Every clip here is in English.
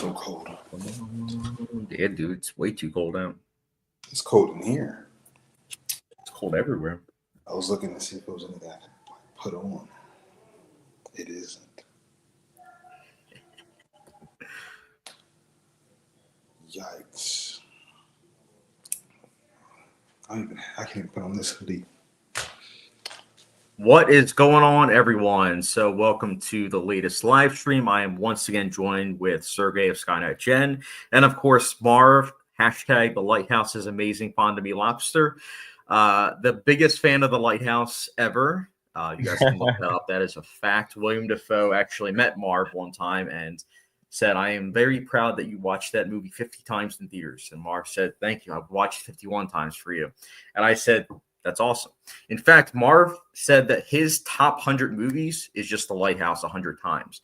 so cold. Yeah, dude, it's way too cold out. It's cold in here. It's cold everywhere. I was looking to see if it was anything I could put on. It isn't. Yikes. I can't even put on this hoodie. What is going on, everyone? So welcome to the latest live stream. I am once again joined with Sergey of SkynetGen, and of course, Marv, hashtag the lighthouse is amazing, pond to me lobster. The biggest fan of the lighthouse ever. You guys can look that up. That is a fact. William Dafoe actually met Marv one time and said, I am very proud that you watched that movie 50 times in theaters. And Marv said, thank you. I've watched 51 times for you. And I said, that's awesome. In fact, Marv said that his top 100 movies is just The Lighthouse 100 times.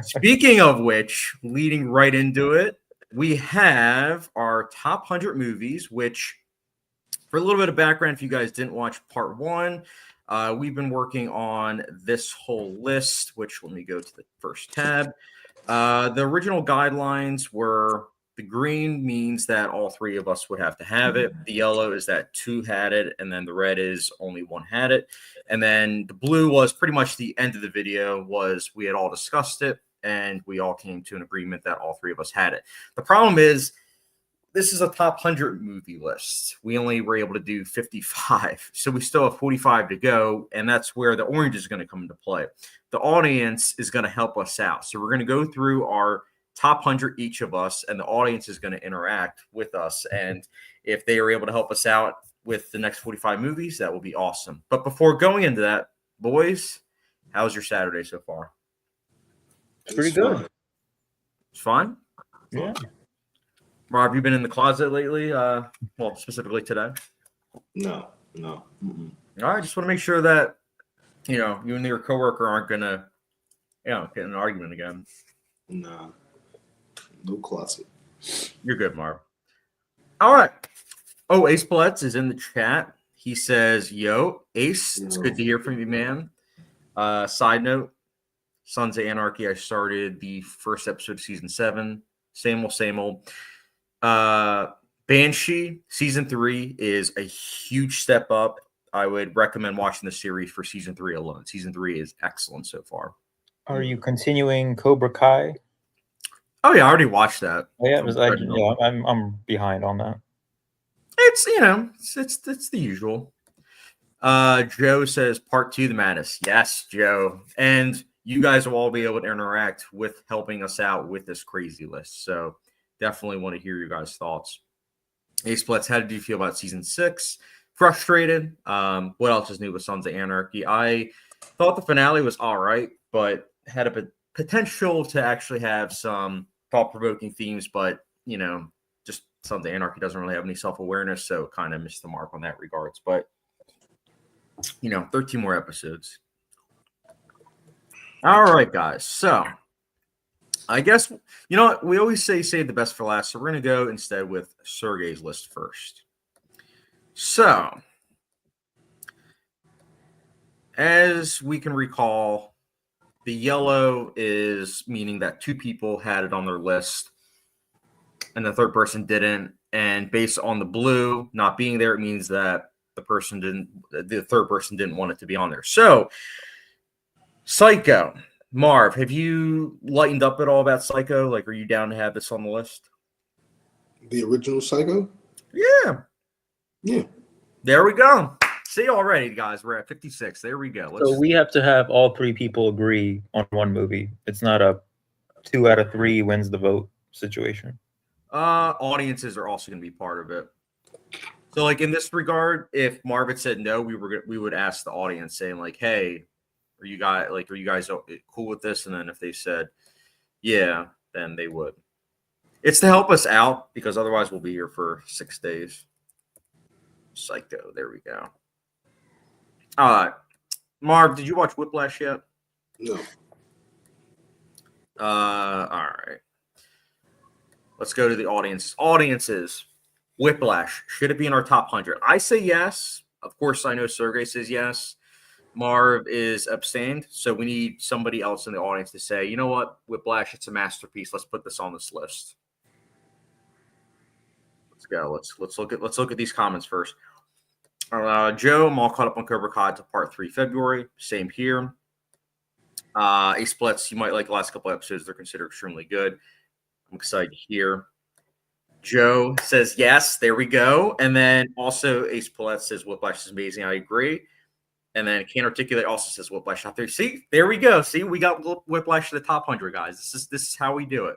Speaking of which, leading right into it, we have our top 100 movies, which, for a little bit of background, if you guys didn't watch part one, we've been working on this whole list, which let me go to the first tab. The original guidelines were the green means that all three of us would have to have it. The yellow is that two had it, and then the red is only one had it. And then the blue was pretty much the end of the video, was we had all discussed it, and we all came to an agreement that all three of us had it. The problem is, this is a top 100 movie list. We only were able to do 55, so we still have 45 to go, and that's where the orange is going to come into play. The audience is going to help us out. So we're going to go through our top 100 each of us, and the audience is going to interact with us. And if they are able to help us out with the next 45 movies, that will be awesome. But before going into that, boys, how's your Saturday so far? Pretty good. It's fun? Yeah. Rob, you been in the closet lately? Well, specifically today? No. Mm-mm. All right, just want to make sure that, you and your coworker aren't going to, get in an argument again. Nah. No closet. You're good, Marv. All right. Oh, Ace Palettes is in the chat. He says, yo, Ace, it's good to hear from you, man. Side note, Sons of Anarchy, I started the first episode of season 7. Same old. Banshee, season 3 is a huge step up. I would recommend watching the series for season 3 alone. Season 3 is excellent so far. Are you continuing Cobra Kai? Oh yeah, I already watched that. Oh, yeah, I'm behind on that. It's it's the usual. Joe says part 2, the madness. Yes, Joe, and you guys will all be able to interact with helping us out with this crazy list. So definitely want to hear your guys' thoughts. Ace Splits, how did you feel about season 6? Frustrated. What else is new with Sons of Anarchy? I thought the finale was all right, but had a potential to actually have some thought-provoking themes, but just Sons of Anarchy doesn't really have any self-awareness, so kind of missed the mark on that regards. But 13 more episodes. All right, guys. So I guess we always say save the best for last, so we're gonna go instead with Sergey's list first. So as we can recall, the yellow is meaning that 2 people had it on their list and the third person didn't. And based on the blue not being there, it means that the third person didn't want it to be on there. So Psycho. Marv, have you lightened up at all about Psycho? Like, are you down to have this on the list? The original Psycho? Yeah. Yeah. There we go. See, already, guys, we're at 56. There we go. So we have to have all 3 people agree on one movie. It's not a 2 out of 3 wins the vote situation. Audiences are also going to be part of it. So, like, in this regard, if Marvin said no, we would ask the audience, saying like, "Hey, are you guys cool with this?" And then if they said yeah, then they would. It's to help us out because otherwise we'll be here for 6 days. Psycho. There we go. All right. Marv, did you watch Whiplash yet? No. All right. Let's go to the audience. Audiences. Whiplash. Should it be in our top 100? I say yes. Of course, I know Sergey says yes. Marv is abstained, so we need somebody else in the audience to say, you know what, Whiplash, it's a masterpiece. Let's put this on this list. Let's go. Let's look at these comments first. Joe, I'm all caught up on Cobra Kai to part 3 February. Same here. Ace Splits, you might like the last couple episodes. They're considered extremely good. I'm excited to hear. Joe says yes. There we go. And then also Ace Splits says Whiplash is amazing. I agree. And then Can't Articulate also says Whiplash out there. See, there we go. See, we got Whiplash to the top 100, guys. This is how we do it.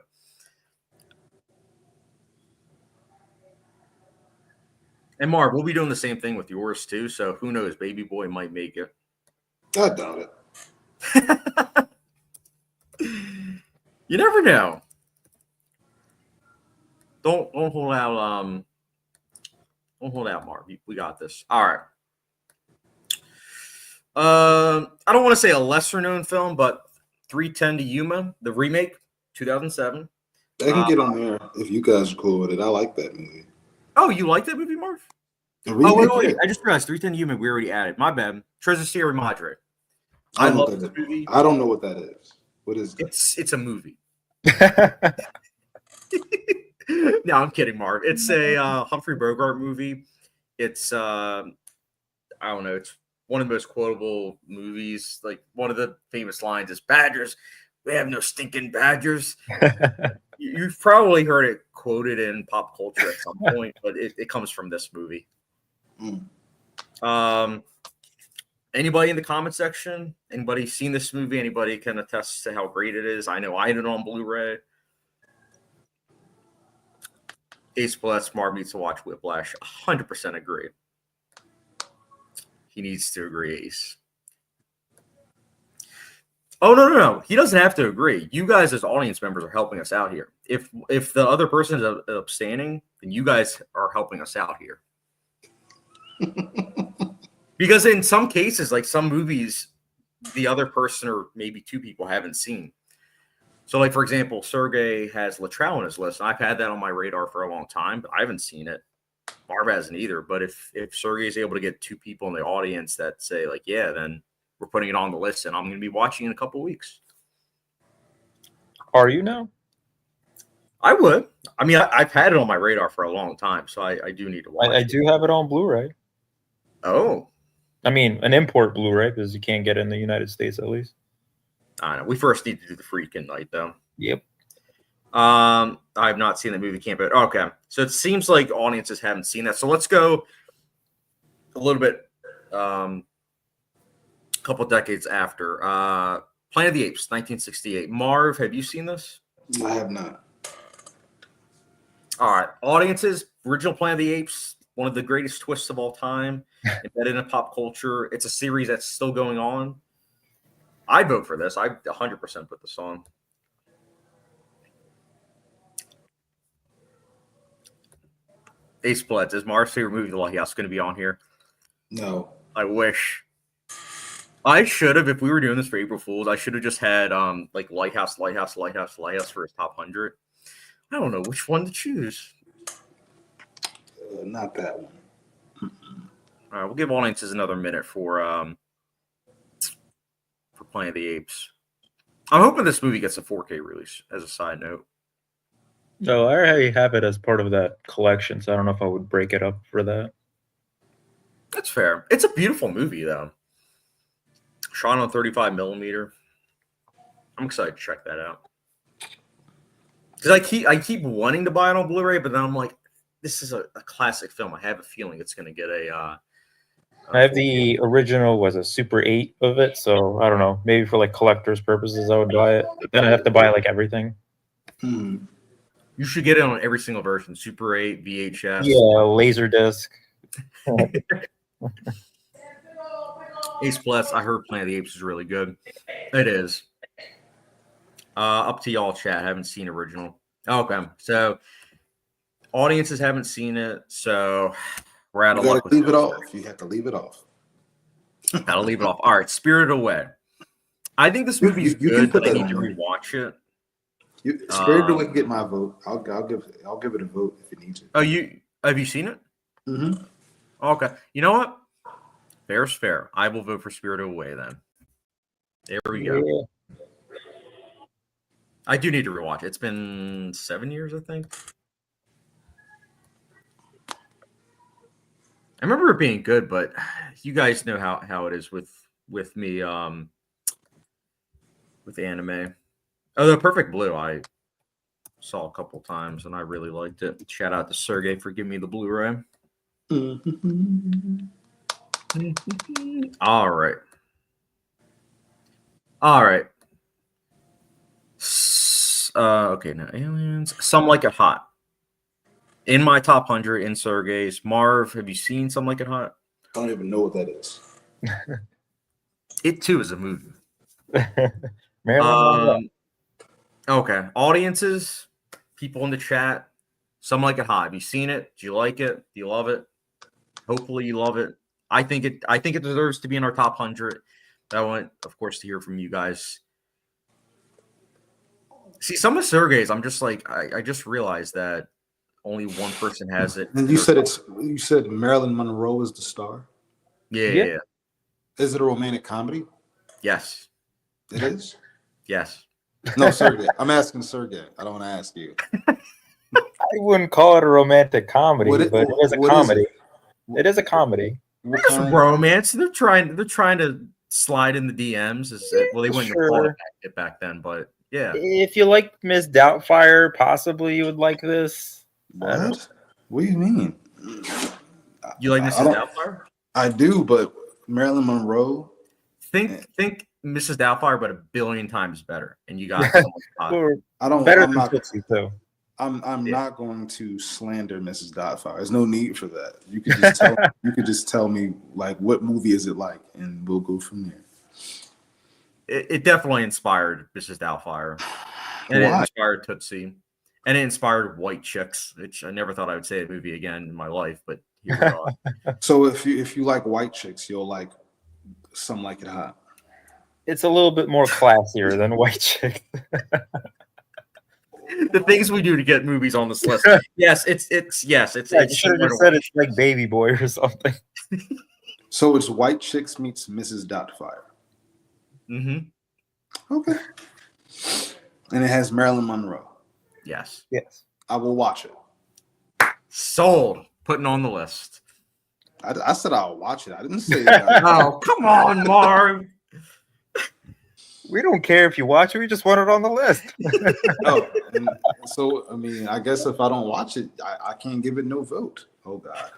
And Marv, we'll be doing the same thing with yours too. So who knows? Baby Boy might make it. I doubt it. You never know. Don't hold out. Don't hold out, Marv. We got this. All right. I don't want to say a lesser known film, but 310 to Yuma, the remake, 2007. I can get on there if you guys are cool with it. I like that movie. Oh, you like that movie, Marv? The remake, wait. I just realized 310 to Yuma we already added. My bad. Treasure Sierra Madre. I love this movie. I don't know what that is. What is that? It's a movie. No, I'm kidding, Marv. It's a Humphrey Bogart movie. It's I don't know. It's one of the most quotable movies. Like one of the famous lines is "Badgers, we have no stinking badgers." You've probably heard it quoted in pop culture at some point, but it comes from this movie. Anybody in the comment section? Anybody seen this movie? Anybody can attest to how great it is? I know I had it on Blu-ray. Ace Plus, Marv needs to watch Whiplash. 100% agree. He needs to agree, Ace. Oh, no. He doesn't have to agree. You guys as audience members are helping us out here. If the other person is abstaining, then you guys are helping us out here. Because in some cases, like some movies, the other person or maybe two people haven't seen. So, like, for example, Sergey has Latrell on his list. And I've had that on my radar for a long time, but I haven't seen it. Marv hasn't either. But if Sergey is able to get two people in the audience that say, like, yeah, then we're putting it on the list, and I'm going to be watching in a couple of weeks. Are you now? I would. I mean, I've had it on my radar for a long time, so I do need to watch it. I do have it on Blu-ray. Oh. I mean, an import Blu-ray because you can't get it in the United States at least. I know. We first need to do the freaking night, though. Yep. I have not seen the movie Camp Out. Okay. So it seems like audiences haven't seen that. So let's go a little bit, a couple decades after. Planet of the Apes, 1968. Marv, have you seen this? I have not. All right. Audiences, original Planet of the Apes, one of the greatest twists of all time, embedded in pop culture. It's a series that's still going on. I'd vote for this. I 100% put this on. Ace Bloods. Is Marv's favorite movie The Lighthouse going to be on here? No. I wish. I should have, if we were doing this for April Fools, I should have just had like Lighthouse for his top 100. I don't know which one to choose. Not that one. All right, we'll give audiences another minute for Planet of the Apes. I'm hoping this movie gets a 4K release, as a side note. No, I already have it as part of that collection, so I don't know if I would break it up for that. That's fair. It's a beautiful movie, though. Shot on 35 millimeter. I'm excited to check that out. Because I keep wanting to buy it on Blu-ray, but then I'm like, this is a classic film. I have a feeling it's going to get a I have the original was a Super 8 of it, so I don't know. Maybe for like collector's purposes, I would buy it. But then I have to buy like everything. You should get it on every single version. Super 8, VHS. Yeah, Laserdisc. Ace Plus, I heard Planet of the Apes is really good. It is. Up to y'all, chat. Haven't seen original. Okay, so audiences haven't seen it, so we're out of luck. Leave it off. You have to leave it off. Gotta leave it off. All right, Spirited Away. I think this movie is good, but I need to rewatch it. Spirited Away can get my vote. I'll give it a vote if it needs it. Oh, have you seen it? Mm-hmm. Okay. You know what? Fair's fair. I will vote for Spirited Away then. There we go. Yeah. I do need to rewatch it. It's been 7 years, I think. I remember it being good, but you guys know how it is with me with anime. Oh, The Perfect Blue, I saw a couple times and I really liked it. Shout out to Sergey for giving me the Blu-ray. All right. Okay, now aliens. Some Like It Hot. In my top 100 in Sergey's. Marv, have you seen Some Like It Hot? I don't even know what that is. It too is a movie. Marilyn Okay. Audiences, people in the chat, Some Like It Hot. Have you seen it? Do you like it? Do you love it? Hopefully you love it. I think it deserves to be in our top 100. I want, of course, to hear from you guys. See, some of Sergey's, I'm just like, I just realized that only one person has it. And you said Marilyn Monroe is the star? Yeah. Is it a romantic comedy? Yes. It is? Yes. No, Sergey. I'm asking Sergey. I don't want to ask you. I wouldn't call it a romantic comedy, but it is a comedy. It is a comedy. It's romance. They're trying to slide in the DMs. Well, they wouldn't have called it back then, but yeah. If you like Miss Doubtfire, possibly you would like this. What? What do you mean? You like Mrs. Doubtfire? I do, but Marilyn Monroe. Think Mrs. Doubtfire, but a billion times better. And you got I don't. Better I'm than not. Tootsie, too. I'm not going to slander Mrs. Doubtfire. There's no need for that. You could just tell. You could just tell me like what movie is it like, and we'll go from there. It definitely inspired Mrs. Doubtfire, and it inspired Tootsie, and it inspired White Chicks, which I never thought I would say a movie again in my life, but here we are. So if you like White Chicks, you'll like Some Like It Hot. It's a little bit more classier than White Chicks. The things we do to get movies on this list. Yes, it's you should have just said it's like Baby Boy or something. So it's White Chicks meets Mrs. Doubtfire. Mm-hmm. Okay. And it has Marilyn Monroe. Yes. I will watch it. Sold. Putting on the list. I said I'll watch it. I didn't say that. Oh, come on, Marv. We don't care if you watch it. We just want it on the list. Oh, and so I mean, I guess if I don't watch it, I can't give it no vote. Oh God.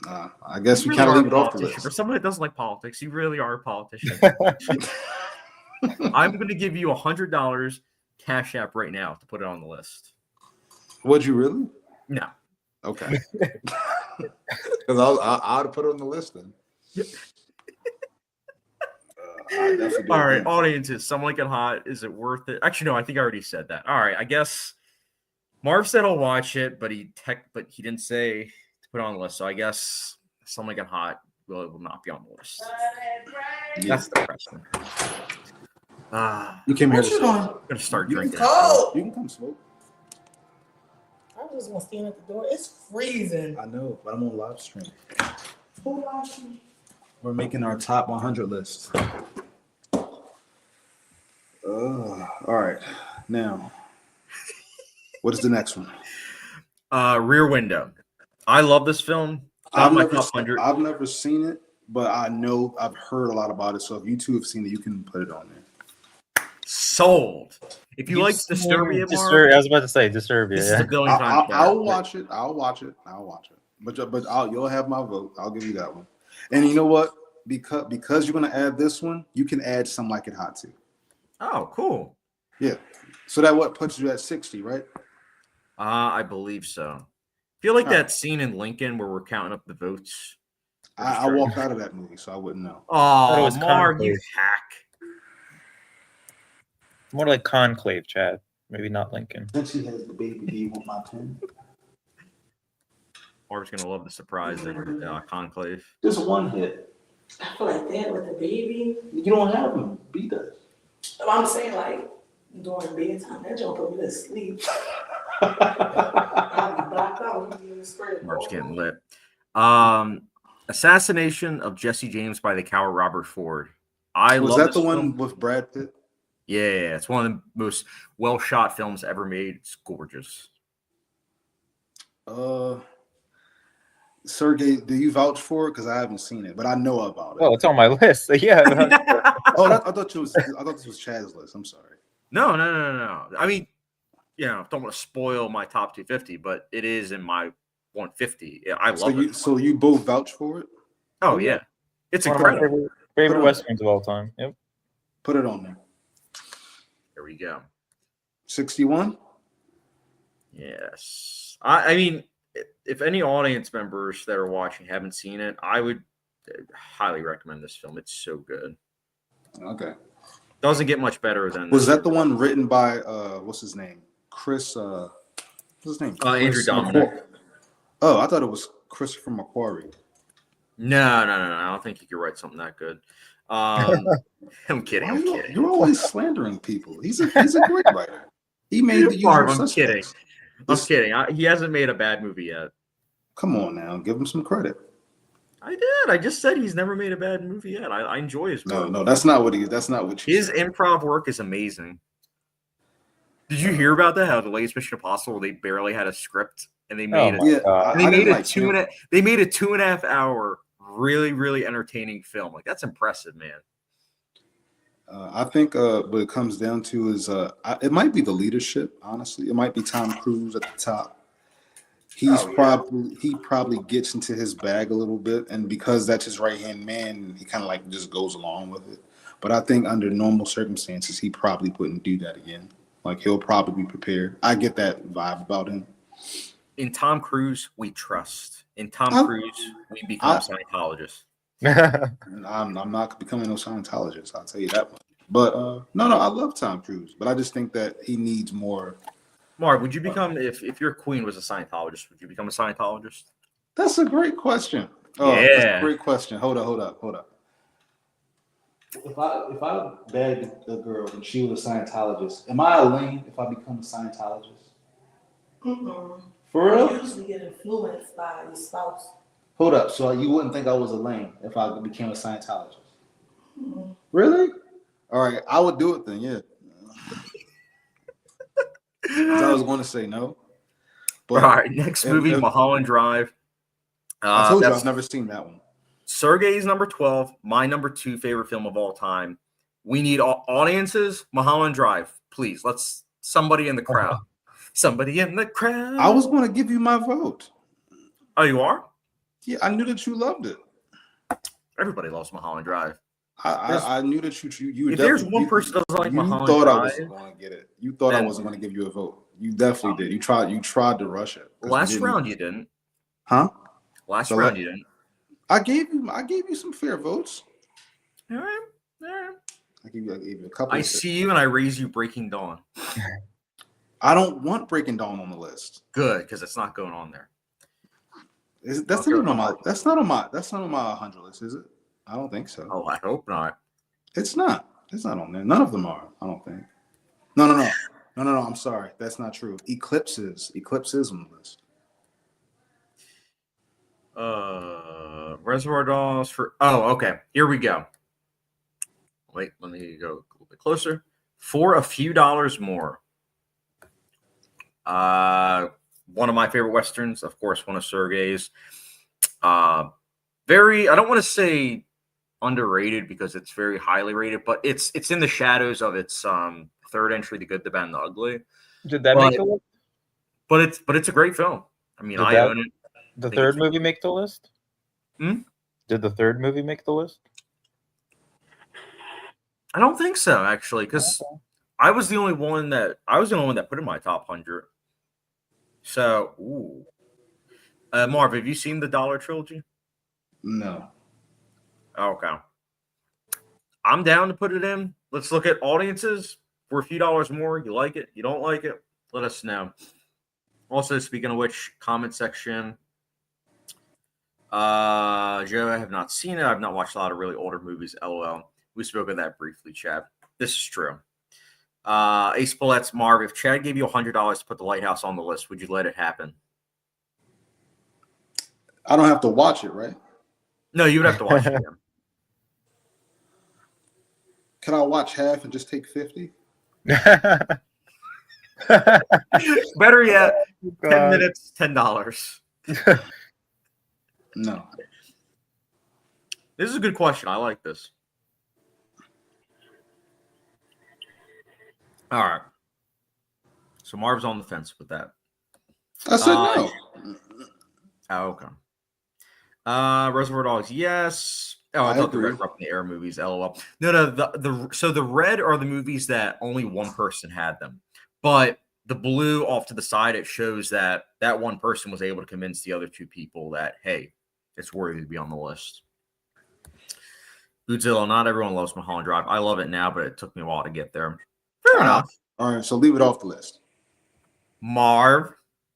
I guess we kind of leave it off the list. For someone that doesn't like politics, you really are a politician. I'm going to give you $100 Cash App right now to put it on the list. Would you really? No. Okay. Because I'd put it on the list then. All right, audiences, Some Like It Hot. Is it worth it? Actually, no, I think I already said that. All right, I guess Marv said I'll watch it, but he didn't say to put it on the list. So I guess Some Like It Hot will not be on the list. Yeah. That's depressing. You came here to smoke. I'm gonna start drinking. You can come smoke. I just want to stand at the door. It's freezing. I know, but I'm on live stream. We're making our top 100 list. All right. Now, what is the next one? Rear Window. I love this film. I've never seen it, but I know I've heard a lot about it. So if you two have seen it, you can put it on there. Sold. If you like Disturbia, I was about to say Disturbia. This is a billion times. I'll watch it. But you'll have my vote. I'll give you that one. And you know what? Because you're gonna add this one, you can add Some Like It Hot too. Oh, cool. Yeah. So that what puts you at 60, right? I believe so. I feel like that scene in Lincoln where we're counting up the votes. I walked out of that movie, so I wouldn't know. Oh, Marv, you hack. More like Conclave, Chad. Maybe not Lincoln. Since he has the baby, do you want my pen? Marv's gonna love the surprise in Conclave. Just one hit. I feel like that with the baby. You don't have him. B does. I'm saying like during bedtime, that jump put me to sleep. I'll be blacked out. Marv's getting lit. Assassination of Jesse James by the coward Robert Ford. I Was love that this the one film. with Brad Pitt? Yeah, it's one of the most well shot films ever made. It's gorgeous. Sergey, do you vouch for it? Because I haven't seen it, but I know about it. Well, it's on my list. Yeah. I thought this was Chad's list. I'm sorry. No. I mean, don't want to spoil my top 250, but it is in my 150. Yeah, I love it. So you both vouch for it? Oh yeah, it's One of my incredible. favorite westerns of all time. Yep. Put it on there. There we go. 61. Yes, I mean, if any audience members that are watching haven't seen it, I would highly recommend this film. It's so good. Okay. Doesn't get much better than. Was that the one written by what's his name? Chris. What's his name? Andrew Chris Dominic. Oh, I thought it was Christopher McQuarrie. No. I don't think he could write something that good. I'm kidding. I'm kidding. You're always slandering people. He's a great writer. He made the usual Marv, I'm suspects. kidding. He hasn't made a bad movie yet. Come on now, give him some credit. I did. I just said he's never made a bad movie yet. I enjoy his work. No, that's not what he. That's not what His improv work is amazing. Did you hear about that? How the latest Mission Impossible, they barely had a script and they made They made a 2.5 hour really, really entertaining film. Like, that's impressive, man. I think what it comes down to is it might be the leadership. Honestly, it might be Tom Cruise at the top. He probably gets into his bag a little bit, and because that's his right hand man, he kind of like just goes along with it. But I think under normal circumstances, he probably wouldn't do that again. Like, he'll probably be prepared. I get that vibe about him. In Tom Cruise, we trust. In Tom Cruise, we become Scientologists. I'm not becoming no Scientologist. I'll tell you that much. But no, I love Tom Cruise, but I just think that he needs more. Marv, would you become if your queen was a Scientologist? Would you become a Scientologist? That's a great question. Oh, yeah, that's a great question. Hold up. If I begged a girl and she was a Scientologist, am I a lame if I become a Scientologist? Mm-mm. For real? You usually get influenced by your spouse. Hold up. So you wouldn't think I was a lame if I became a Scientologist? Mm-mm. Really? All right, I would do it then. Yeah. I was going to say no. But, all right, next movie, Mulholland Drive. I told you I've never seen that one. Sergey's number 12, my number 2 favorite film of all time. We need audiences. Mulholland Drive, please. Let's somebody in the crowd. Somebody in the crowd. I was going to give you my vote. Oh, you are? Yeah, I knew that you loved it. Everybody loves Mulholland Drive. I knew that you. If there's one person that doesn't like Mulholland Drive, I wasn't going to get it. You thought I wasn't going to give you a vote. You definitely did. You tried to rush it. Last round you didn't. Huh? Last round you didn't. I gave you some fair votes. All right. I gave you a couple. I see you and I raise you Breaking Dawn. I don't want Breaking Dawn on the list. Good, because it's not going on there. That's not on my 100 list, is it? I don't think so. Oh, I hope not. It's not. It's not on there. None of them are. I don't think. No. I'm sorry. That's not true. Eclipse is on the list. Reservoir Dogs for. Oh, okay. Here we go. Wait, let me go a little bit closer. For a Few Dollars More. One of my favorite westerns, of course, one of Sergey's. Very, I don't want to say underrated because it's very highly rated, but it's in the shadows of its third entry, The Good, the Bad, and the Ugly. Did that make the list? But it's a great film. I mean, I own it. The third movie make the list? Did the third movie make the list? I don't think so, actually, because I was the only one that put in my top 100. So, Marv, have you seen the Dollar Trilogy? No. Okay. I'm down to put it in. Let's look at audiences for a few dollars more. You like it? You don't like it? Let us know. Also, speaking of which, comment section. Joe, I have not seen it. I've not watched a lot of really older movies. LOL. We spoke of that briefly, Chad. This is true. Ace Bullet's Marv, if Chad gave you $100 to put The Lighthouse on the list, would you let it happen? I don't have to watch it, right? No, you would have to watch it again. Can I watch half and just take 50? Better yet, 10 God. minutes, $10. No. This is a good question. I like this. All right. So Marv's on the fence with that. I said no. Oh, okay. Reservoir Dogs, yes. Oh, I thought the agree. Red Up in the Air movies, LOL. No. So the red are the movies that only one person had them, but the blue off to the side, it shows that that one person was able to convince the other two people that, hey, it's worthy to be on the list. Godzilla, not everyone loves Mulholland Drive. I love it now, but it took me a while to get there. Fair enough. All right, so leave it off the list. Marv,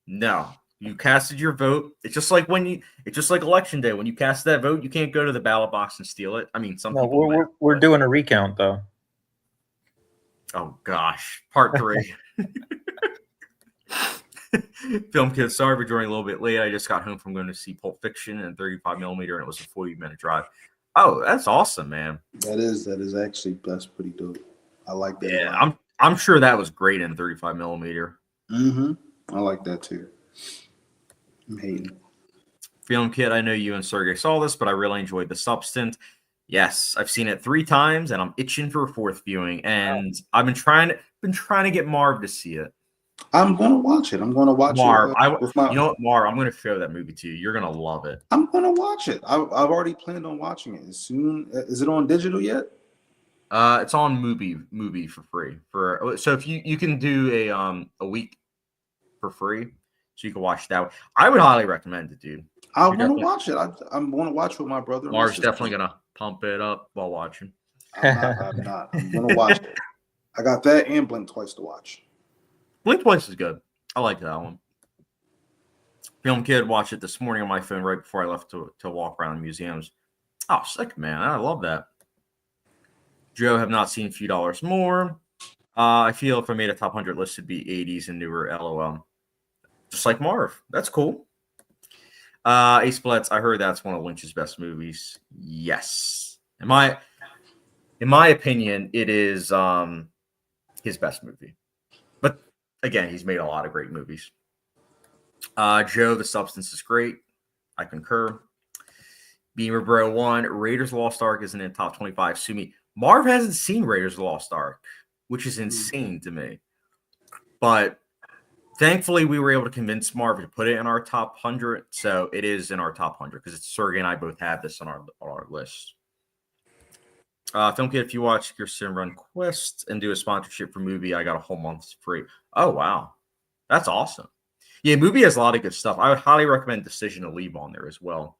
no. You casted your vote. It's just like election day. When you cast that vote, you can't go to the ballot box and steal it. I mean, some No, people might, we're doing a recount though. Oh gosh, part 3. Film Kid, sorry for joining a little bit late. I just got home from going to see Pulp Fiction and 35mm, and it was a 40-minute drive. Oh, that's awesome, man. That's pretty dope. I like that. Yeah, I'm sure that was great in 35mm. Mm-hmm. I like that too. I'm hating. Film Kid, I know you and Sergey saw this, but I really enjoyed The Substance. Yes, I've seen it 3 times, and I'm itching for a 4th viewing. And I've been trying to get Marv to see it. I'm gonna watch it. I'm gonna watch Marv, it. You know what, Marv? I'm gonna show that movie to you. You're gonna love it. I'm gonna watch it. I've already planned on watching it. As soon is it on digital yet? It's on movie for free. So if you can do a week for free, so you can watch that. I would highly recommend it, dude. I want to watch it. I'm going to watch with my brother. Marv's definitely gonna pump it up while watching. I'm not. I'm gonna watch it. I got that and Blink Twice to watch. Blink Twice is good. I like that one. Film Kid, watch it this morning on my phone right before I left to walk around the museums. Oh, sick, man. I love that. Joe, have not seen A Few Dollars More. I feel if I made a top 100 list, it'd be 80s and newer, LOL. Just like Marv. That's cool. Ace Blitz, I heard that's one of Lynch's best movies. Yes. In my opinion, it is his best movie. But again, he's made a lot of great movies. Joe, The Substance is great. I concur. Beamer Bro 1, Raiders of the Lost Ark isn't in top 25. Sue me. Marv hasn't seen Raiders of the Lost Ark, which is insane to me. But thankfully, we were able to convince Marv to put it in our top 100. So it is in our top 100 because Sergey and I both have this on our list. Film Kid, if you watch your Sim Run Quest and do a sponsorship for movie, I got a whole month free. Oh, wow. That's awesome. Yeah, movie has a lot of good stuff. I would highly recommend Decision to Leave on there as well.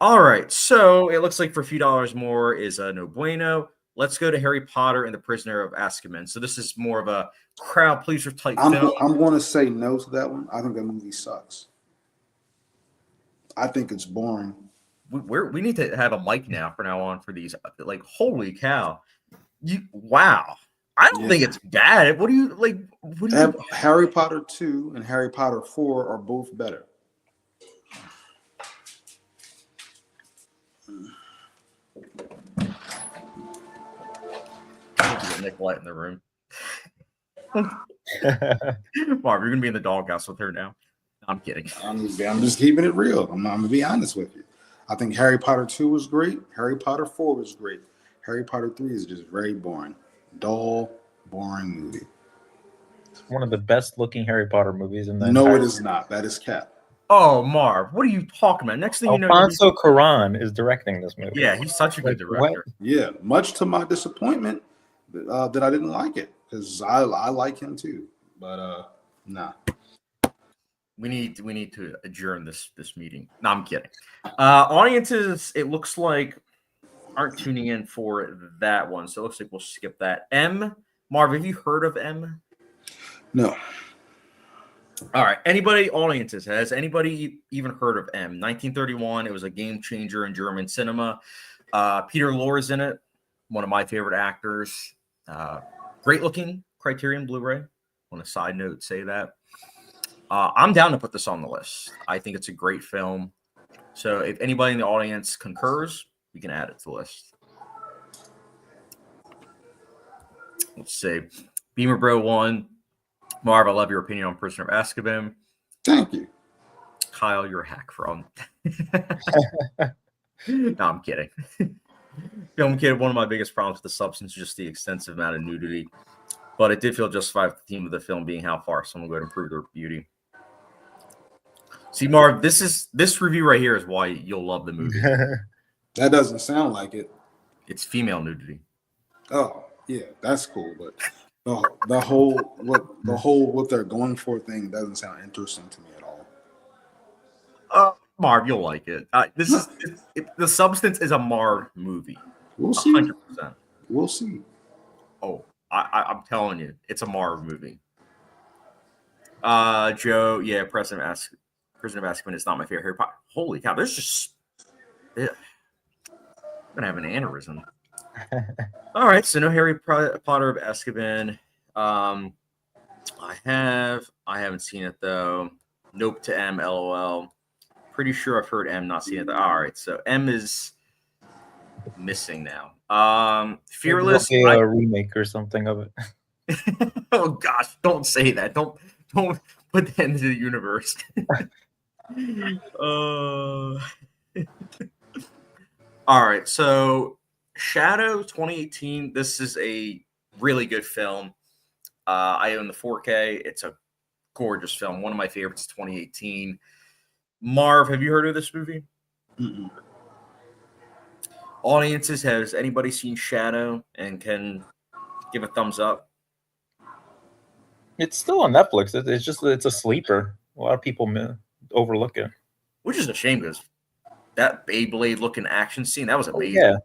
All right, so it looks like for A Few Dollars More is no bueno. Let's go to Harry Potter and the Prisoner of Azkaban. So this is more of a crowd pleaser type film. I'm going to say no to that one. I think that movie sucks. I think it's boring. We need to have a mic now from now on for these. Like, holy cow! Wow. I don't think it's bad. What do you like? Harry Potter 2 and Harry Potter 4 are both better. Nicolette in the room. Marv, you're gonna be in the doghouse with her now. I'm kidding. I'm just keeping it real. I'm gonna be honest with you. I think Harry Potter 2 was great. Harry Potter 4 was great. Harry Potter 3 is just very boring. Dull, boring movie. It's one of the best looking Harry Potter movies in the No, it is not. That is cap. Oh, Marv, what are you talking about? Next thing you know, Alfonso Cuarón is directing this movie. Yeah, he's such a good director. Yeah, much to my disappointment that I didn't like it because I like him too. But nah. We need to adjourn this meeting. No, I'm kidding. Audiences, it looks like, aren't tuning in for that one, so it looks like we'll skip that. M, Marv, have you heard of M? No. All right. Audiences, has anybody even heard of M? 1931. It was a game changer in German cinema. Peter Lorre's in it. One of my favorite actors. Great looking Criterion Blu-ray. On a side note, say that. I'm down to put this on the list. I think it's a great film. So if anybody in the audience concurs, we can add it to the list. Let's see. Beamer Bro 1. Marv, I love your opinion on Prisoner of Azkaban. Thank you. Kyle, you're a hack from. No, I'm kidding. Film Kid, one of my biggest problems with the substance is just the extensive amount of nudity. But it did feel justified with the theme of the film being how far someone would improve their beauty. See, Marv, this review right here is why you'll love the movie. That doesn't sound like it. It's female nudity. Oh, yeah, that's cool. But the whole what they're going for thing doesn't sound interesting to me at all. Marv, you'll like it. The substance is a Marv movie. We'll see. 100%. We'll see. Oh, I'm telling you, it's a Marv movie. Joe, yeah, Prisoner of Azkaban is not my favorite Harry Potter. Holy cow, there's just I'm gonna have an aneurysm. All right, so no Harry Potter of Azkaban. I haven't seen it though. Nope to M, LOL. Pretty sure I've heard M, not seen it. All right, so M is missing now. Fearless, maybe a remake or something of it. Oh gosh, don't say that. Don't put that into the universe. All right, so Shadow 2018. This is a really good film. I own the 4K. It's a gorgeous film. One of my favorites, 2018. Marv, have you heard of this movie? Mm-mm. Audiences, has anybody seen Shadow and can give a thumbs up? It's still on Netflix. It's a sleeper. A lot of people overlook it. Which is a shame because that Beyblade looking action scene, that was amazing. Yeah.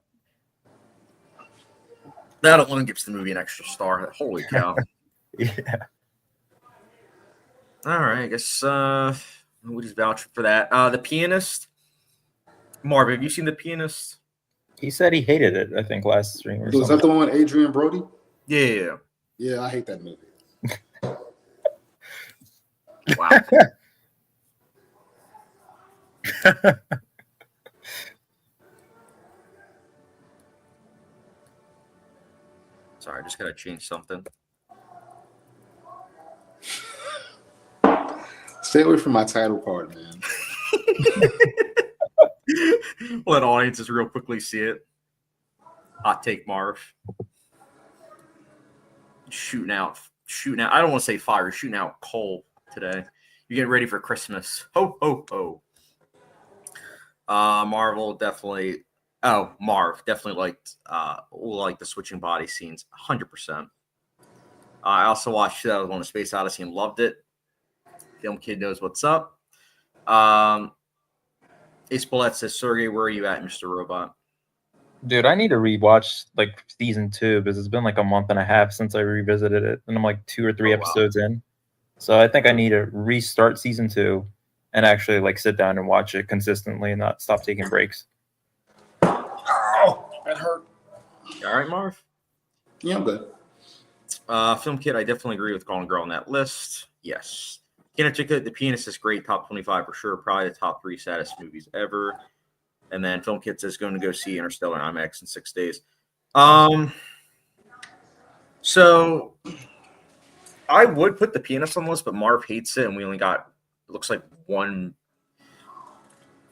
That alone gives the movie an extra star. Holy cow. Yeah. All right, I guess we'll just vouch for that. The Pianist. Marv, have you seen The Pianist? He said he hated it, I think, last stream or Was something. that the one with Adrian Brody? Yeah. Yeah, I hate that movie. Wow. Sorry, I just gotta change something. Stay away from my title card, man. Let audiences real quickly see it. Hot take, Marv. Shooting out. I don't want to say fire. Shooting out coal today. You're getting ready for Christmas. Ho, ho, ho. Marv definitely liked the switching body scenes. 100%. I also watched 2001: A Space Odyssey and loved it. Film Kid knows what's up. Ace Bullet says, Sergey, where are you at, Mr. Robot? Dude, I need to rewatch like season 2 because it's been like a month and a half since I revisited it, and I'm like 2 or 3 episodes in. So I think I need to restart season 2 and actually like sit down and watch it consistently and not stop taking breaks. Oh, that hurt. You all right, Marv? Yeah, I'm good. Film Kid, I definitely agree with Golden Girl on that list. Yes. The Pianist is great, top 25 for sure. Probably the top 3 saddest movies ever. And then Film Kid says going to go see Interstellar IMAX in 6 days. So I would put The Pianist on the list, but Marv hates it, and we only got, it looks like 1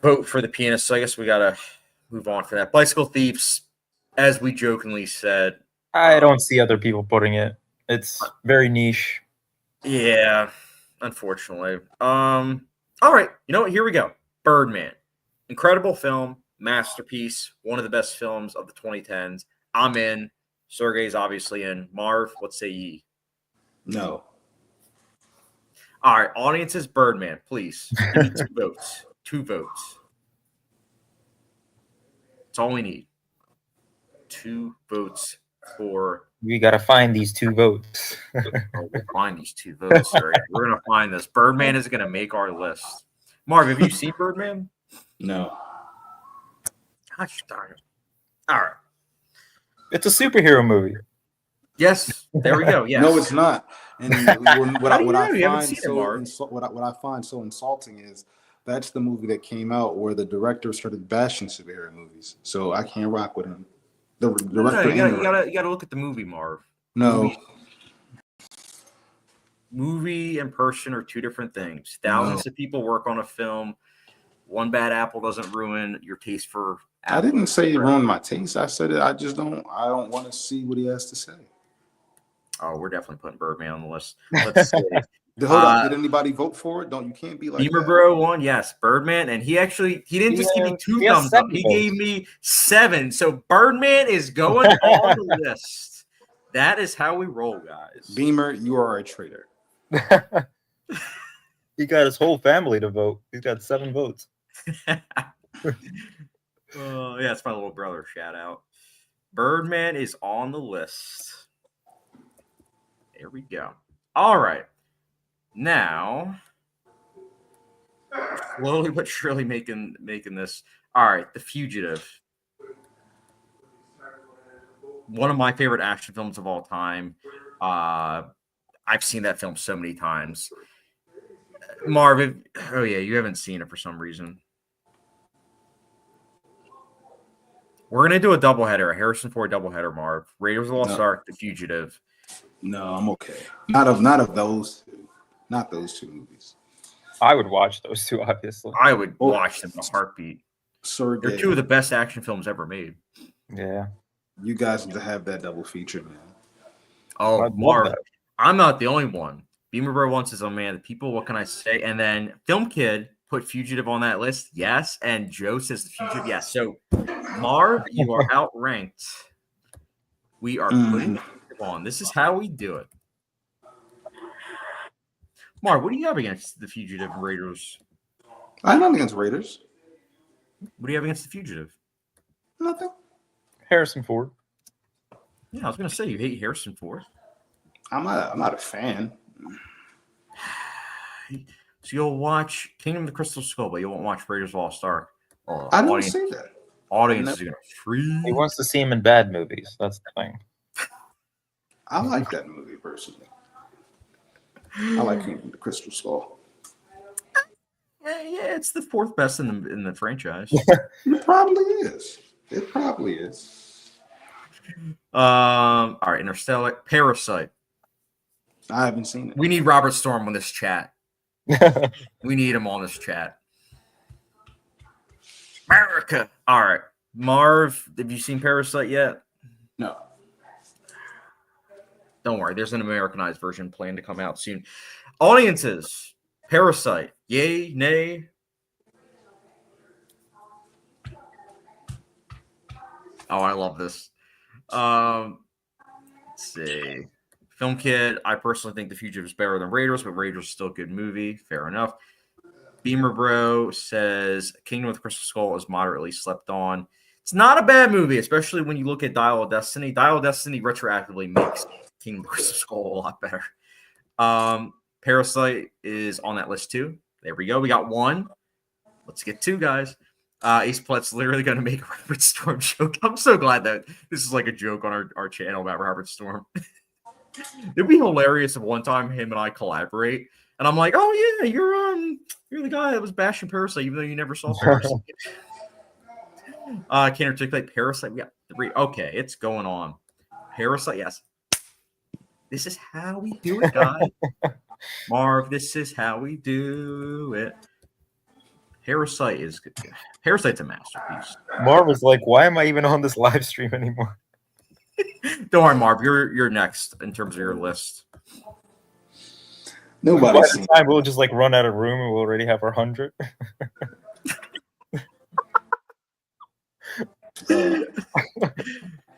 vote for The Pianist. So I guess we got to move on for that. Bicycle Thieves, as we jokingly said. I don't see other people putting it. It's very niche. Yeah, unfortunately. All right. You know what? Here we go. Birdman. Incredible film, masterpiece, one of the best films of the 2010s. I'm in. Sergey's obviously in. Marv, what say ye? No. All right, audiences, Birdman, please. Give me 2 votes. 2 votes. That's all we need. 2 votes for. We got to find these 2 votes. We'll find these 2 votes, Sergey. We're going to find this. Birdman is going to make our list. Marv, have you seen Birdman? No. Gosh darn it. All right. It's a superhero movie. Yes, there we go. Yes. No, it's not. And what I find so insulting is that's the movie that came out where the director started bashing superhero movies. So I can't rock with him. The director you and the writer. gotta look at the movie, Marv. No. Movie and person are two different things. Thousands of people work on a film. One bad apple doesn't ruin your taste for apples. I didn't say it ruined my taste. I said it. I don't want to see what he has to say. Oh, we're definitely putting Birdman on the list. Let's see. Hold on. Did anybody vote for it? You can't be like Beamer that. Bro won, yes. Birdman, and he didn't just give me 2 thumbs up. He gave me 7. So Birdman is going on the list. That is how we roll, guys. Beamer, you are a traitor. He got his whole family to vote. He's got 7 votes. Yeah, it's my little brother. Shout out. Birdman is on the list. There we go. All right. Now, slowly but surely making this. All right, The Fugitive. One of my favorite action films of all time. I've seen that film so many times. Marv, oh yeah, you haven't seen it for some reason. We're gonna do a doubleheader, a Harrison Ford doubleheader. Marv, Raiders of the Lost Ark, The Fugitive. No, I'm okay. Not of those two. Not those 2 movies. I would watch those 2, obviously. I would watch them in a heartbeat. Sergey, They're 2 of the best action films ever made. Yeah. You guys need to have that double feature, man. Oh, Marv, I'm not the only one. Beamer Bro wants his own man. The people, what can I say? And then Film Kid put Fugitive on that list. Yes. And Joe says The Fugitive. Yes. So, Marv, you are outranked. We are putting Fugitive on. This is how we do it. Marv, what do you have against The Fugitive and Raiders? I have nothing against Raiders. What do you have against The Fugitive? Nothing. Harrison Ford. Yeah, I was going to say you hate Harrison Ford. I'm not a fan. So you'll watch Kingdom of the Crystal Skull, but you won't watch Raiders of the Lost Ark. I don't say that. Audiences are going to freeze. He wants to see him in bad movies. That's the thing. I like that movie personally. I like Kingdom of the Crystal Skull. Yeah, it's the 4th best in the franchise. It probably is. All right, Interstellar, Parasite. I haven't seen it. We need Robert Storm on this chat. We need him on this chat. America. All right, Marv, have you seen Parasite yet? No. Don't worry, there's an Americanized version planned to come out soon. Audiences, Parasite, yay, nay? Oh, I love this. Let's see. Film Kid, I personally think The Fugitive is better than Raiders, but Raiders is still a good movie. Fair enough. Beamer Bro says Kingdom of the Crystal Skull is moderately slept on. It's not a bad movie, especially when you look at Dial of Destiny. Dial of Destiny retroactively makes Kingdom of the Crystal Skull a lot better. Parasite is on that list too. There we go. We got 1. Let's get 2, guys. Ace Plett's literally going to make a Robert Storm joke. I'm so glad that this is like a joke on our channel about Robert Storm. It'd be hilarious if one time him and I collaborate, and I'm like, "Oh yeah, you're the guy that was bashing Parasite, even though you never saw Parasite." Can't articulate Parasite. We got 3. Okay, it's going on. Parasite, yes. This is how we do it, guys. Marv, this is how we do it. Parasite is good. Parasite's a masterpiece. Marv was like, "Why am I even on this live stream anymore?" Don't worry, Marv. You're next in terms of your list. Nobody's By seen the time we'll just like run out of room and we'll already have our 100.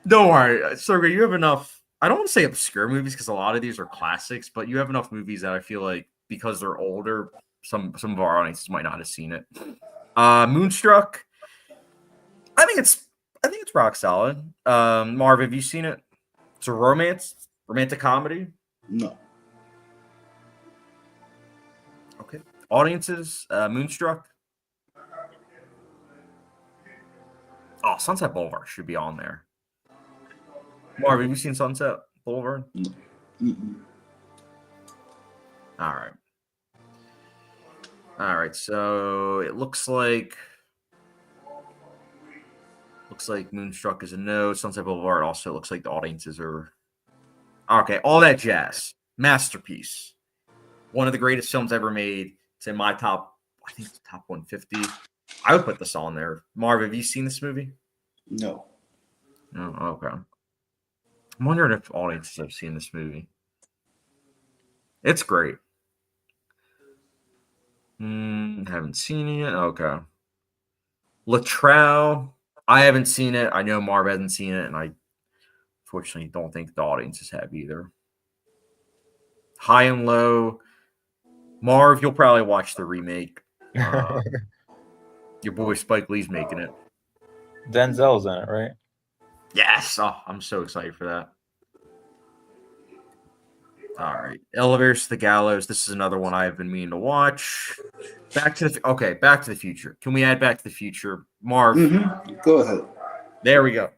Don't worry, Sergey. You have enough. I don't want to say obscure movies because a lot of these are classics, but you have enough movies that I feel like because they're older, some of our audiences might not have seen it. Moonstruck. I think it's rock solid. Marv, have you seen it? It's a romantic comedy. No. Okay. Audiences, Moonstruck. Oh, Sunset Boulevard should be on there. Marv, have you seen Sunset Boulevard? Mm-mm. All right. All right, so it looks like Moonstruck is a no. Sunset Boulevard also looks like the audiences are okay. All That Jazz, masterpiece, one of the greatest films ever made. It's in my top, I think it's top 150. I would put this on there. Marv, have you seen this movie? No. No, okay. I'm wondering if audiences have seen this movie. It's great. Haven't seen it yet. Okay. Latrell, I haven't seen it. I know Marv hasn't seen it, and I fortunately don't think the audiences have either. High and Low, Marv, you'll probably watch the remake. Your boy Spike Lee's making it. Denzel's in it, right? Yes. Oh, I'm so excited for that. All right. Elevators to the Gallows. This is another one I've been meaning to watch. Back to the Future. Can we add Back to the Future? Marv. Mm-hmm. Go ahead. There we go.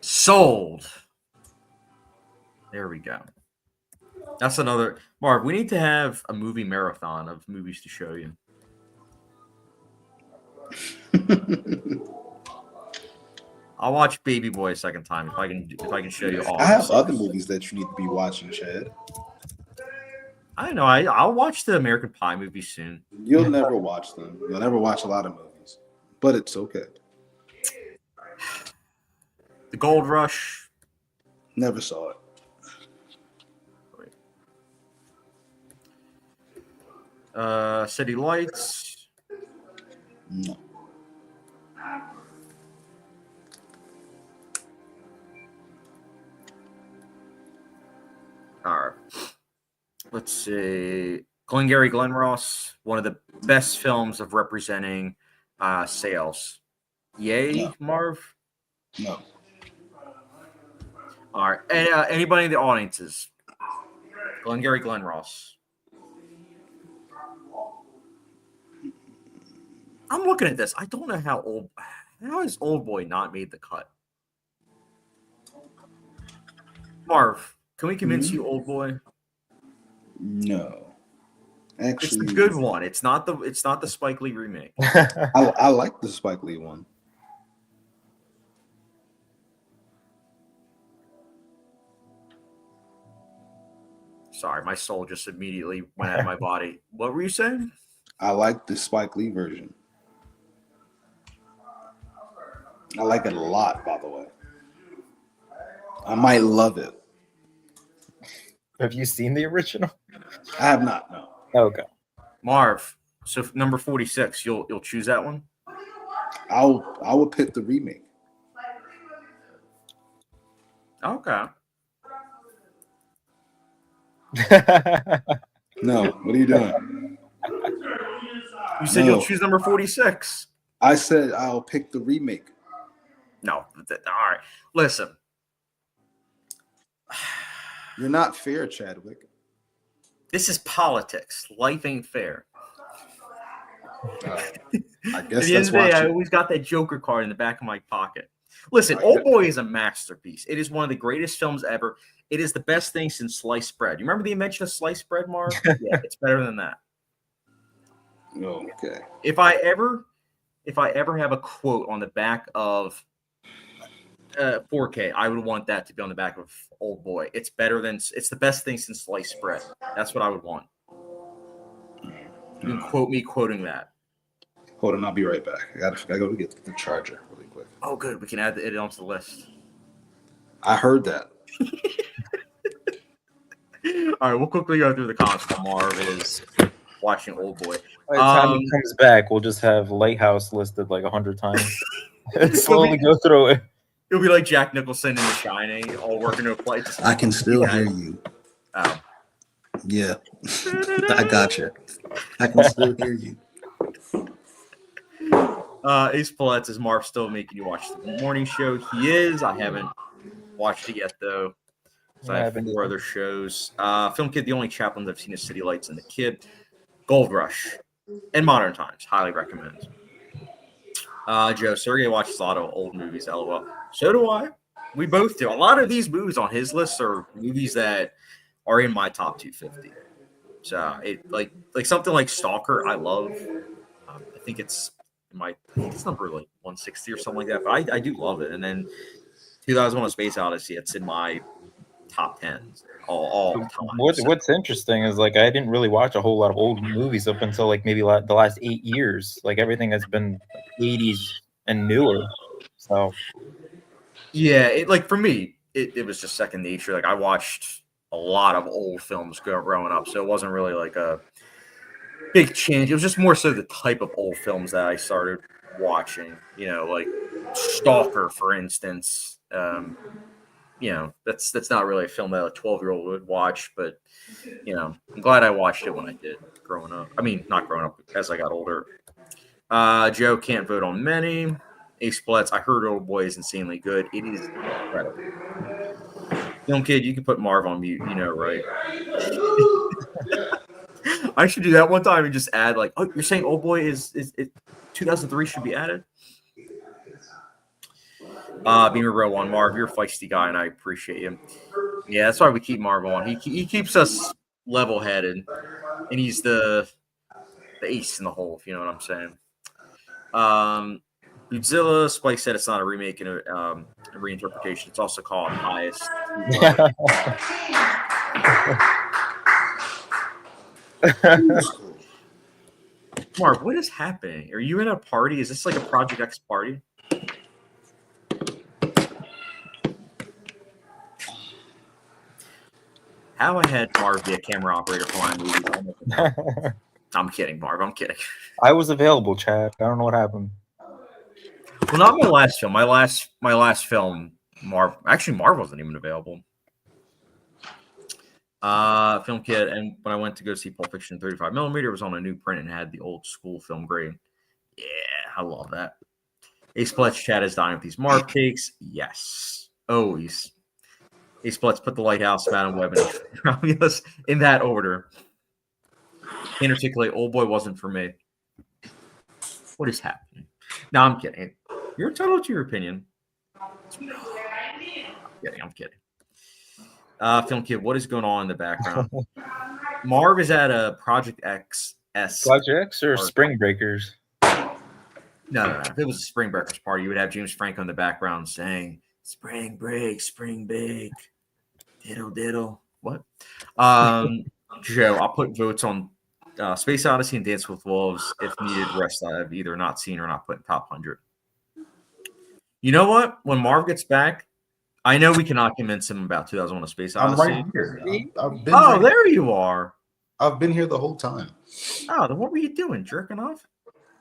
Sold. There we go. That's another. Marv, we need to have a movie marathon of movies to show you. I'll watch Baby Boy a second time if I can show you all. I have other movies that you need to be watching, Chad. I know. I'll watch the American Pie movie soon. You'll never watch them. You'll never watch a lot of movies, but it's okay. The Gold Rush. Never saw it. City Lights. No. All right. Let's see. Glengarry Glen Ross, one of the best films of representing sales. Yay, No. Marv? No. All right. And anybody in the audiences? Glengarry Glen Ross. I'm looking at this. I don't know how has Old Boy not made the cut? Marv, can we convince you Old Boy? No. It's Actually, the good one. It's not the Spike Lee remake. I like the Spike Lee one. Sorry, my soul just immediately went out of my body. What were you saying? I like the Spike Lee version. I like it a lot, by the way. I might love it. Have you seen the original? I have not, no. Okay. Marv. So number 46, you'll choose that one? I will pick the remake. Okay. No, what are you doing? You said No. you'll choose number 46. I said I'll pick the remake. No. All right. Listen. You're not fair, Chadwick. This is politics. Life ain't fair. I At guess the end that's of the day, I why. always got that Joker card in the back of my pocket. Listen, I Old get- Boy is a masterpiece. It is one of the greatest films ever. It is the best thing since sliced bread. You remember the invention of sliced bread, Marv? Yeah, it's better than that. Okay. If I ever have a quote on the back of 4K, I would want that to be on the back of Old Boy. It's the best thing since sliced bread. That's what I would want. You can quote me quoting that. Hold on, I'll be right back. I gotta go get the charger really quick. Oh, good. We can add it onto the list. I heard that. All right, we'll quickly go through the comments while Marv is watching Old Boy. By the time he comes back, we'll just have Lighthouse listed like 100 times. And slowly go through it. It'll be like Jack Nicholson in The Shining, all working to a play. I can still Yeah. hear you. Oh. Yeah, I got you. I can still hear you. Ace Paulette is Marv still making you watch the morning show? He is. I haven't watched it yet, though. So I have 4 other shows. Film Kid, the only Chaplins I've seen is City Lights and The Kid. Gold Rush and Modern Times. Highly recommend. Joe, Sergey watches a lot of old movies, LOL. So do I. We both do. A lot of these movies on his list are movies that are in my top 250. So it like something like Stalker, I love. I think it's number like 160 or something like that. But I do love it. And then 2001: A Space Odyssey, it's in my top 10s all time. So, What's interesting is like I didn't really watch a whole lot of old movies up until like maybe the last 8 years. Like everything has been like 80s and newer. So yeah, it like for me, it was just second nature. Like I watched a lot of old films growing up, so it wasn't really like a big change. It was just more so the type of old films that I started watching. You know, like Stalker, for instance. You know, that's not really a film that a 12-year-old would watch, but you know, I'm glad I watched it when I did growing up. I mean, not growing up, as I got older. Joe can't vote on many. Ace Splits, I heard Old Boy is insanely good. It is incredible. Young Kid, you can put Marv on mute, you know, right? I should do that one time and just add like, oh, you're saying Old Boy is 2003 should be added? Beamer Row on Marv, you're a feisty guy, and I appreciate him. Yeah, that's why we keep Marv on. He keeps us level-headed, and he's the ace in the hole, if you know what I'm saying. Godzilla, Spike said it's not a remake and a reinterpretation. It's also called Highest. Marv, what is happening? Are you in a party? Is this like a Project X party? How I had Marv be a camera operator for my movie. I'm kidding, Marv. I'm kidding. I was available, Chad. I don't know what happened. Well, not my last film. My last film, Marv wasn't even available. Film kit, and when I went to go see Pulp Fiction 35mm, it was on a new print and had the old school film grade. Yeah, I love that. Ace Pletch chat is dying with these Marv cakes. Yes, always. Ace Pletch put the Lighthouse, Madam Web, and Romulus in that order. Can't articulate. Old Boy wasn't for me. What is happening? No, I'm kidding. You're entitled to your opinion. I'm kidding. Film kid, what is going on in the background? Marv is at a Project X. Project X or Spring Breakers? No. If it was a Spring Breakers party, you would have James Franco in the background saying, "Spring break, spring break, diddle diddle." What? Joe, I'll put votes on Space Odyssey and Dance with Wolves if needed. Rest I've either not seen or not put in top 100. You know what? When Marv gets back, I know we cannot convince him about 2001: A Space Odyssey. I'm right here. I've been right there you are. I've been here the whole time. Oh, then what were you doing? Jerking off?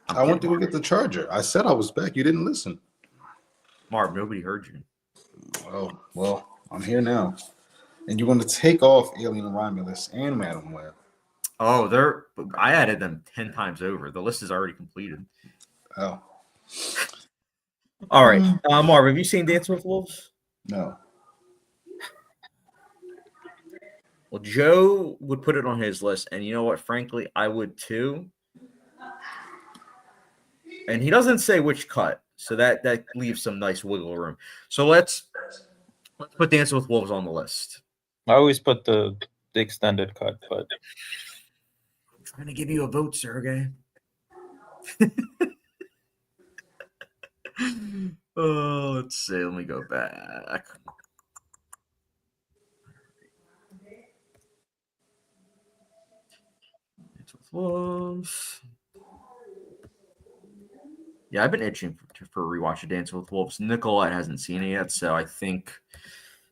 I went to go get the charger. I said I was back. You didn't listen. Marv, nobody heard you. Oh, well, I'm here now. And you're going to take off Alien Romulus and Madam Web. Oh, I added them 10 times over. The list is already completed. Oh. All right. Marv, have you seen Dance with Wolves? No. Well, Joe would put it on his list, and you know what? Frankly, I would too. And he doesn't say which cut, so that leaves some nice wiggle room. So let's put Dance with Wolves on the list. I always put the extended cut, but I'm trying to give you a vote, Sergey. Oh, let's see. Let me go back. Dance with Wolves. Yeah, I've been itching for a rewatch of Dance with Wolves. Nicolette hasn't seen it yet, so I think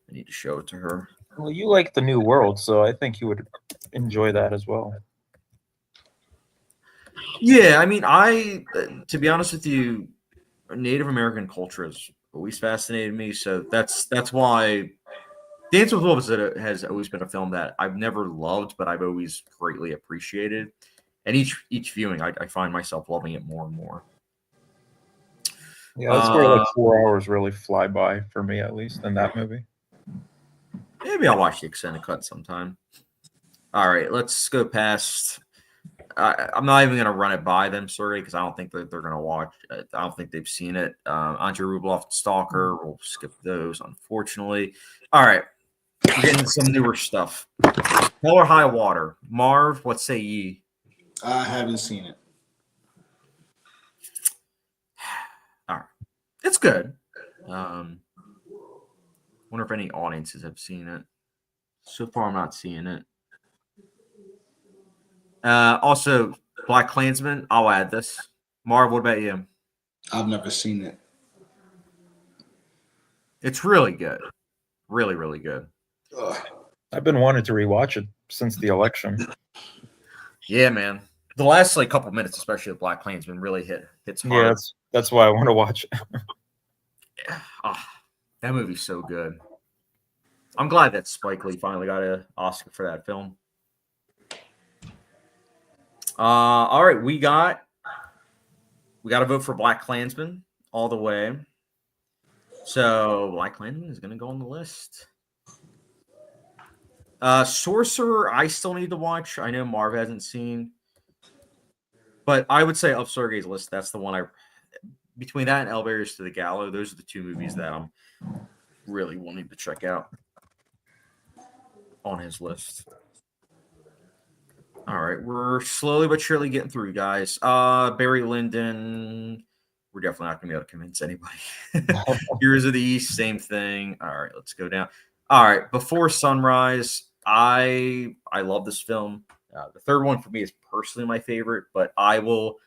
I need to show it to her. Well, you like the New World, so I think you would enjoy that as well. Yeah, I mean, to be honest with you, Native American culture has always fascinated me, so that's why Dance with Wolves has always been a film that I've never loved, but I've always greatly appreciated. And each viewing, I find myself loving it more and more. Yeah, that's where like 4 hours really fly by for me, at least in that movie. Maybe I'll watch the extended cut sometime. All right, let's go past. I'm not even going to run it by them, sorry, because I don't think that they're going to watch. I don't think they've seen it. Andrei Rublev, Stalker. We'll skip those, unfortunately. All right. We're getting some newer stuff. Hell or High Water. Marv, what say ye? I haven't seen it. All right. It's good. Wonder if any audiences have seen it. So far, I'm not seeing it. Also, Black Klansman, I'll add this. Marv, what about you? I've never seen it. It's really good. Really, really good. Ugh. I've been wanting to rewatch it since the election. Yeah, man. The last like couple minutes, especially of Black Klansman, really hits hard. Yeah, that's why I want to watch it. That movie's so good. I'm glad that Spike Lee finally got an Oscar for that film. All right, we got to vote for Black Klansman all the way. So Black Klansman is going to go on the list. Sorcerer, I still need to watch. I know Marv hasn't seen, but I would say of Sergey's list, that's the one between that and Elevators to the Gallows, those are the two movies that I'm really wanting to check out on his list. All right, we're slowly but surely getting through, guys. Barry Lyndon, we're definitely not going to be able to convince anybody. Heroes of the East, same thing. All right, let's go down. All right, Before Sunrise, I love this film. The third one for me is personally my favorite, but I will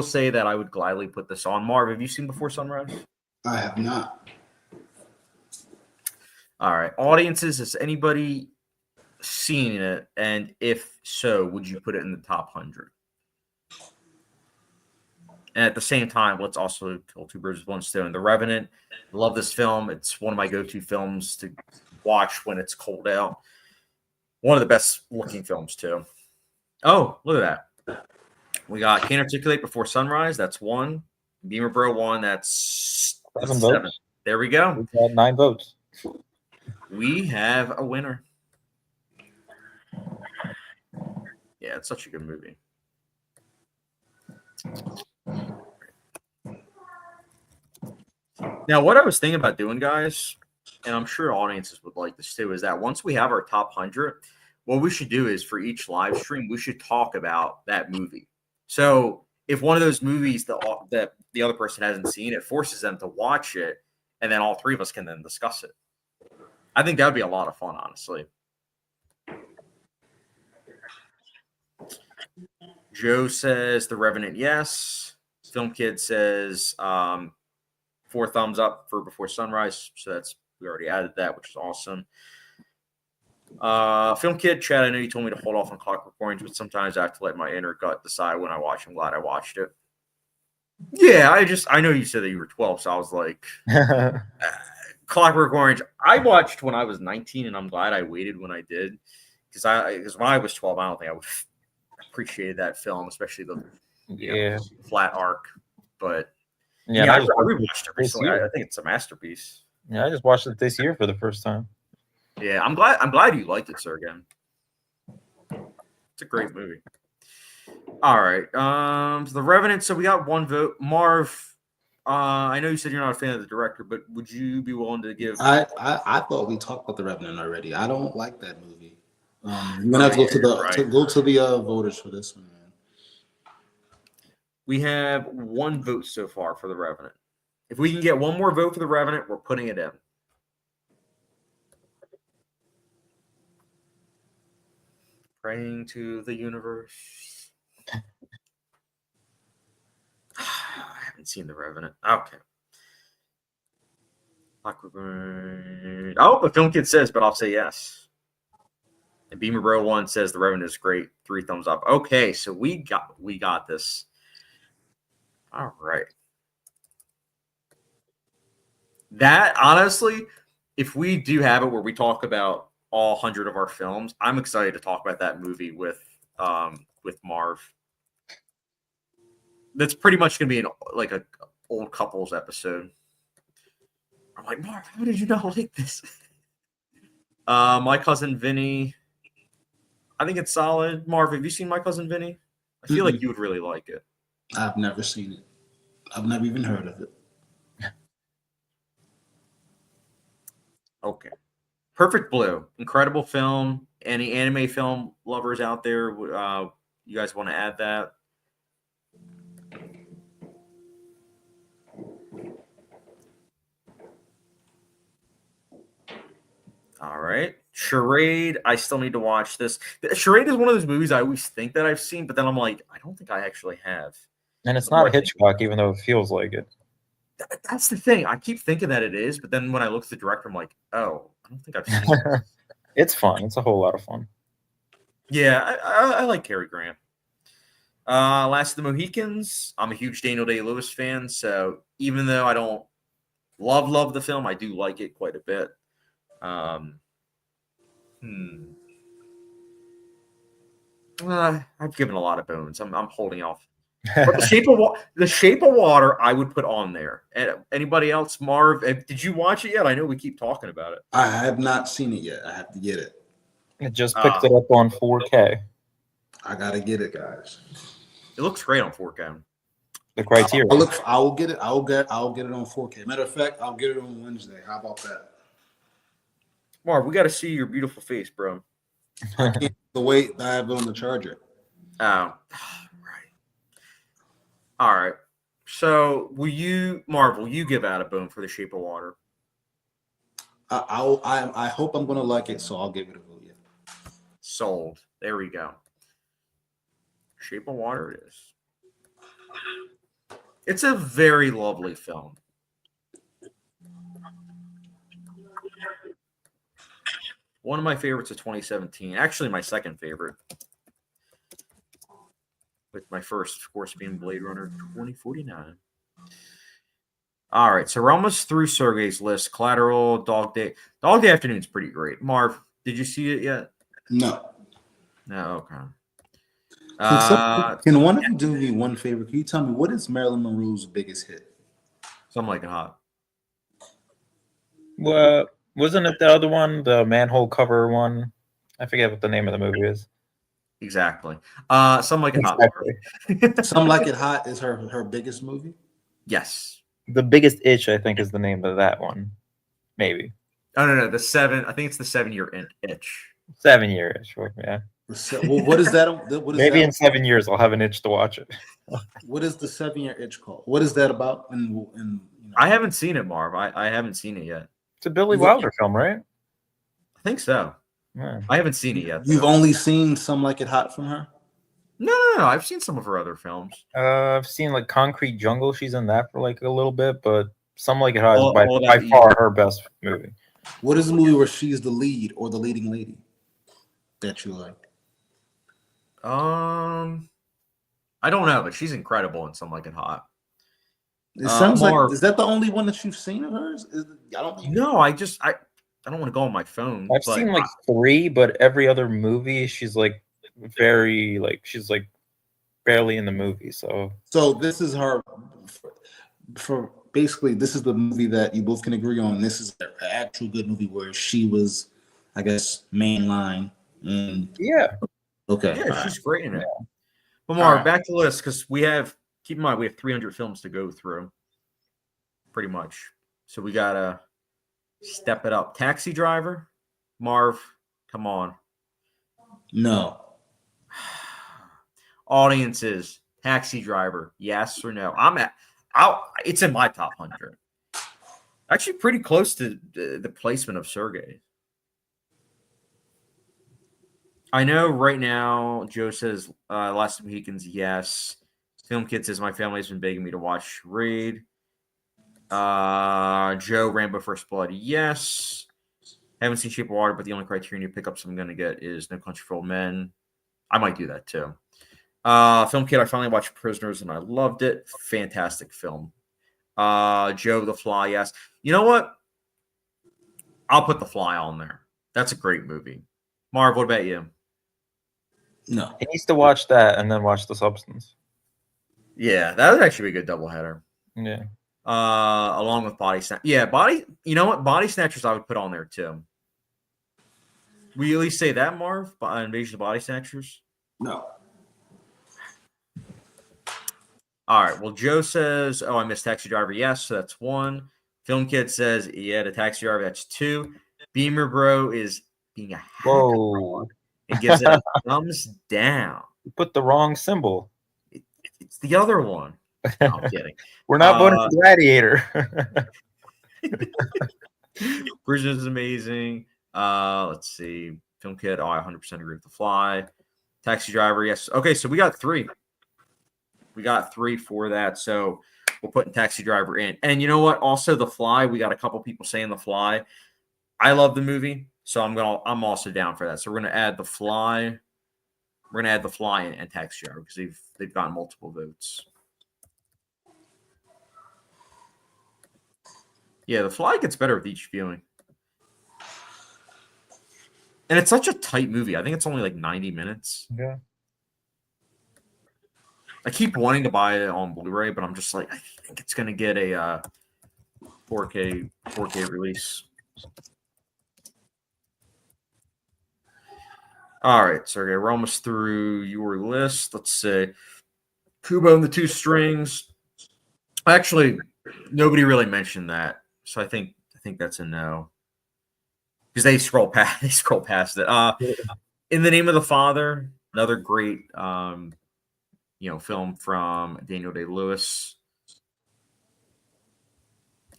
say that I would gladly put this on. Marv, have you seen Before Sunrise? I have not. All right, audiences, has anybody seen it? And if so, would you put it in the top 100? And at the same time, let's also kill two birds with one stone. The Revenant. I love this film. It's one of my go-to films to watch when it's cold out. One of the best looking films, too. Oh, look at that. We got Can't Articulate Before Sunrise. That's 1. Beamer Bro 1. That's 7. Votes. There we go. We got 9 votes. We have a winner. Yeah, it's such a good movie. Now, what I was thinking about doing, guys, and I'm sure audiences would like this too, is that once we have our top 100, what we should do is for each live stream, we should talk about that movie. So if one of those movies that the other person hasn't seen, it forces them to watch it, and then all three of us can then discuss it. I think that would be a lot of fun, honestly. Joe says The Revenant, yes. Film Kid says 4 thumbs up for Before Sunrise. So we already added that, which is awesome. Film Kid, Chad, I know you told me to hold off on Clockwork Orange, but sometimes I have to let my inner gut decide when I watch. I'm glad I watched it. Yeah, I know you said that you were 12, so I was like, Clockwork Orange, I watched when I was 19, and I'm glad I waited when I did. Because when I was 12, I don't think I would have appreciated that film, especially the flat arc. But I rewatched it recently. I think it's a masterpiece. Yeah, I just watched it this year for the first time. Yeah, I'm glad you liked it, sir. Again, it's a great movie. All right, so The Revenant. So we got 1 vote. Marv, I know you said you're not a fan of the director, but would you be willing to give? I thought we talked about The Revenant already. I don't like that movie. You're gonna have to go to the voters for this one, man. We have 1 vote so far for The Revenant. If we can get 1 more vote for The Revenant, we're putting it in. Praying to the universe. I haven't seen The Revenant. Okay. Oh, the Film Kid says, but I'll say yes. And Beamer Bro 1 says The Revenant is great. 3 thumbs up. Okay, so we got this. All right. That, honestly, if we do have it where we talk about all 100 of our films, I'm excited to talk about that movie with Marv. That's pretty much going to be an old couples episode. I'm like, Marv, how did you not like this? My Cousin Vinny. I think it's solid. Marv, have you seen My Cousin Vinny? I feel like you would really like it. I've never seen it. I've never even heard of it. Okay. Perfect Blue, incredible film. Any anime film lovers out there, you guys want to add that? All right. Charade, I still need to watch this. Charade is one of those movies I always think that I've seen, but then I'm like, I don't think I actually have. And it's The more not I think- Hitchcock, even though it feels like it. That's the thing. I keep thinking that it is, but then when I look at the director, I'm like, oh, I don't think I've seen it. It's fun. It's a whole lot of fun. Yeah, I like Cary Grant. Last of the Mohicans. I'm a huge Daniel Day-Lewis fan, so even though I don't love the film, I do like it quite a bit. I've given a lot of bones. I'm holding off. But the Shape of Water, I would put on there. And anybody else, Marv? Did you watch it yet? I know we keep talking about it. I have not seen it yet. I have to get it. It just picked it up on 4K. I gotta get it, guys. It looks great on 4K. The criteria. I will get it. I'll get it on 4K. Matter of fact, I'll get it on Wednesday. How about that? Marv, we got to see your beautiful face, bro. The weight I have it on the charger. Oh, right. All right. So, Marv, will you give out a bone for The Shape of Water? I hope I'm gonna like it, so I'll give it a vote. Yeah. Sold. There we go. Shape of Water it is. It's a very lovely film. One of my favorites of 2017. Actually, my second favorite. With my first, of course, being Blade Runner 2049. All right, so we're almost through Sergey's list. Collateral, Dog Day. Dog Day Afternoon's pretty great. Marv, did you see it yet? No. No, okay. Can one of you do me one favor? Can you tell me what is Marilyn Monroe's biggest hit? Something Like It Hot. Well, wasn't it the other one, the manhole cover one? I forget what the name of the movie is. Exactly. Something Like It Hot. Exactly. Some Like It Hot is her biggest movie. Yes. The Biggest Itch, I think, is the name of that one. Maybe. Oh, no. I think it's the 7-year itch. 7-year itch. Yeah. Well, what is that? What is Maybe that? in 7 years I'll have an itch to watch it. What is the 7-year itch called? What is that about? I haven't seen it, Marv. I haven't seen it yet. It's a Billy Wilder film, right? I think so. Yeah. I haven't seen it yet. You've only seen Some Like It Hot from her? No. I've seen some of her other films. I've seen like Concrete Jungle. She's in that for like a little bit, but Some Like It Hot is All by that far her best movie. What is the movie where she's the lead or the leading lady that you like? I don't know, but she's incredible in Something Like It Hot. It sounds Marv. like, is that the only one that you've seen of hers? I don't think. No, I don't want to go on my phone. I've but seen like 3, but every other movie she's like very like she's like barely in the movie. So this is her for basically this is the movie that you both can agree on. This is an actual good movie where she was, I guess, mainline. yeah. Okay. Yeah, she's great in it. Yeah. But Marv, right. back to the list because keep in mind we have 300 films to go through, pretty much. So we gotta step it up. Taxi Driver, Marv, come on. No. Audiences, Taxi Driver, yes or no? It's in my top 100. Actually, pretty close to the placement of Sergey. I know right now Joe says Last of the Mohicans, yes. Film Kid says my family has been begging me to watch Raid. Joe, Rambo First Blood, yes. Haven't seen Shape of Water, but the only criterion you pick up I'm going to get is No Country for Old Men. I might do that too. Film Kid, I finally watched Prisoners and I loved it. Fantastic film. Joe, The Fly, yes. You know what? I'll put The Fly on there. That's a great movie. Marv, what about you? No. He needs to watch that and then watch The Substance. Yeah, that would actually be a good doubleheader. Yeah. Along with Body Snatchers. Yeah, you know what? Body Snatchers I would put on there too. Will you at least say that, Marv? Invasion of Body Snatchers? No. All right. Well, Joe says, I missed Taxi Driver. Yes, so that's 1. Film Kid says, yeah, the Taxi Driver, that's 2. Beamer Bro is being a hack. Whoa. It gives it a thumbs down. You put the wrong symbol. It's the other one. No, I'm kidding. We're not voting for Gladiator. Bridges is amazing. Let's see. Film Kid. I 100% agree with The Fly. Taxi Driver. Yes. Okay, so we got 3. We got 3 for that. So we're putting Taxi Driver in. And you know what? Also, The Fly. We got a couple people saying The Fly. I love the movie, so I'm also down for that. So we're gonna add The Fly. We're gonna add The Fly and Taxi Driver because they've gotten multiple votes. Yeah, The Fly gets better with each viewing. And it's such a tight movie. I think it's only like 90 minutes. Yeah. I keep wanting to buy it on Blu-ray, but I'm just like, I think it's going to get a 4K release. All right, Sergey, we're almost through your list. Let's see. Kubo and the Two Strings. Actually, nobody really mentioned that, so I think that's a no because they scroll past it. In the Name of the Father, another great film from Daniel Day-Lewis.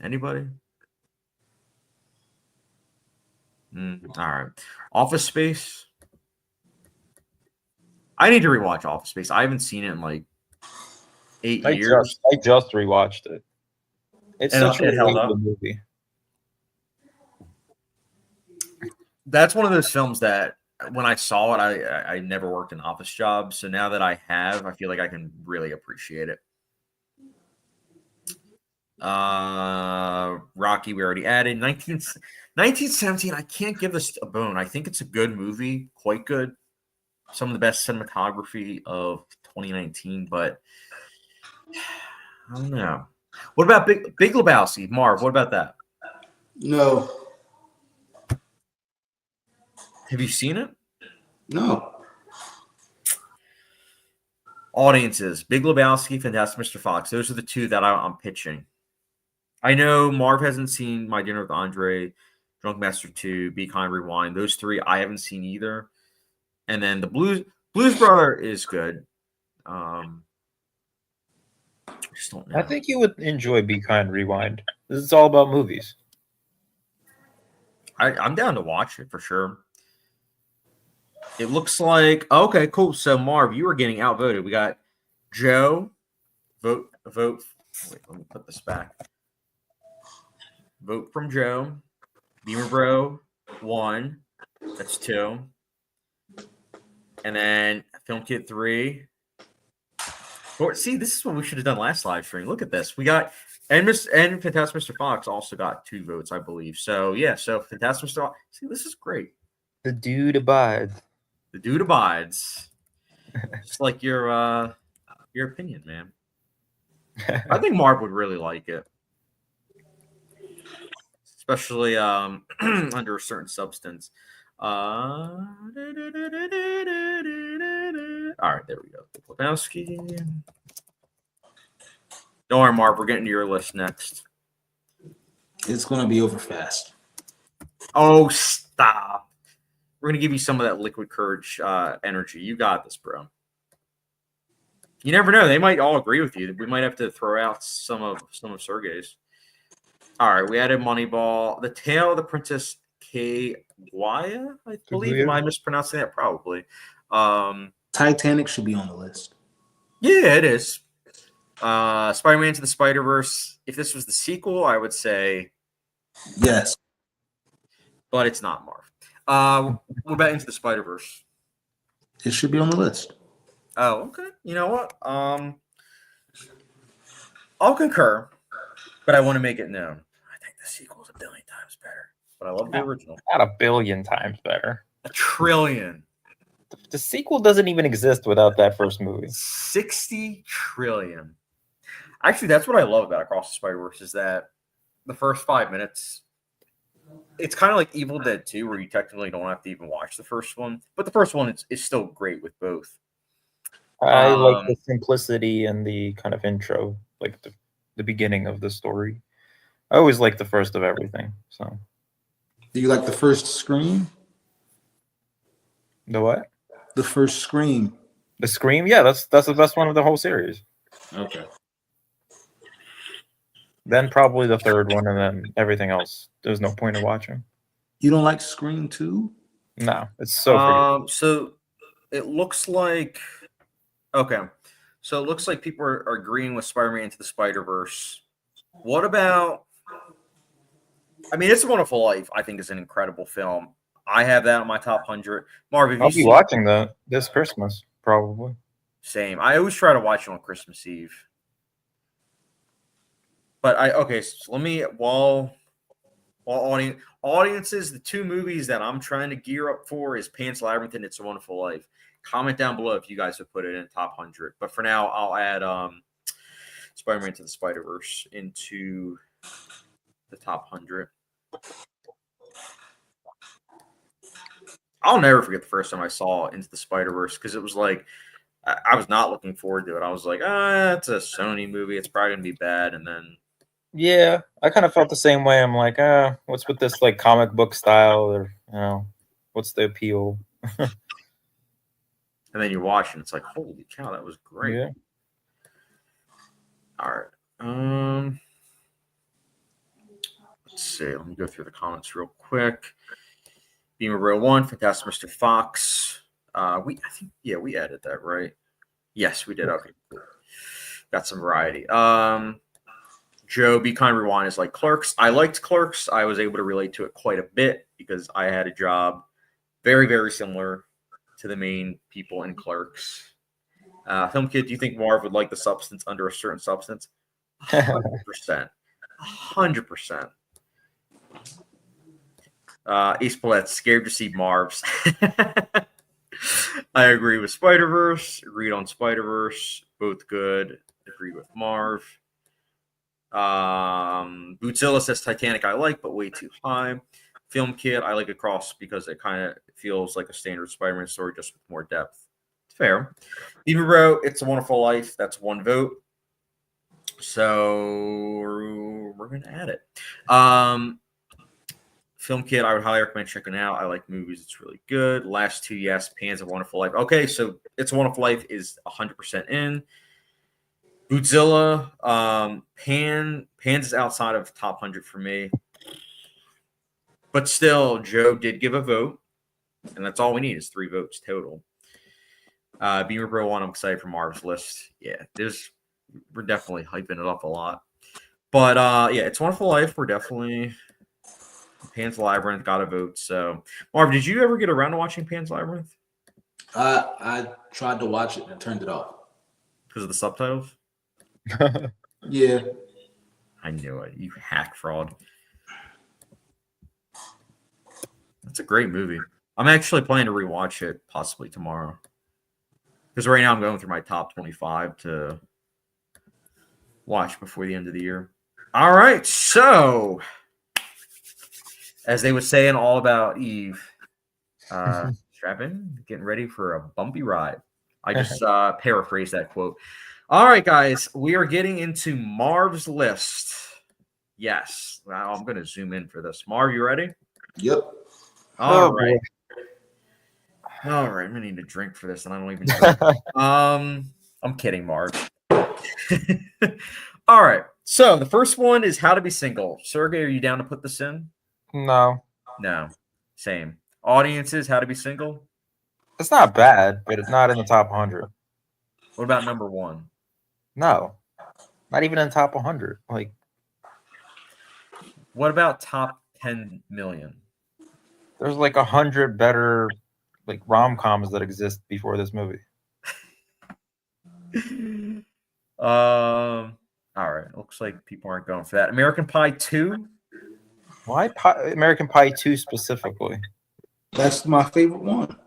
Anybody? All right. Office Space. I need to rewatch Office Space. I haven't seen it in like 8 years. I just rewatched it. It's such a relatable movie. That's one of those films that when I saw it, I never worked an office job. So now that I have, I feel like I can really appreciate it. Rocky, we already added. 1917, I can't give this a bone. I think it's a good movie, quite good. Some of the best cinematography of 2019, but I don't know. What about Big Lebowski? Marv, what about that? No. Have you seen it? No. Audiences, Big Lebowski, Fantastic Mr. Fox. Those are the 2 that I'm pitching. I know Marv hasn't seen My Dinner with Andre, Drunk Master 2, Be Kind, Rewind. Those 3 I haven't seen either. And then the Blues Brother is good. I just don't know. I think you would enjoy Be Kind, Rewind. This is all about movies. I'm down to watch it for sure. It looks like okay, cool. So Marv, you were getting outvoted. We got Joe. Vote. Wait, let me put this back. Vote from Joe. Beamer Bro 1. That's 2. And then Film Kit 3. See, this is what we should have done last live stream. Look at this. We got and Fantastic Mr. Fox also got 2 votes, I believe. So yeah, so Fantastic Mr. Fox. See, this is great. The dude abides. The dude abides. Just like your opinion, man. I think Marv would really like it. Especially under a certain substance. All right, there we go. Lebowski. Don't worry, Marv. We're getting to your list next. It's going to be over fast. Oh, stop. We're going to give you some of that liquid courage energy. You got this, bro. You never know. They might all agree with you. We might have to throw out some of Sergey's. All right, we added Moneyball. The Tale of the Princess Kaguya, I believe. Am I mispronouncing that? Probably. Titanic should be on the list. Yeah, it is. Spider-Man Into the Spider-Verse. If this was the sequel, I would say yes. But it's not, Marv. What about Into the Spider-Verse? It should be on the list. Oh, okay. You know what? I'll concur, but I want to make it known. I think the sequel is 1 billion times better, but I love the original. Not 1 billion times better. 1 trillion. The sequel doesn't even exist without that first movie. 60 trillion. Actually, that's what I love about Across the Spider-Verse is that the first 5 minutes, it's kind of like Evil Dead 2, where you technically don't have to even watch the first one, but the first one is still great with both. I like the simplicity and the kind of intro, like the beginning of the story. I always like the first of everything. So Do you like the first Scream? The what? The first Scream. The Scream? Yeah, that's the best one of the whole series. Okay. Then probably the third one, and then everything else. There's no point in watching. You don't like Scream 2? No, it's so forgettable. So it looks like okay. So it looks like people are agreeing with Spider-Man Into the Spider-Verse. What about? I mean, It's a Wonderful Life. I think is an incredible film. I have that on my top 100. Marv, have I'll you be seen? watching that this Christmas, probably. Same. I always try to watch it on Christmas Eve. But so let me while audiences, the two movies that I'm trying to gear up for is Pan's Labyrinth and It's a Wonderful Life. Comment down below if you guys have put it in top 100. But for now, I'll add Spider-Man Into the Spider-Verse into the top 100. I'll never forget the first time I saw Into the Spider-Verse because it was like I was not looking forward to it. I was like, it's a Sony movie. It's probably gonna be bad. And then Yeah, I kind of felt the same way. I'm like, what's with this like comic book style, or what's the appeal? and then you watch and it's like, holy cow, that was great. Yeah. All right. Let's see. Let me go through the comments real quick. Beamer Row 1, Fantastic Mr. Fox. We added that, right? Yes, we did. Okay, cool. Got some variety. Joe, Be Kind Rewind is like Clerks. I liked Clerks. I was able to relate to it quite a bit because I had a job very, very similar to the main people in Clerks. Film Kid, do you think Marv would like the substance under a certain substance? 100%. 100%. Ace Paulette, scared to see Marv's. I agree with Spider-Verse. Agreed on Spider-Verse. Both good. Agreed with Marv. Bootzilla says Titanic I like, but way too high. Film Kid, I like Across because it kind of feels like a standard Spider-Man story, just with more depth. It's fair. Even Bro, It's a Wonderful Life. That's one vote. So we're going to add it. Film Kid, I would highly recommend checking out. I like movies. It's really good. Last two, yes. Pan's a Wonderful Life. Okay, so It's a Wonderful Life is 100% in. Bootzilla, Pan's is outside of top 100 for me. But still, Joe did give a vote. And that's all we need is 3 votes total. Beamer Bro 1, I'm excited for Marv's list. Yeah, we're definitely hyping it up a lot. But yeah, It's a Wonderful Life. We're definitely... Pan's Labyrinth got a vote. So, Marv, did you ever get around to watching Pan's Labyrinth? I tried to watch it and turned it off. Because of the subtitles? Yeah. I knew it. You hack fraud. That's a great movie. I'm actually planning to rewatch it possibly tomorrow. Because right now I'm going through my top 25 to watch before the end of the year. All right. So, as they would say in All About Eve, strap in, getting ready for a bumpy ride. I just paraphrased that quote. All right, guys, we are getting into Marv's list. Yes. Now I'm going to zoom in for this. Marv, you ready? Yep. All right. All right. I'm going to need a drink for this, and I don't even know. I'm kidding, Marv. All right. So the first one is How to Be Single. Sergey, are you down to put this in? No. No. Same. Audiences, How to Be Single? It's not bad, but it's not in the top 100. What about number 1? No. Not even in the top 100. Like, what about top 10 million? There's like 100 better like rom-coms that exist before this movie. All right. Looks like people aren't going for that. American Pie 2? Why American Pie 2 specifically? That's my favorite one.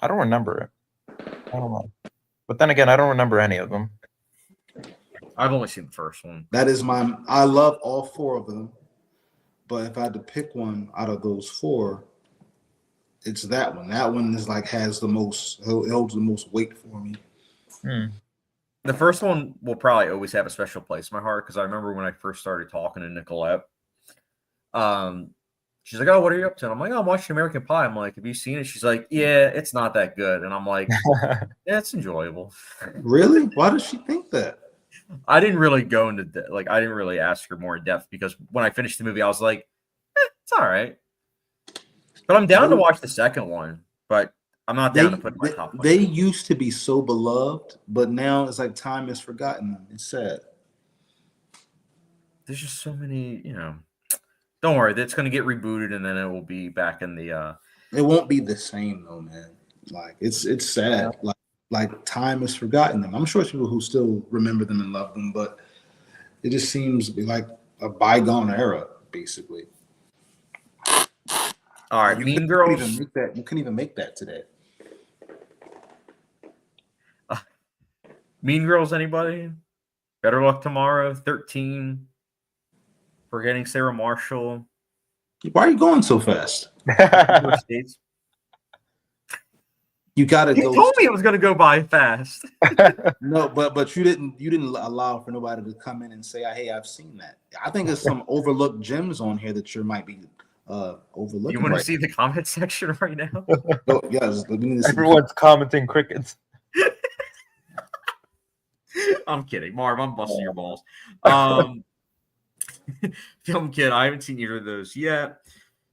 I don't remember it. I don't know. But then again, I don't remember any of them. I've only seen the first one. I love all 4 of them. But if I had to pick one out of those 4, it's that one. That one is like holds the most weight for me. The first one will probably always have a special place in my heart because I remember when I first started talking to Nicolette, She's like, "Oh, what are you up to?" And I'm like, "Oh, I'm watching American Pie." I'm like, "Have you seen it?" She's like, "Yeah, it's not that good." And I'm like, "Yeah, it's enjoyable." Really? Why does she think that? I didn't really go into I didn't really ask her more in depth because when I finished the movie, I was like, it's all right. But I'm down to watch the second one, but I'm not down to put in my top 100. They used to be so beloved, but now it's like time has forgotten them. It's sad. There's just so many, Don't worry, that's going to get rebooted and then it will be back in the. It won't be the same though, man. Like it's sad. Like time has forgotten them. I'm sure there's people who still remember them and love them, but it just seems to be like a bygone era, basically. All right, Mean Girls. You couldn't even make that today. Mean Girls, anybody? Better Luck Tomorrow, 13. Forgetting Sarah Marshall. Why are you going so fast? You gotta go. You told me it was gonna go by fast. No, but you didn't allow for nobody to come in and say, "Hey, I've seen that." I think there's some overlooked gems on here that you might be overlooking. You want to see the comment section right now? Oh, yes, everyone's commenting crickets. I'm kidding, Marv. I'm busting your balls. Film Kid, I haven't seen either of those yet.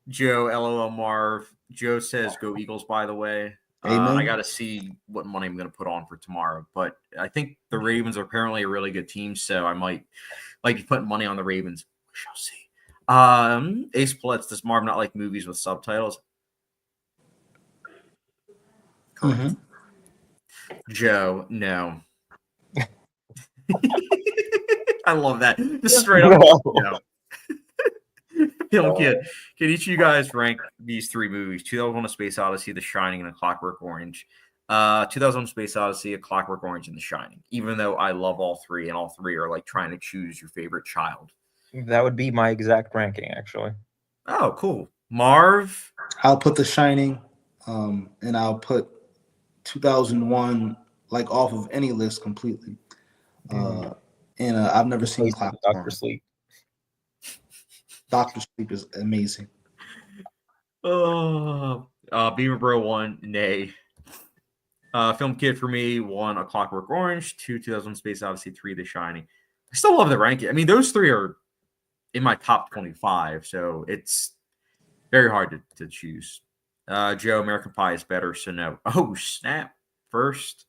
Joe, LOL Marv. Joe says, "Go Eagles." By the way, I got to see what money I'm going to put on for tomorrow. But I think the Ravens are apparently a really good team, so I might like putting money on the Ravens. We shall see. Ace Plutz, does Marv not like movies with subtitles? Mm-hmm. Joe, no. I love that. Just straight up. No. Film Kid, can each of you guys rank these three movies? 2001: A Space Odyssey, The Shining, and A Clockwork Orange. 2001: Space Odyssey, A Clockwork Orange, and The Shining. Even though I love all three, and all three are like trying to choose your favorite child. That would be my exact ranking, actually. Oh, cool. Marv? I'll put The Shining, and I'll put 2001 like off of any list completely. And I've never seen Clockwork Dr. Orange. Sleep. Dr. Sleep is amazing. Beamer Bro 1, nay. Film Kid for me, 1, A Clockwork Orange, 2, 2001: Space Odyssey, 3, The Shining. I still love the ranking. I mean, those three are in my top 25, so it's very hard to choose. Joe, American Pie is better, so no. Oh, snap. First.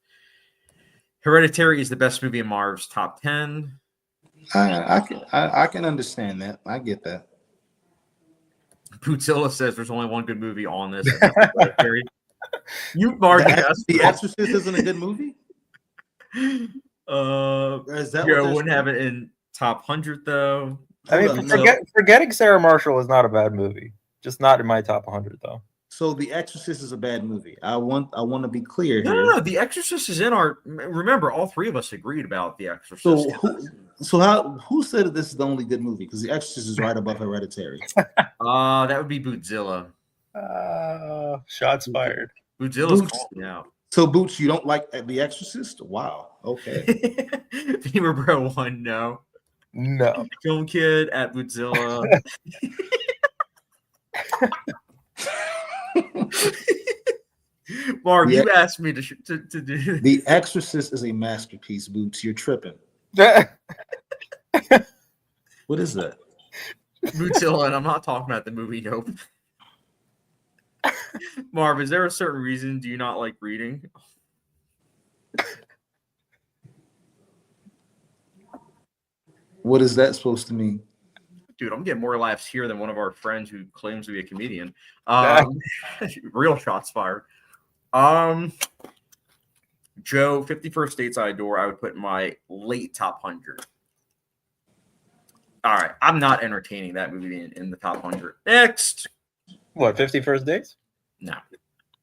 Hereditary is the best movie in Marv's top 10. I can understand that. I get that. Putzilla says there's only one good movie on this. You, Marv, The Exorcist isn't a good movie. Is that Joe wouldn't have it in top 100 though. I mean, forgetting Sarah Marshall is not a bad movie. Just not in my top 100 though. So The Exorcist is a bad movie. I want to be clear here. No, The Exorcist is in our. Remember, all three of us agreed about The Exorcist. Who said that this is the only good movie? Because The Exorcist is right above Hereditary. That would be Bootzilla. Shots fired. Bootzilla's calling out. So Boots, you don't like The Exorcist? Wow. Okay. Beamer Bro 1, no. Film Kid at Bootzilla. Marv, you asked me to do. The Exorcist is a masterpiece, Boots. You're tripping. What is that? Bootzilla, and I'm not talking about the movie Nope. Marv, is there a certain reason do you not like reading? What is that supposed to mean? Dude, I'm getting more laughs here than one of our friends who claims to be a comedian. Real shots fired. Joe, 51st Dates I Adore, I would put in my late top 100. All right, I'm not entertaining that movie in the top 100. Next. What, 51st Dates? No.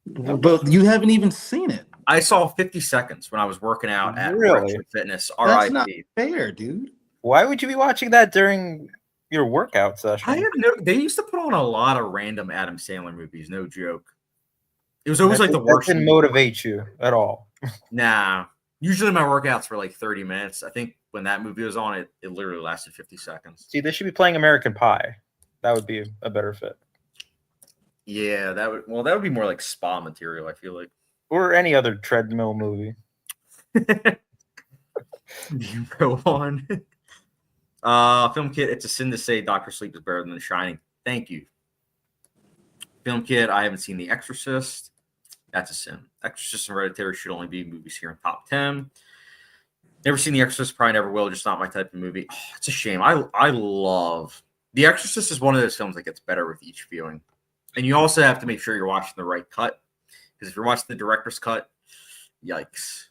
But you haven't even seen it. I saw 50 seconds when I was working out at Really? Fitness. That's not RIP. fair, dude. Why would you be watching that during your workout session? I have they used to put on a lot of random Adam Sandler movies, no joke. It was always like the worst. That didn't motivate you at all. Nah. Usually my workouts were like 30 minutes. I think when that movie was on, it literally lasted 50 seconds. See, they should be playing American Pie. That would be a better fit. Yeah, that would be more like spa material, I feel like. Or any other treadmill movie. You go on. Film Kit, it's a sin to say Dr. Sleep is better than The Shining. Thank you. Film Kit, I haven't seen The Exorcist. That's a sin. Exorcist and Hereditary should only be movies here in top 10. Never seen The Exorcist, probably never will. Just not my type of movie. Oh, it's a shame. I love The Exorcist. Is one of those films that gets better with each viewing, and you also have to make sure you're watching the right cut, because if you're watching the director's cut, yikes!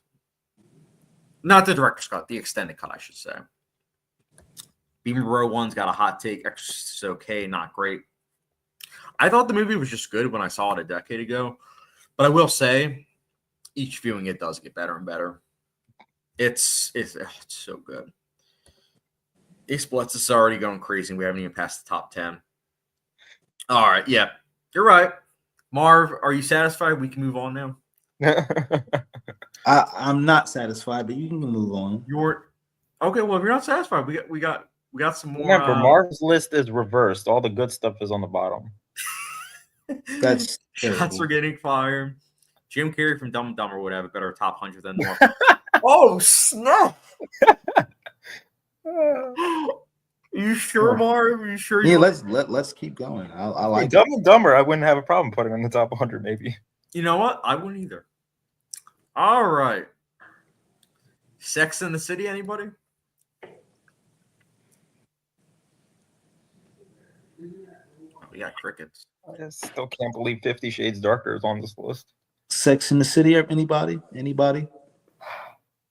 Not the director's cut, the extended cut, I should say. Beamer Row 1's got a hot take. Exorcist is okay, not great. I thought the movie was just good when I saw it a decade ago, but I will say, each viewing it does get better and better. It's so good. Ace Blitz is already going crazy. We haven't even passed the top 10. All right, yeah, you're right. Marv, are you satisfied? We can move on now. I'm not satisfied, but you can move on. You're okay. Well, if you're not satisfied, we got some more. Remember, Marv's list is reversed. All the good stuff is on the bottom. That's shots are getting fired. Jim Carrey from Dumb and Dumber would have a better top 100 than Marv. Oh snap! You sure, Marv? You sure? Yeah, let's keep going. I like Dumb and Dumber. I wouldn't have a problem putting on the top 100, maybe. You know what? I wouldn't either. All right. Sex in the City, anybody? Oh, we got crickets. I still can't believe 50 Shades Darker is on this list. Sex in the City. Anybody?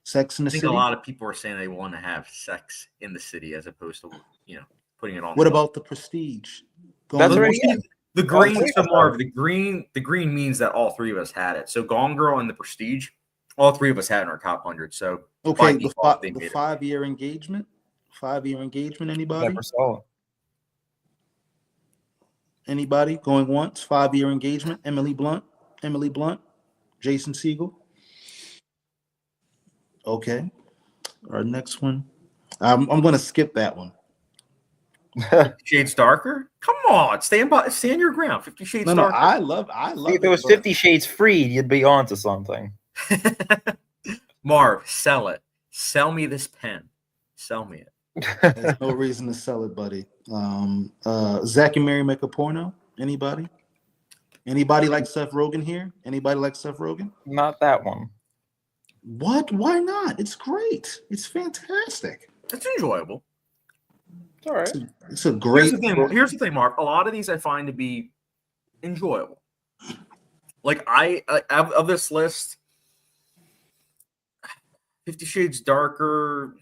Sex in the I think City. a lot of people are saying they want to have sex in the city as opposed to, putting it on. What about The Prestige? That's already the green. Oh, So Marv, the green means that all three of us had it. So Gone Girl and The Prestige, all three of us had in our top 100. So Okay, the 5-year engagement. 5-year engagement. Anybody? Never saw it. Anybody going once? 5-year engagement. Emily Blunt. Jason Segel. Okay. Our next one. I'm going to skip that one. 50 Shades Darker? Come on, stand your ground. 50 Shades No, Darker. I love. See, if it was 50 Shades Freed, you'd be on to something. Marv, sell it. Sell me this pen. Sell me it. There's no reason to sell it, buddy. Zach and Mary make a porno. Anybody? Anybody like Seth Rogen here? Anybody like Seth Rogen? Not that one. What? Why not? It's great. It's fantastic. It's enjoyable. It's all right. It's a great. Here's the thing, Mark. A lot of these I find to be enjoyable. Like of this list, 50 Shades Darker,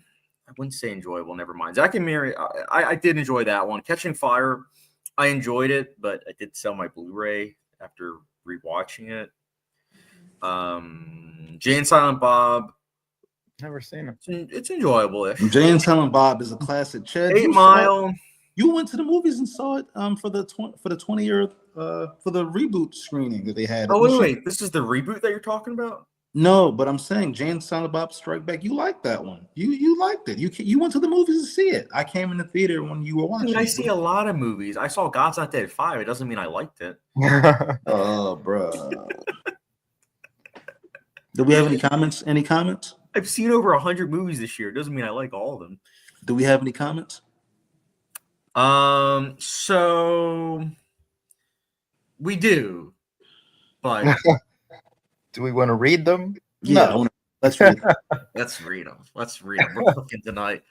I wouldn't say enjoyable. Never mind. Zack and Mary, I did enjoy that one. Catching Fire, I enjoyed it, but I did sell my Blu-ray after rewatching it. Jay and Silent Bob. Never seen it. It's enjoyable-ish. Jay and Silent Bob is a classic. Chad, 8 Mile. You went to the movies and saw it for the 20-year for the reboot screening that they had. Oh wait, this is the reboot that you're talking about? No, but I'm saying Jay and Silent Bob Strike Back. You liked that one. You liked it. You went to the movies to see it. I came in the theater when you were watching. Dude, I see a lot of movies. I saw God's Not Dead 5. It doesn't mean I liked it. Oh, bro. Do we have any comments? Any comments? I've seen over 100 movies this year. It doesn't mean I like all of them. Do we have any comments? So we do, but do we want to read them? Yeah, No. Let's read them. Let's read them.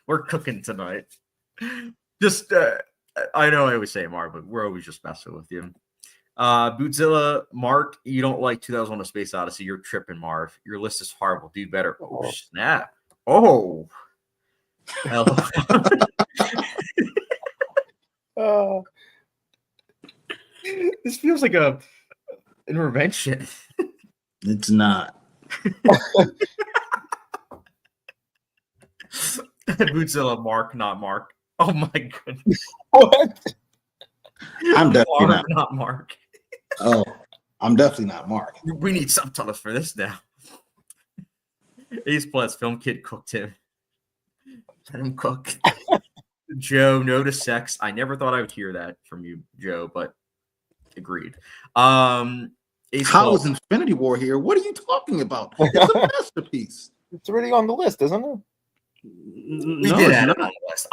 We're cooking tonight. Just, I know I always say Marv, but we're always just messing with you. Bootzilla, Mark, you don't like 2001: A Space Odyssey. You're tripping, Marv. Your list is horrible. Do better. Oh, snap. Oh. This feels like an intervention. It's not. Bootzilla, Mark, not Mark. Oh my goodness. What? I'm definitely Mark, not. not Mark. Oh, I'm definitely not Mark. We need subtitles for this now. Ace Plus, Film Kid cooked him. Let him cook. Joe, no to sex. I never thought I would hear that from you, Joe, but agreed. Ace How Paul. is Infinity War here? What are you talking about? It's a masterpiece. It's already on the list, isn't it? We No, did it's add it not. on the list.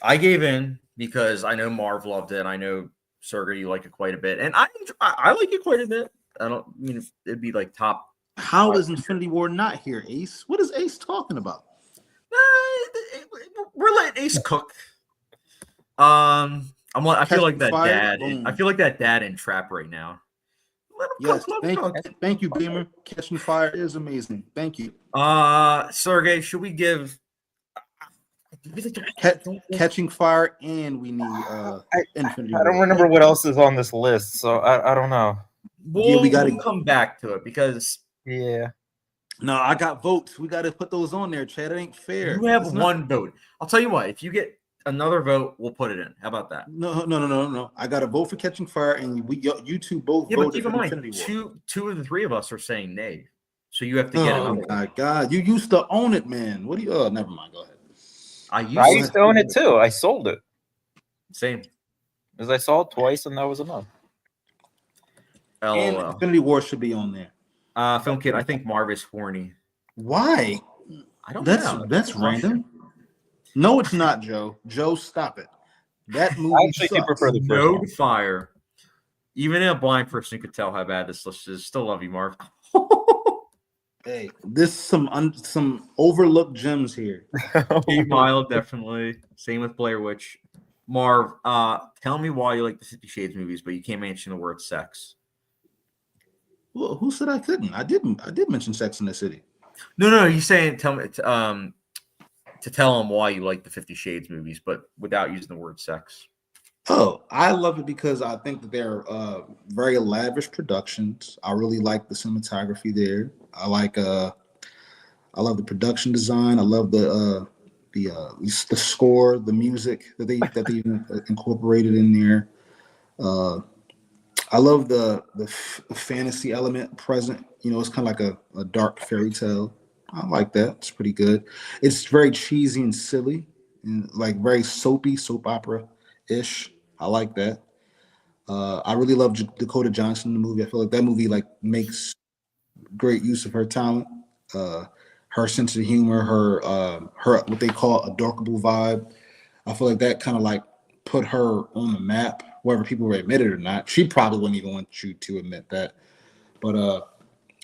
I gave in because I know Marv loved it. I know Sergey, you like it quite a bit, and I like it quite a bit. I don't mean it'd be like top. How is Infinity War not here, Ace? What is Ace talking about? We're letting Ace cook. I feel like that Fire, dad. boom. I feel like that dad in Trap right now. Let him Yes, cook. Let him cook. thank you, Beamer. Catching Fire is amazing. Thank you. Sergey, should we give Catching Fire, and we need Infinity I don't War. remember what else is on this list, so I don't know. We'll come back to it because Yeah. No, I got votes. We got to put those on there, Chad. It ain't fair. you have one vote. I'll tell you what. If you get another vote, we'll put it in. How about that? No. I got to vote for Catching Fire, and you two both Yeah, but voted keep for in mind, Infinity War. two of the three of us are saying nay. So you have to get Oh another one. my God, you used to own it, man. What do you? Oh, never mind. Go ahead. I used to own it too. I sold it. Same. Because I saw it twice, and that was enough. And LOL. Infinity War should be on there. Film Kid, I think Marv is horny. Why? I don't know. That's random. No, it's not, Joe. Joe, stop it. That movie I actually do sucks. prefer the first No one. to fire. Even a blind person could tell how bad this list is. Still love you, Marv. Hey, this some overlooked gems here. 8 Mile, definitely. Same with Blair Witch. Marv, tell me why you like the 50 Shades movies, but you can't mention the word sex. Well, who said I couldn't? I did mention Sex in the City. No. You're saying tell me to tell them why you like the 50 Shades movies, but without using the word sex. Oh, I love it because I think that they're very lavish productions. I really like the cinematography there. I love the production design. I love the score, the music that they incorporated in there. I love the fantasy element present. You know, it's kind of like a dark fairy tale. I like that. It's pretty good. It's very cheesy and silly and like very soapy, soap opera-ish. I like that. I really love Dakota Johnson in the movie. I feel like that movie like makes great use of her talent, her sense of humor, her what they call adorkable vibe. I feel like that kind of like put her on the map, whether people would admit it or not. She probably wouldn't even want you to admit that, but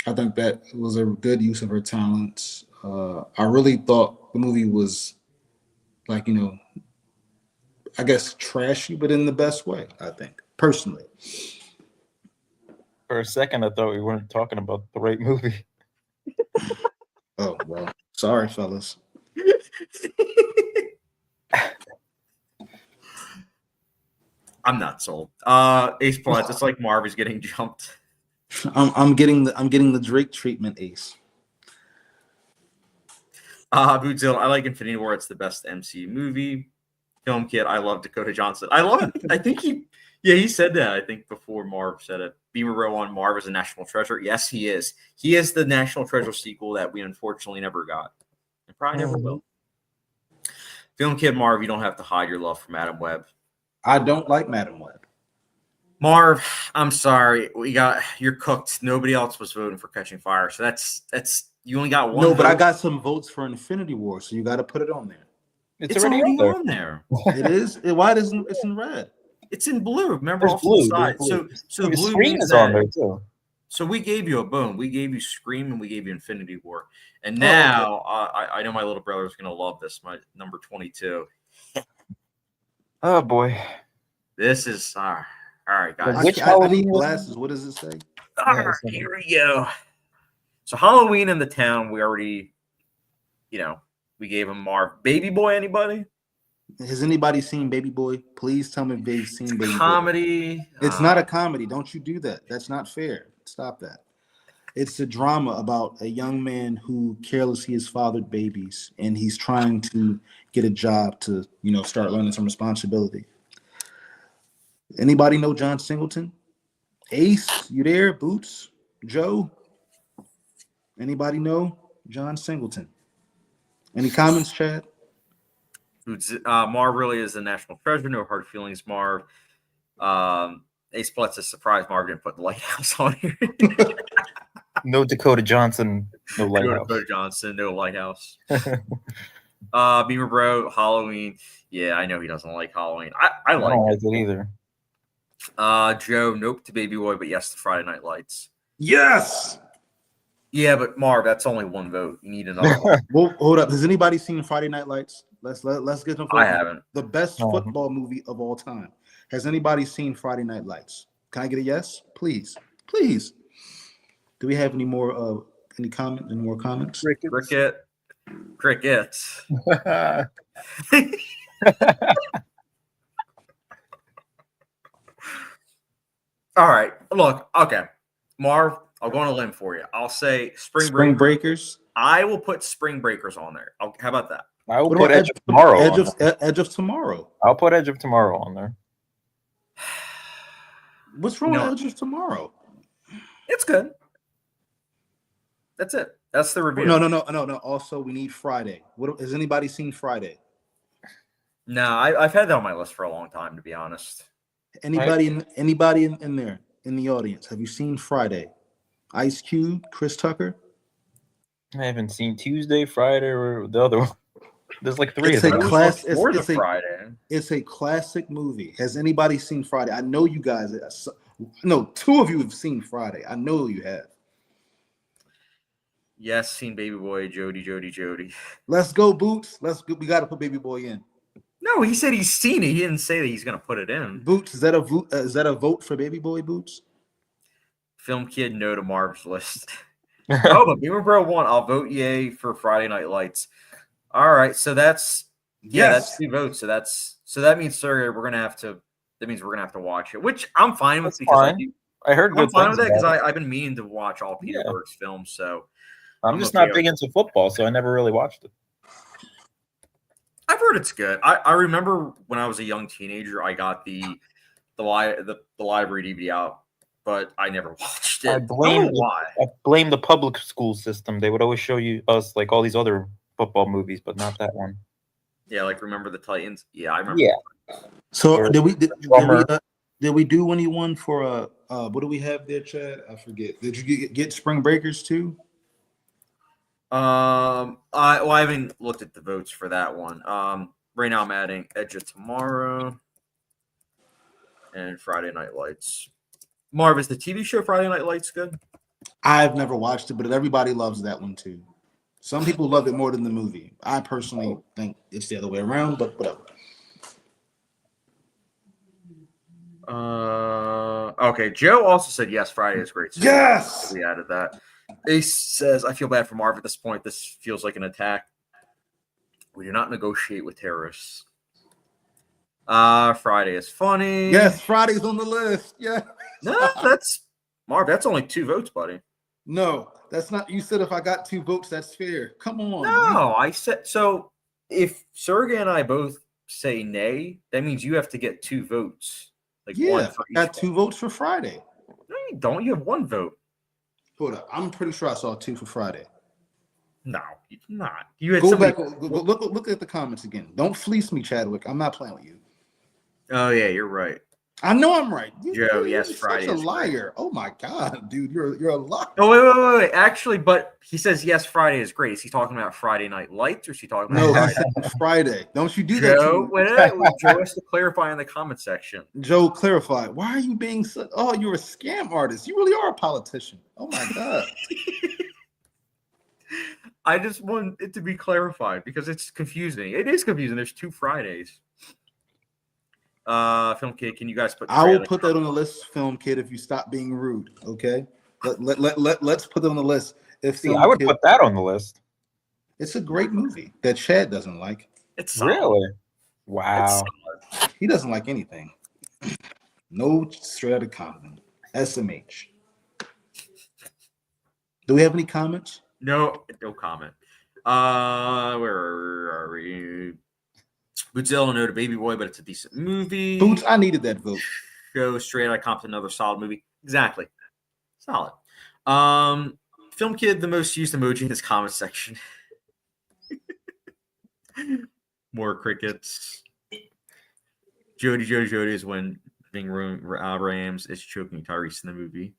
I think that was a good use of her talents. I really thought the movie was like, you know, I guess trashy, but in the best way, I think, personally. For a second, I thought we weren't talking about the right movie. Oh, well, sorry, fellas. I'm not sold. Ace Plus, it's like Marv is getting jumped. I'm getting the Drake treatment, Ace. Bootzilla, I like Infinity War. It's the best MCU movie. Film Kid, I love Dakota Johnson. I love it. I think he said that. I think before Marv said it. Beamer Row on Marv is a national treasure. Yes, he is. He is the national treasure sequel that we unfortunately never got, and probably never will. Film Kid Marv, you don't have to hide your love for Madam Web. I don't like Madam Web. Marv, I'm sorry. You're cooked. Nobody else was voting for Catching Fire, so that's you only got one. No, but vote. I got some votes for Infinity War, so you got to put it on there. It's already on there. It is. Why isn't it's in red? It's in blue. Remember, There's off blue, the side. there's blue. So The blue screen means is on that. there too. So we gave you a boom. We gave you Scream and we gave you Infinity War. And now I know my little brother is going to love this. My number 22. Oh boy. This is all right, guys. Which I Halloween need was glasses. What does it say? All right, here we go. So Halloween in the town, we already, we gave him Marv. Baby Boy, anybody? Has anybody seen Baby Boy? Please tell me if they've seen Baby Boy. Comedy. It's not a comedy. Don't you do that. That's not fair. Stop that. It's a drama about a young man who carelessly has fathered babies, and he's trying to get a job to, start learning some responsibility. Anybody know John Singleton? Ace, you there? Boots? Joe? Anybody know John Singleton? Any comments, Chad? Marv really is the national treasure. No hard feelings, Marv. Ace Splits is surprised Marv didn't put the lighthouse on here. No Dakota Johnson, no lighthouse. Dakota Johnson, no lighthouse. Beamer Bro, Halloween. Yeah, I know he doesn't like Halloween. I like don't it. like it either. Joe, nope to Baby Boy, but yes to Friday Night Lights. Yes. Yeah, but Marv, that's only one vote. You need another one. Well, hold up. Has anybody seen Friday Night Lights? Let's get them. I haven't. The best football movie of all time. Has anybody seen Friday Night Lights? Can I get a yes? Please. Do we have any more any more comments? Crickets. All right. Look, okay. Marv, I'll go on a limb for you. I'll say Spring Breakers. I will put Spring Breakers on there. How about that? I will put Edge of Tomorrow. Edge of Tomorrow. I'll put Edge of Tomorrow on there. What's wrong with Edge of Tomorrow? It's good. That's it. That's the review. No. Also, we need Friday. Has anybody seen Friday? No, I've had that on my list for a long time, to be honest. Anybody in there in the audience? Have you seen Friday? Ice Cube, Chris Tucker. I haven't seen Tuesday, Friday, or the other one. There's like three It's of a them. class. Friday. It's a classic movie. Has anybody seen Friday? I know you guys. No, two of you have seen Friday. I know you have. Yes, seen Baby Boy, Jody. Let's go, Boots. We got to put Baby Boy in. No, he said he's seen it. He didn't say that he's going to put it in. Boots, is that a vote for Baby Boy, Boots? Film Kid, no to Marv's list. Oh, but Beamer Bro won. I'll vote yay for Friday Night Lights. All right, so that's that's 2 votes. So that means Sergey, we're gonna have to watch it, which I'm fine with because I heard I'm good fine things with it because about it. I've been meaning to watch all Peter Berg's films. So I'm just not big into football, so I never really watched it. I've heard it's good. I remember when I was a young teenager, I got the library DVD out, but I never watched it. I blame the public school system. They would always show us like all these other football movies, but not that one. Yeah, like Remember the Titans. Yeah, I remember. Yeah. So did we do anyone for what do we have there, Chad? I forget. Did you get Spring Breakers too? I haven't looked at the votes for that one. Right now I'm adding Edge of Tomorrow and Friday Night Lights. Marv, is the TV show Friday Night Lights good? I've never watched it, but everybody loves that one too. Some people love it more than the movie. I personally think it's the other way around, but whatever. Okay, Joe also said yes, Friday is great. So yes! We added that. Ace says, I feel bad for Marv at this point. This feels like an attack. We do not negotiate with terrorists. Friday is funny. Yes, Friday's on the list. Yeah. No, that's Marv. That's only 2 votes, buddy. No, that's not. You said if I got 2 votes, that's fair. Come on. No, I said so. If Sergey and I both say nay, that means you have to get 2 votes. Like one for each. I got 2 votes for Friday. No, you don't. You have 1 vote. Hold up. I'm pretty sure I saw 2 for Friday. No, you did not. You had go back. Look at the comments again. Don't fleece me, Chadwick. I'm not playing with you. Oh yeah, you're right. I know I'm right. Joe, yes, Friday. Such a liar. Oh my god, dude, you're a liar. Oh wait. Actually, but he says yes, Friday is great. Is he talking about Friday Night Lights, or is he talking about Friday? Don't you do Joe, that? Joe has to clarify in the comment section. Joe, clarify. Why are you being so? Oh, you're a scam artist. You really are a politician. Oh my god. I just want it to be clarified because it's confusing. It is confusing. There's 2 Fridays. Film Kid, can you guys put? I will put that on the list, Film Kid. If you stop being rude, okay. Let's put it on the list. I would put that on the list. It's a great movie that Chad doesn't like. It's really wow. He doesn't like anything. No Straight Outta Compton. SMH. Do we have any comments? No comment. Where are we? Bootzilla, no to Baby Boy, but it's a decent movie. Boots, I needed that vote. Show Straight Outta Compton, another solid movie. Exactly. Solid. Film Kid, the most used emoji in his comment section. More crickets. Jody is when being Rams is choking Tyrese in the movie.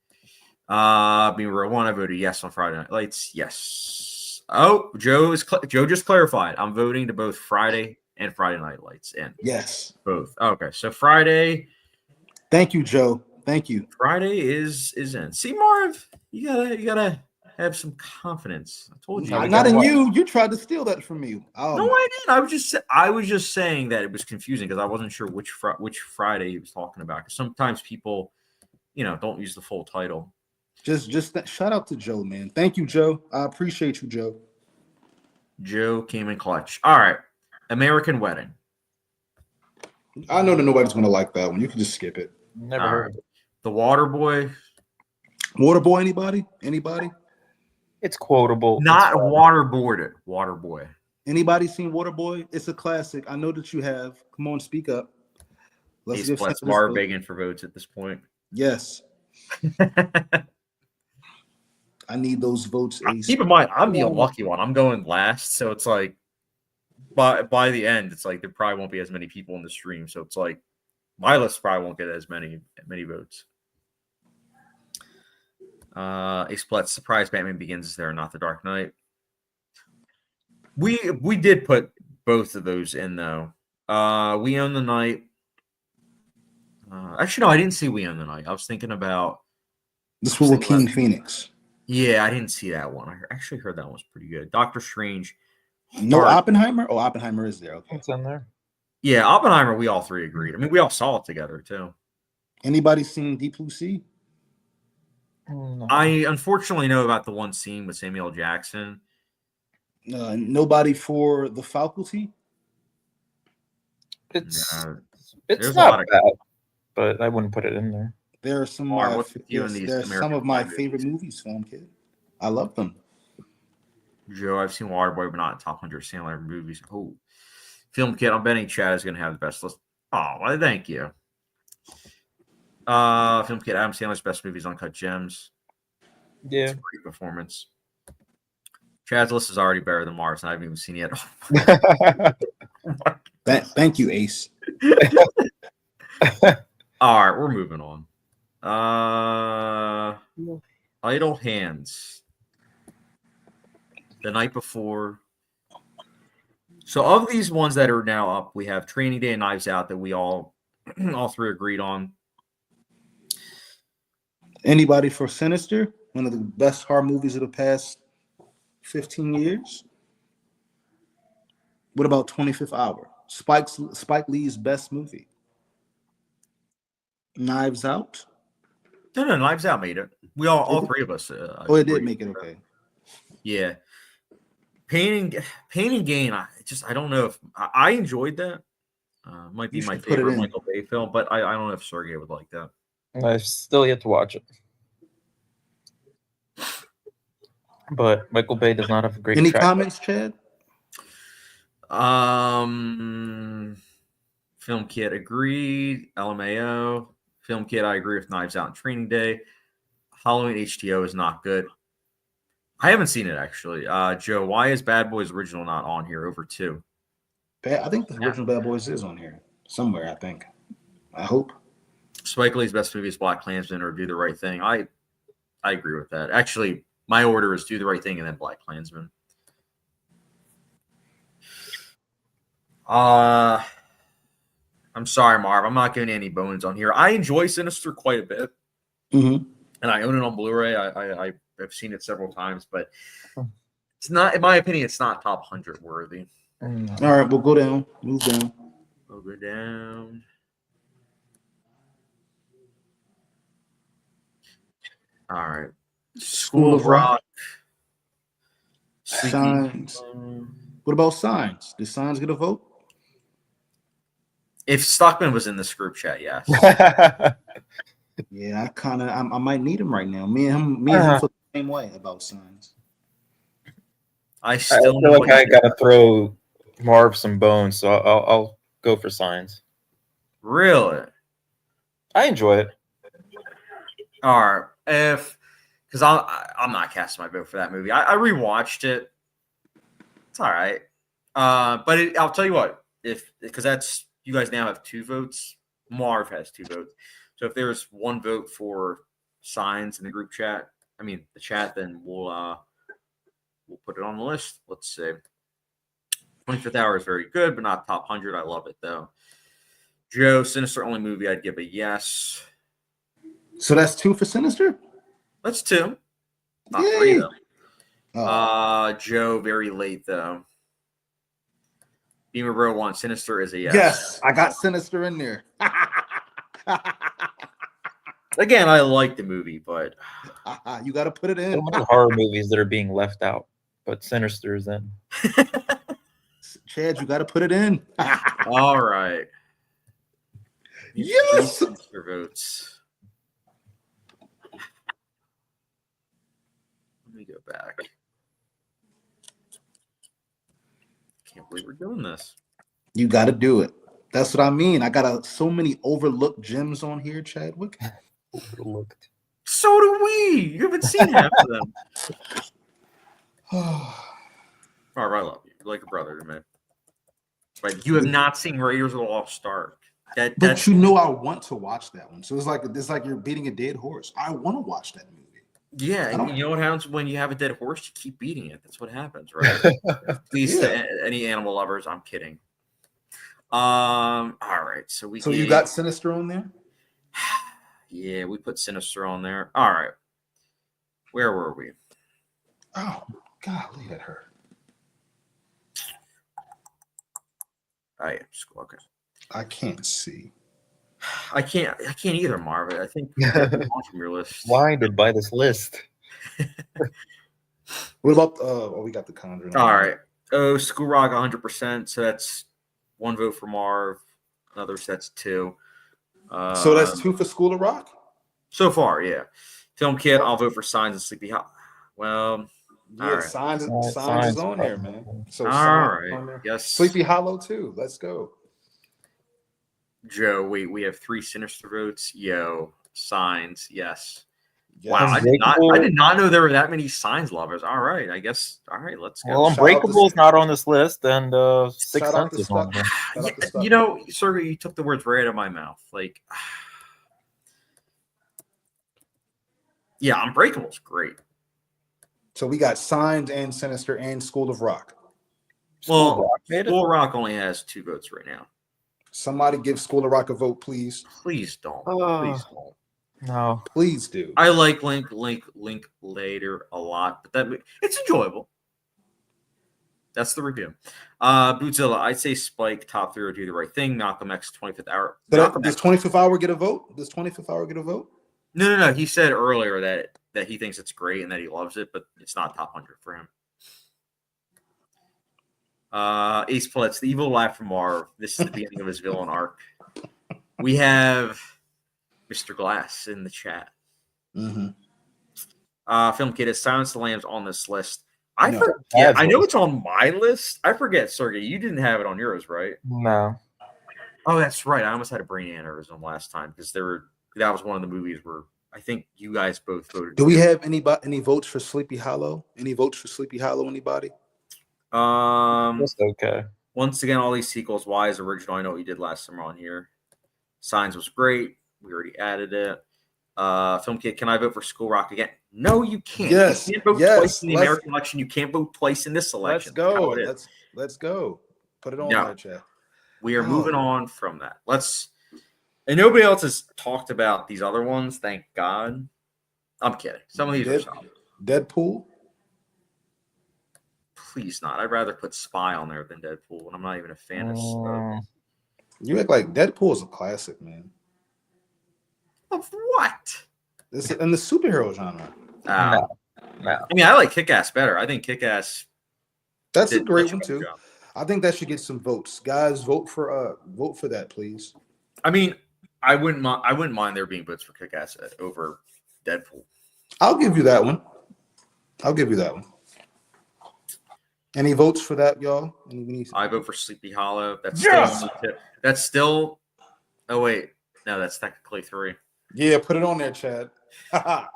Being real one, I voted yes on Friday Night Lights. Yes. Oh, Joe just clarified. I'm voting to both Friday and Friday Night Lights in. Yes. Both. Okay, so Friday. Thank you, Joe. Thank you. Friday is in. See, Marv, you gotta have some confidence. I told you. Not in you. You tried to steal that from me. No, I didn't. I was just saying that it was confusing because I wasn't sure which Friday he was talking about. Because sometimes people, don't use the full title. Just shout out to Joe, man. Thank you, Joe. I appreciate you, Joe. Joe came in clutch. All right, American Wedding. I know that nobody's gonna like that one. You can just skip it. Never heard of it. The Waterboy. Waterboy, anybody? Anybody? It's quotable. Not waterboarded. Waterboy. Anybody seen Waterboy? It's a classic. I know that you have. Come on, speak up. Let's give Marv begging for votes at this point. Yes. I need those votes, Ace. Keep in mind, I'm the unlucky one. I'm going last, so it's like by the end, it's like there probably won't be as many people in the stream. So it's like my list probably won't get as many votes. Ace Platt, surprise Batman Begins is there, not The Dark Knight. We did put both of those in though. We Own the Night. Actually, no, I didn't see We Own the Night. I was thinking about this was King Phoenix. Yeah, I didn't see that one. I actually heard that one was pretty good. Doctor Strange. No Oppenheimer? Oh, Oppenheimer is there. Okay. It's in there. Yeah, Oppenheimer, we all three agreed. I mean, we all saw it together, too. Anybody seen Deep Blue Sea? No. I unfortunately know about the one scene with Samuel Jackson. Nobody for The Faculty? It's there's not bad, but I wouldn't put it in there. There are some of my favorite movies, Film Kid. I love them. Joe, I've seen Waterboy, but not top 100 Sandler movies. Oh, Film Kid, I'm betting Chad is going to have the best list. Oh, well, thank you. Film Kid, Adam Sandler's best movies, Uncut Gems. Yeah. It's a great performance. Chad's list is already better than Mars, and I haven't even seen it yet. Thank you, Ace. All right, we're moving on. Idle Hands. The Night Before. So of these ones that are now up, we have Training Day and Knives Out that we all three agreed on. Anybody for Sinister? One of the best horror movies of the past 15 years. What about 25th Hour? Spike Lee's best movie. Knives Out? No, Knives Out made it. We all three of us. It did make it, okay. Yeah. Pain and Gain, I don't know if I enjoyed that. Might be my favorite Michael Bay film, but I don't know if Sergey would like that. I still yet to watch it. But Michael Bay does not have a great Any comments, Chad? Film Kid agreed. LMAO. Film Kid, I agree with Knives Out and Training Day. Halloween HTO is not good. I haven't seen it, actually. Joe, why is Bad Boys Original not on here over 2? I think the original Bad Boys is on here somewhere, I think. I hope. Spike Lee's best movie is Black Klansman or Do the Right Thing. I agree with that. Actually, my order is Do the Right Thing and then Black Klansman. I'm sorry, Marv. I'm not getting any bones on here. I enjoy Sinister quite a bit. Mm-hmm. And I own it on Blu-ray. I've seen it several times, but it's not, in my opinion, it's not top 100 worthy. All right, we'll go down. Move down. We'll go down. All right. School of Rock. Signs. What about Signs? Did Signs get a vote? If Stockman was in this group chat, yes. Yeah, I might need him right now. Me and him feel the same way about Signs. I feel like I gotta throw Marv some bones, so I'll go for Signs. Really? I enjoy it. All right. Because I'm not casting my vote for that movie. I rewatched it. It's all right. But I'll tell you what. because that's you guys now have 2 votes. Marv has 2 votes. So if there's 1 vote for Signs in the group chat, the chat, then we'll put it on the list. Let's see. 25th Hour is very good, but not top 100. I love it though. Joe, Sinister only movie I'd give a yes. So that's 2 for Sinister? That's 2. Not Yay. 3 though. Oh. Joe, very late though. Beamer Bro 1, Sinister is a yes. Yes, I got Sinister in there. Again, I like the movie, but you got to put it in. So many horror movies that are being left out, but Sinister's in. Chad, you got to put it in. all right. Yes. Sinister votes. Let me go back. Can't believe we're doing this. You got to do it. That's what I mean. I got so many overlooked gems on here, Chadwick. Overlooked. So do we. You haven't seen half of them. All right, I love you. You're like a brother to me. But you have not seen Raiders of the Lost Ark. But you know I want to watch that one. So it's like you're beating a dead horse. I want to watch that movie. Yeah, and you know what happens when you have a dead horse? You keep beating it. That's what happens, right? Please, any animal lovers, I'm kidding. All right, so you got Sinister on there? Yeah, we put Sinister on there. All right, where were we? Oh, golly, that hurt. Okay. I can't see. I can't either, Marvin. I think from your list. Blinded by this list. What about we got The Conjuring. All right. Oh, School Rock 100%. So that's 1 vote for Marv. Another that's 2. So that's 2 for School of Rock? So far, yeah. Film Kid, I'll vote for Signs and Sleepy Hollow. Well, yeah, all right. Signs is on there, man. So all right. Yes. Sleepy Hollow too. Let's go. Joe, we have 3 Sinister votes. Yo, Signs, yes. Yes. Wow, I did not know there were that many Signs lovers. All right, I guess. All right, let's go. Well, Unbreakable is not on this list, and Sixth Sense is on there. You know, Sergey, you took the words right out of my mouth. Like, yeah, Unbreakable's great. So we got Signs and Sinister and School of Rock. School Rock only has 2 votes right now. Somebody give School of Rock a vote, please. Please don't. Please don't. No. Please do. I like Link Later a lot, but it's enjoyable. That's the review. Bootzilla, I'd say Spike, top 3 or Do the Right Thing. Malcolm X, 25th Hour. Does 25th Hour get a vote? Does 25th Hour get a vote? No. He said earlier that he thinks it's great and that he loves it, but it's not top 100 for him. Ace Plets, The Evil Laugh from Marv. This is the beginning of his villain arc. We have Mr. Glass in the chat. Mm-hmm. Film Kid is Silence of the Lambs on this list. I forget. I know it's on my list. I forget, Sergey. You didn't have it on yours, right? No. Oh, that's right. I almost had a brain aneurysm last time because that was one of the movies where I think you guys both voted. Do we have any votes for Sleepy Hollow? Any votes for Sleepy Hollow? Anybody? Just okay. Once again, all these sequels. Why is original? I know what you did last summer on here. Signs was great. We already added it. Film Kid, can I vote for School Rock again? No, you can't. Yes. You can't vote twice in the American election. You can't vote twice in this election. Let's go. Put it on there, Chad. We are moving on from that. And nobody else has talked about these other ones. Thank God. I'm kidding. Some of these are solid. Deadpool. Please not. I'd rather put Spy on there than Deadpool, and I'm not even a fan of. You act like Deadpool is a classic, man. Of what? This in the superhero genre. No. I mean, I like Kick-Ass better. I think Kick-Ass. That's a great one too. Job. I think that should get some votes. Guys, vote for that, please. I mean, I wouldn't mind there being votes for Kick-Ass over Deadpool. I'll give you that one. Any votes for that, y'all? I vote for Sleepy Hollow. That's still. Oh wait, no, that's technically 3. Yeah, put it on there, Chad. Let's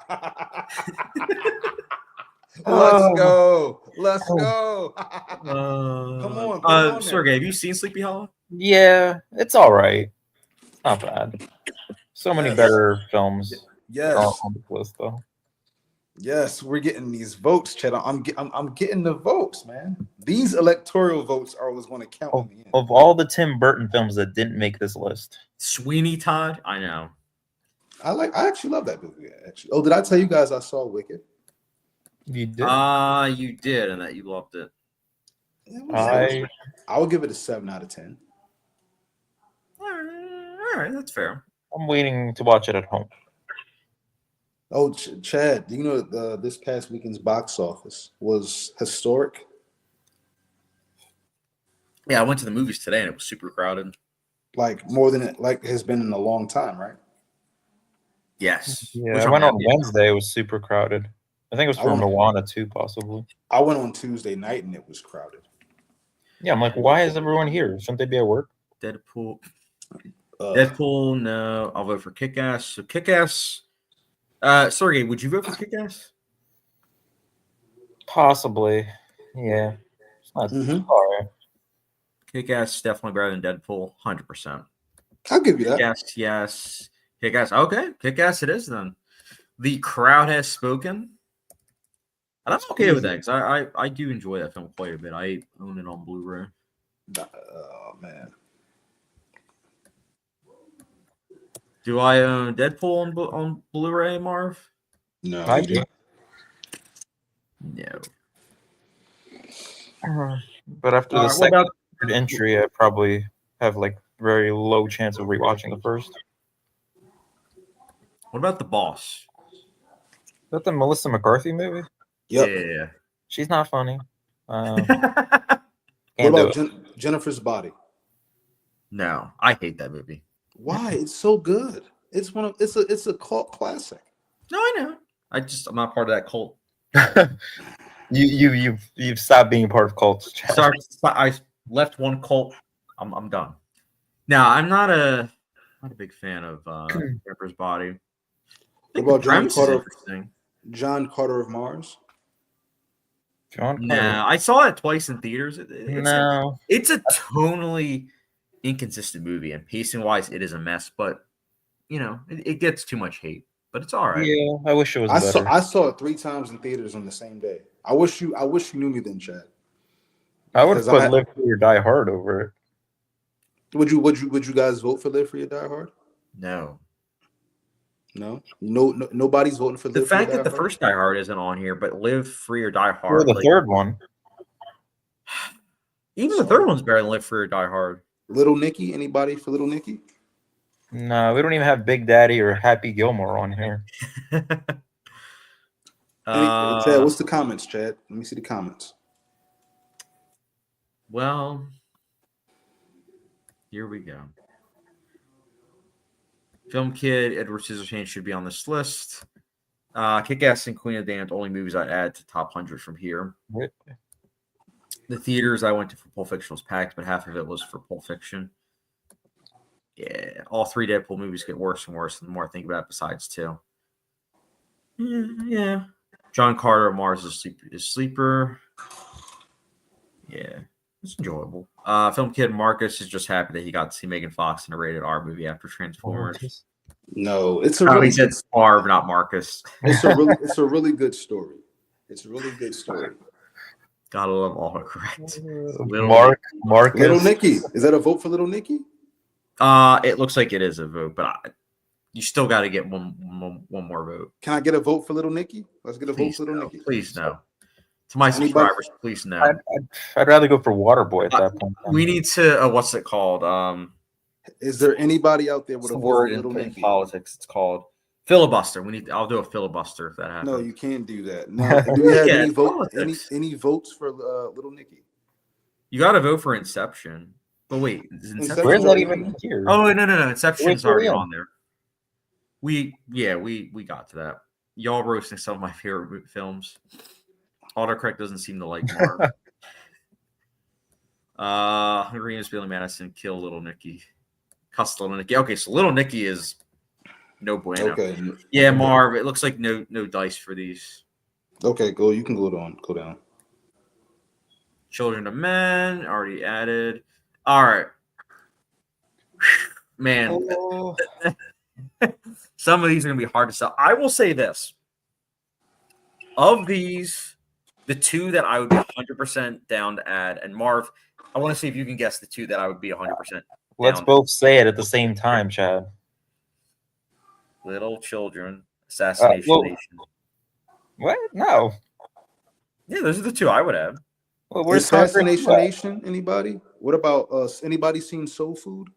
go. Let's go. Come on, put it on there. Sergey, have you seen Sleepy Hollow? Yeah, it's all right. It's not bad. So many Yes. better films are Yes, on the list, though. yes, we're getting these votes, Chad. I'm getting the votes, man. These electoral votes are what's going to count in the end. Of all the Tim Burton films that didn't make this list, Sweeney Todd? I know. I actually love that movie. Actually, oh, did I tell you guys I saw Wicked? you did. You did, and that you loved it. I would give it a 7 out of 10. All right, that's fair. I'm waiting to watch it at home. Oh, Chad, do you know this past weekend's box office was historic? Yeah, I went to the movies today, and it was super crowded. Like more than it like has been in a long time, right? Yes. Yeah, Which I I'm went on happy about. Wednesday. It was super crowded. I think it was for Moana too, possibly. I went on Tuesday night and it was crowded. Yeah, I'm like, why is everyone here? Shouldn't they be at work? Deadpool. Deadpool, no. I'll vote for Kick-Ass. So Kick-Ass. Sergey, would you vote for Kick-Ass? Possibly. Yeah. It's not all right. Kick-Ass definitely better than Deadpool. 100%. I'll give you that. Kick-Ass, yes. Kick-Ass. Okay. Kick-Ass it is then. The crowd has spoken. And I'm okay with that because I do enjoy that film quite a bit. I own it on Blu-ray. Oh, man. Do I own Deadpool on Blu-ray, Marv? No, I you do. No. But after the What second about entry, I probably have like very low chance of rewatching the first. what about The Boss? Is that the Melissa McCarthy movie? Yep. Yeah. She's not funny. What Can't do about it. Jennifer's Body? No, I hate that movie. Why? It's so good. It's a cult classic. No, I know. I'm not part of that cult. You've stopped being part of cults. Chad. Sorry, I left one cult. I'm done. Now, I'm not a big fan of Jennifer's Body. What about John Carter? John Carter of Mars? John Carter. No, I saw it twice in theaters. It's a tonally inconsistent movie, and pacing wise, it is a mess. But it gets too much hate. But it's all right. Yeah, I wish it was better. I saw it 3 times in theaters on the same day. I wish you knew me then, Chad. I would have put Live Free or Die Hard over it. Would you guys vote for Live Free or Die Hard? No. No, nobody's voting for The Live Free or fact Die that the Hard? first Die Hard isn't on here, but Live Free or Die Or Hard. the third one. Even the third one's better than Live Free or Die Hard. Little Nicky, anybody for Little Nicky? No, we don't even have Big Daddy or Happy Gilmore on here. Chad, what's the comments, Chad? Let me see the comments. Well, here we go. Film Kid, Edward Scissorhands should be on this list. Kick-Ass and Queen of the Damned, only movies I'd add to top 100 from here. Right. The theaters I went to for Pulp Fiction was packed, but half of it was for Pulp Fiction. Yeah, all 3 Deadpool movies get worse and worse the more I think about it, besides 2. Yeah. John Carter of Mars is Sleeper. Yeah, it's enjoyable. Film Kid Marcus is just happy that he got to see Megan Fox in a rated R movie after Transformers. No, it's a Probably really said Marv, not Marcus. it's a really good story. It's a really good story. Gotta love autocorrect. Marcus. Little Nicky, is that a vote for Little Nicky? It looks like it is a vote, but you still got to get one more vote. Can I get a vote for Little Nicky? Let's get a vote for Little Nicky. Please no. To my subscribers, please no. I'd rather go for Waterboy at that point. We need to. What's it called? Is there anybody out there with a vote for word Little in Nicky? politics? It's called filibuster. I'll do a filibuster if that happens. No, you can't do that. No, do we have any politics. any votes for Little Nicky? You got to vote for Inception. But wait, is Inception? Where's that even here? Oh no! Inception's already on there. We got to that. Y'all roasting some of my favorite films. Autocorrect doesn't seem to like Marv. Remus Billy Madison, kill Little Nicky. Cuss Little Nicky. Okay, so Little Nicky is no bueno. Okay. Yeah, Marv, it looks like no dice for these. Okay, go. You can go down. Children of Men already added. All right, man. Oh, Some of these are gonna be hard to sell. I will say this: of these, the two that I would be 100% down to add, and Marv, I want to see if you can guess the two that I would be 100% let's down. both say it at the same time, Chad. Little Children, Assassination Well, Nation. what? No. Yeah, those are the two I would have. Well, where's Conjuring Assassination 2 at? Nation? Anybody? What about us? Anybody seen Soul Food?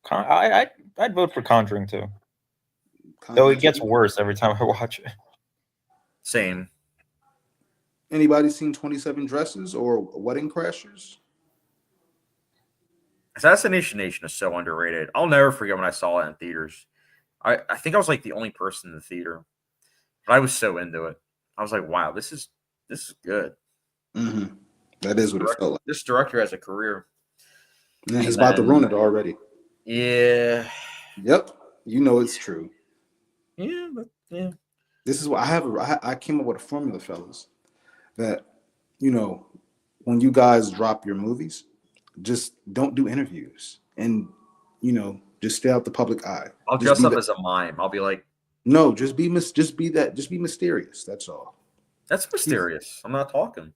I'd vote for Conjuring 2. Though it gets worse every time I watch it. Same. Anybody seen 27 Dresses or Wedding Crashers? Assassination Nation is so underrated. I'll never forget when I saw it in theaters. I think I was like the only person in the theater, but I was so into it. I was like, wow, this is good. Mm-hmm. That is what it felt like. This director has a career. Yeah, he's about to ruin it already. Yeah. Yep. You know it's true. Yeah, but yeah. This is what I came up with a formula, fellas, that, you know, when you guys drop your movies, just don't do interviews and, you know, just stay out the public eye. I'll Just dress be up as a mime. I'll be like, no, just be mysterious. That's all. that's mysterious. I'm not talking.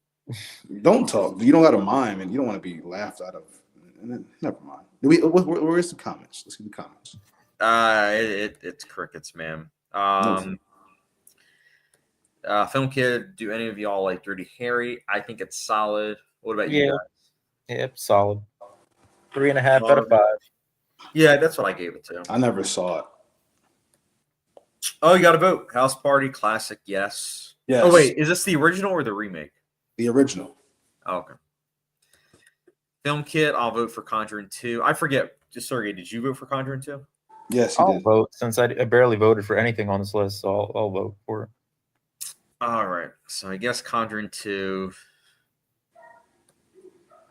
Don't talk. You don't got to mime, and you don't want to be laughed out of. Never mind. Where's the comments? Let's see the comments. It's crickets, man. No. Film Kid, do any of y'all like Dirty Harry? I think it's solid. What about you guys? Yep, solid. 3.5 out of 5. Yeah, that's what I gave it to. I never saw it. Oh, you got to vote. House Party, classic, yes. Yes. Oh, wait, is this the original or the remake? The original. Oh, okay. Film Kit, I'll vote for Conjuring 2. I forget. Just Sergey, did you vote for Conjuring 2? Yes, he I'll did. vote since I barely voted for anything on this list, so I'll vote for it. All right. So I guess Conjuring 2.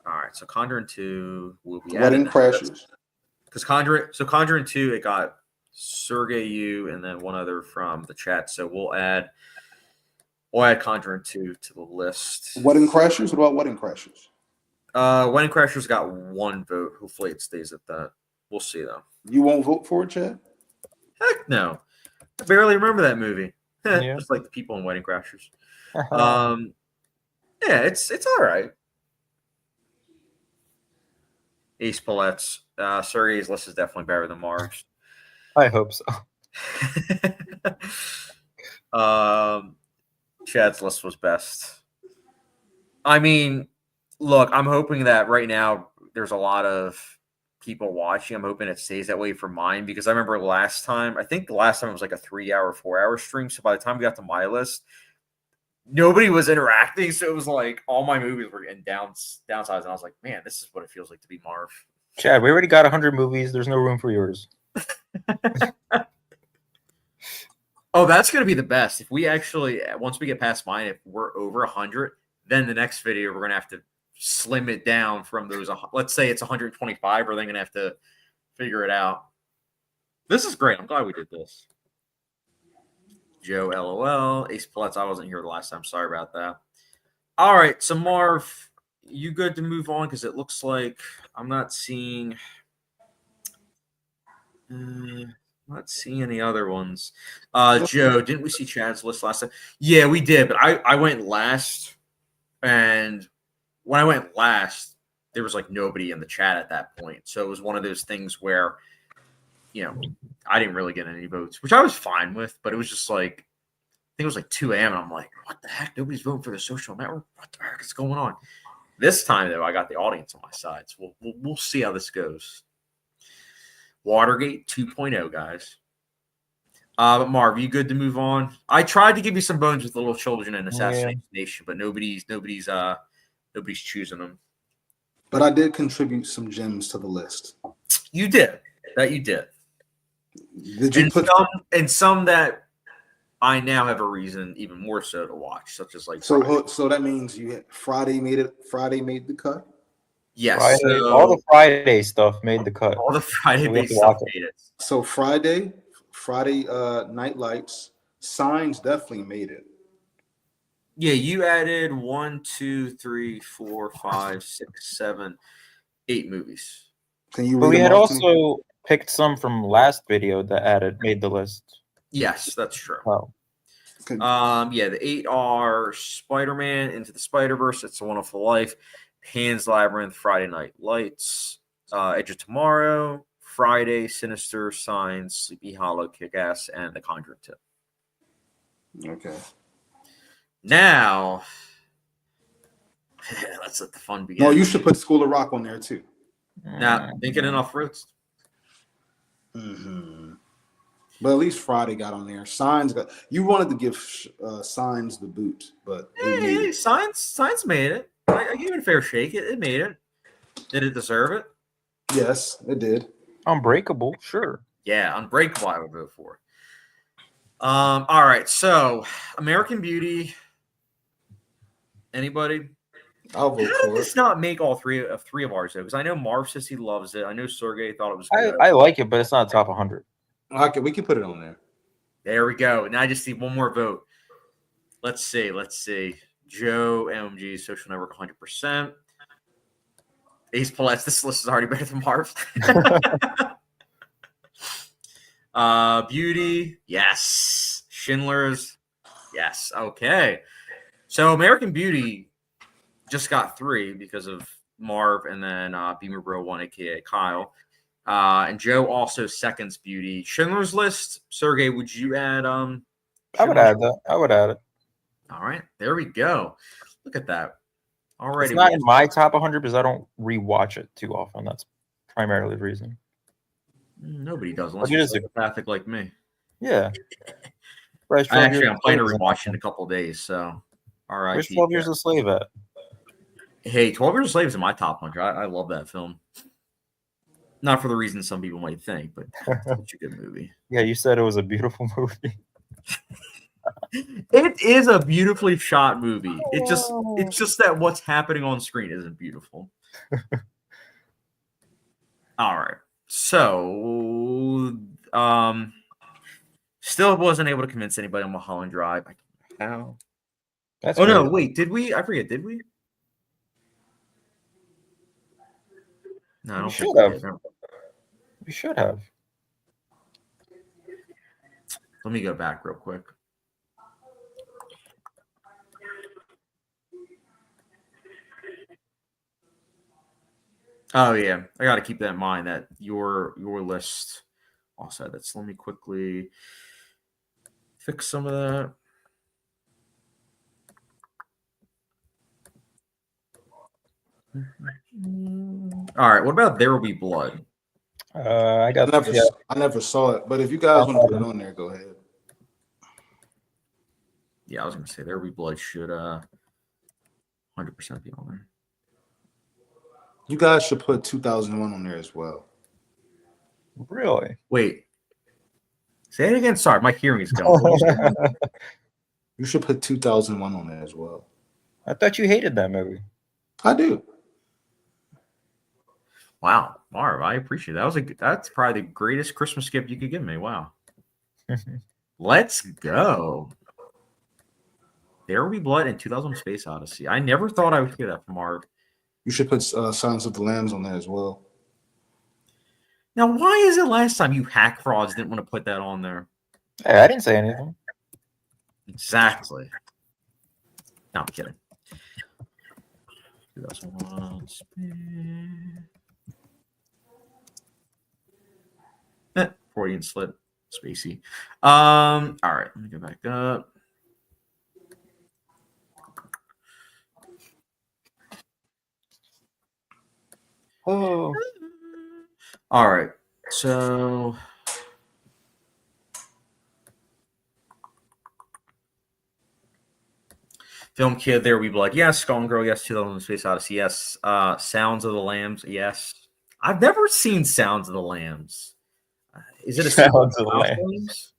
All right. So Conjuring 2 will be Wedding Crashers. Because Conjuring 2, it got Sergey, you, and then one other from the chat. So we'll add Conjuring 2 to the list. Wedding Crashers? What about Wedding Crashers? Wedding Crashers got 1 vote. Hopefully it stays at that. We'll see though. You won't vote for it, Chad? Heck no. I barely remember that movie. Yeah. Just like the people in Wedding Crashers. Yeah, it's all right. Ace Palettes. Sergey's list is definitely better than Marv's. I hope so. Chad's list was best. I mean, look, I'm hoping that right now there's a lot of people watching. I'm hoping it stays that way for mine because I remember I think the last time it was like a 3-hour, 4-hour stream. So by the time we got to my list, nobody was interacting. So it was like all my movies were getting downsides. And I was like, man, this is what it feels like to be Marv. Chad, we already got 100 movies. There's no room for yours. Oh, that's going to be the best. If we actually, once we get past mine, if we're over 100, then the next video, we're going to have to slim it down from those. Let's say it's 125, we're then going to have to figure it out. This is great. I'm glad we did this. Joe, LOL. Ace Palettes, I wasn't here the last time. Sorry about that. All right. So, Marv, you good to move on? Because it looks like I'm not seeing any other ones. Joe, didn't we see Chad's list last time? Yeah, we did, but I went last, and when I went last, there was like nobody in the chat at that point. So it was one of those things where, you know, I didn't really get any votes, which I was fine with, but it was just like, I think it was like 2 a.m. and I'm like, what the heck? Nobody's voting for the social network. What the heck is going on? This time, though, I got the audience on my side. So we'll see how this goes. Watergate 2.0, guys. But Marv, you good to move on? I tried to give you some bones with Little Children and Assassination Nation, but nobody's choosing them. But I did contribute some gems to the list. You did. That you did. Did you some that I now have a reason even more so to watch, such as like so that means you Friday made the cut? Yes. Friday, all the Friday stuff made the cut. All the Friday-based stuff made it. So Friday Night Lights, Signs definitely made it. Yeah, you added 1, 2, 3, 4, 5, 6, 7, 8 movies. Can you But read we them had off to me? also picked some from last video that made the list. Yes, that's true. Oh, Yeah, the 8 are Spider-Man, Into the Spider-Verse, It's a Wonderful Life, Pan's Labyrinth, Friday Night Lights, Edge of Tomorrow, Friday, Sinister, Signs, Sleepy Hollow, Kick-Ass, and The Conjuring 2. Okay. Now, let's let the fun begin. No, you should put School of Rock on there too. Now, didn't get enough fruits. Mm-hmm. But at least Friday got on there. Signs got. You wanted to give Signs the boot, but it made Hey, it. Signs made it. I gave it a fair shake. It made it. Did it deserve it? Yes, it did. Unbreakable, sure. Yeah, Unbreakable I would vote for. All right, so American Beauty. Anybody? I'll vote How did for this it. not make all three of us though? Because I know Marv says he loves it. I know Sergey thought it was good. I like it, but it's not top 100. Okay, we can put it on there. There we go. Now I just need one more vote. Let's see. Joe, MG, Social Network, 100%. Ace Palettes. This list is already better than Marv's. Beauty, yes. Schindler's, yes. Okay. So American Beauty just got 3 because of Marv and then Beamer Bro 1, aka Kyle. And Joe also seconds Beauty. Schindler's List, Sergey, would you add I would add that. I would add it. All right, there we go. Look at that. Already, It's not in my top 100 because I don't rewatch it too often. That's primarily the reason. Nobody does unless Like, you're it is a- psychopathic like me. Yeah. Bryce, Actually, I'm planning to rewatch in a couple of days. So, all right. Where's 12 Years a Slave at? Hey, 12 Years a Slave is in my top 100. I love that film. Not for the reason some people might think, but it's such a good movie. Yeah, you said it was a beautiful movie. It is a beautifully shot movie. It's just that what's happening on screen isn't beautiful. All right. So, still wasn't able to convince anybody on Mulholland Drive. I don't know how. That's No, crazy. wait, did we? I forget, did we? No, I don't think we did. No. We should have. Let me go back real quick. Oh yeah, I got to keep that in mind that your list also had that. So let me quickly fix some of that. All right, what about There Will Be Blood? I never saw it, but if you guys want to put it on there, go ahead. Yeah, I was gonna say There Will Be Blood should 100% be on there. You guys should put 2001 on there as well. Really? Wait. Say it again. Sorry, my hearing is going. What was that? You should put 2001 on there as well. I thought you hated that movie. I do. Wow, Marv, I appreciate that. That's probably the greatest Christmas gift you could give me. Wow. Let's go. There Will Be Blood in 2000 Space Odyssey. I never thought I would hear that from Marv. You should put Silence of the Lambs on there as well. Now, why is it last time you hack frauds didn't want to put that on there? Hey, I didn't say anything. Exactly. No, I'm kidding. 2001 Freudian slip. Spacey. All right, let me go back up. Oh. All right. So Film Kid, There Will Be Blood. Yes. Gone Girl, yes. 2001 Space Odyssey, yes. Sounds of the Lambs, yes. I've never seen Sounds of the Lambs. Is it a Sounds of the Lambs?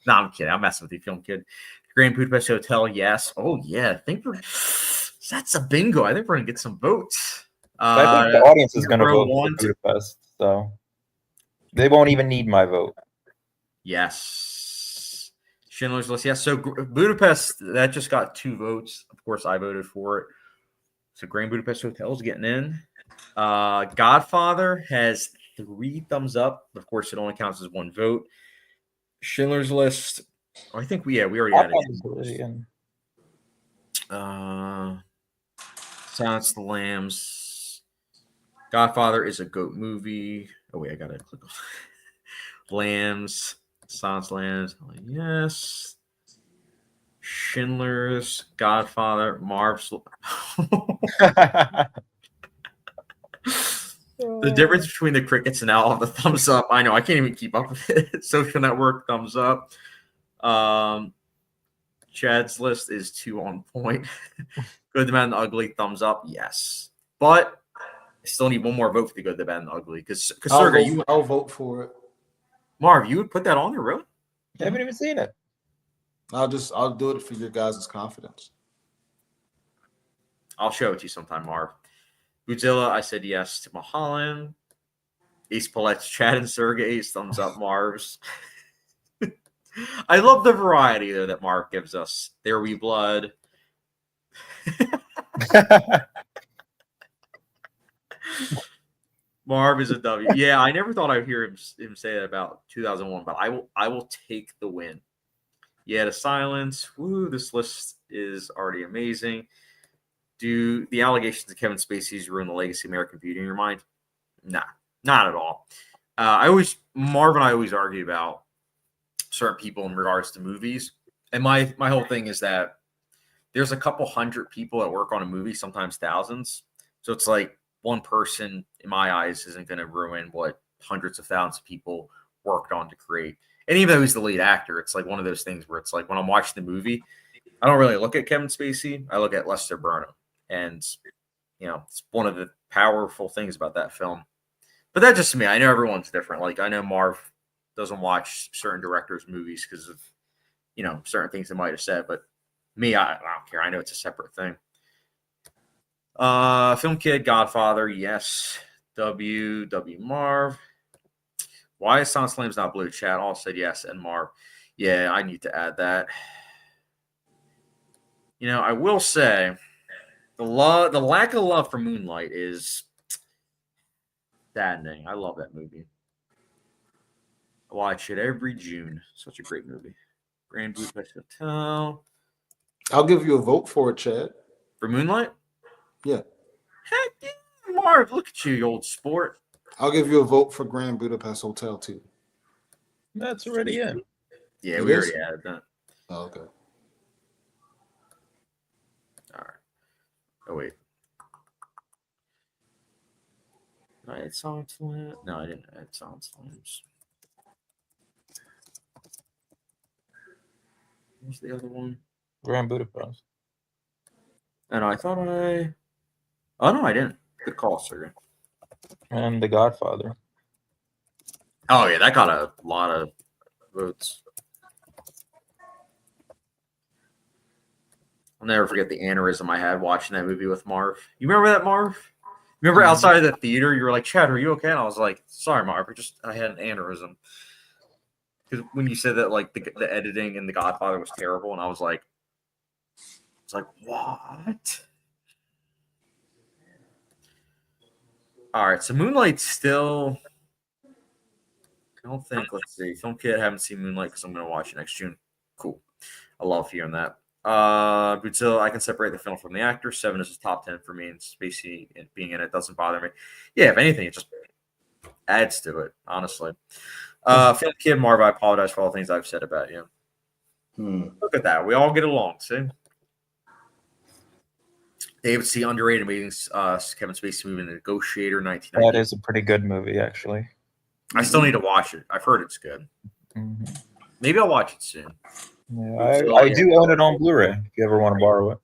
No, I'm kidding. I'm messing with you, Film Kid. Grand Budapest Hotel, yes. Oh, yeah. I think that's a bingo. I think we're going to get some votes. I think the audience is going to vote for One, Budapest, so they won't even need my vote. yes. Schindler's List. Yeah. So Budapest, that just got 2 votes. Of course, I voted for it. So Grand Budapest Hotel is getting in. Godfather has 3 thumbs up. Of course, it only counts as 1 vote. Schindler's List. I think we already had it. Silence of the Lambs. Godfather is a goat movie. Oh wait, I gotta click on Lambs. Silence of the Lambs. Yes. Schindler's, Godfather, Marv's. The difference between the crickets and all the thumbs up. I know I can't even keep up with it. Social Network, thumbs up. Chad's list is 2 on point. Good, the Bad, and the Ugly, thumbs up. Yes, but I still need 1 more vote for the Good, the Bad, and the Ugly. Because Sergey, I'll vote for it. Marv, you would put that on there, really? I haven't even seen it. I'll do it for your guys' confidence. I'll show it to you sometime, Marv. Godzilla, I said yes to Mulholland. Ace Paulette's Chad and Sergey's thumbs up, Marv's. I love the variety though that Marv gives us. There We Blood. Marv is a W. Yeah, I never thought I'd hear him say that about 2001, but I will take the win. Yeah, The Silence. Woo, this list is already amazing. Do the allegations of Kevin Spacey's ruin the legacy of American Beauty in your mind? Nah, not at all. Marv and I always argue about certain people in regards to movies. And my whole thing is that there's a couple hundred people that work on a movie, sometimes thousands. So it's like one person, in my eyes, isn't going to ruin what hundreds of thousands of people worked on to create. And even though he's the lead actor, it's like one of those things where it's like when I'm watching the movie, I don't really look at Kevin Spacey. I look at Lester Burnham. And, you know, it's one of the powerful things about that film. But that's just me. I know everyone's different. Like, I know Marv doesn't watch certain directors' movies because of, you know, certain things they might have said. But me, I don't care. I know it's a separate thing. Film Kid, Godfather, yes. W Marv. Why is Silence of the Lambs not blue? Chat all said yes. And Marv, yeah, I need to add that. You know, I will say the lack of love for Moonlight is saddening. I love that movie. I watch it every June. Such a great movie. Grand Budapest Hotel. I'll give you a vote for it, Chad. For Moonlight? Yeah. Heck yeah, Marv. Look at you old sport. I'll give you a vote for Grand Budapest Hotel, too. That's already in. Yeah, It we is? already added that. Oh, okay. All right. Oh, wait. Did I add Silence of the Lambs? No, I didn't add Silence of the Lambs. What was the other one? Grand Budapest. Oh, no, I thought I... Oh, no, I didn't. Good call, sir. And The Godfather. Oh, yeah, that got a lot of votes. I'll never forget the aneurysm I had watching that movie with Marv. You remember that, Marv? Remember outside of the theater, you were like, Chad, are you okay? And I was like, sorry, Marv, I had an aneurysm. Because when you said that, like, the editing in The Godfather was terrible, and I was like, it's like, what? All right, so Moonlight's still... I don't think, let's see. Film Kid, I haven't seen Moonlight because I'm going to watch it next June. Cool. I love hearing that. Godzilla, I can separate the film from the actor. 7 is a top 10 for me, and Spacey being in it doesn't bother me. Yeah, if anything, it just adds to it, honestly. Film Kid, Marv, I apologize for all the things I've said about you. Look at that. We all get along, see? David C. Underrated amazing Kevin Spacey movie, The Negotiator, 1990. That is a pretty good movie, actually. I still need to watch it. I've heard it's good. Mm-hmm. Maybe I'll watch it soon. Yeah, I do own it on Blu-ray if you ever want to borrow it.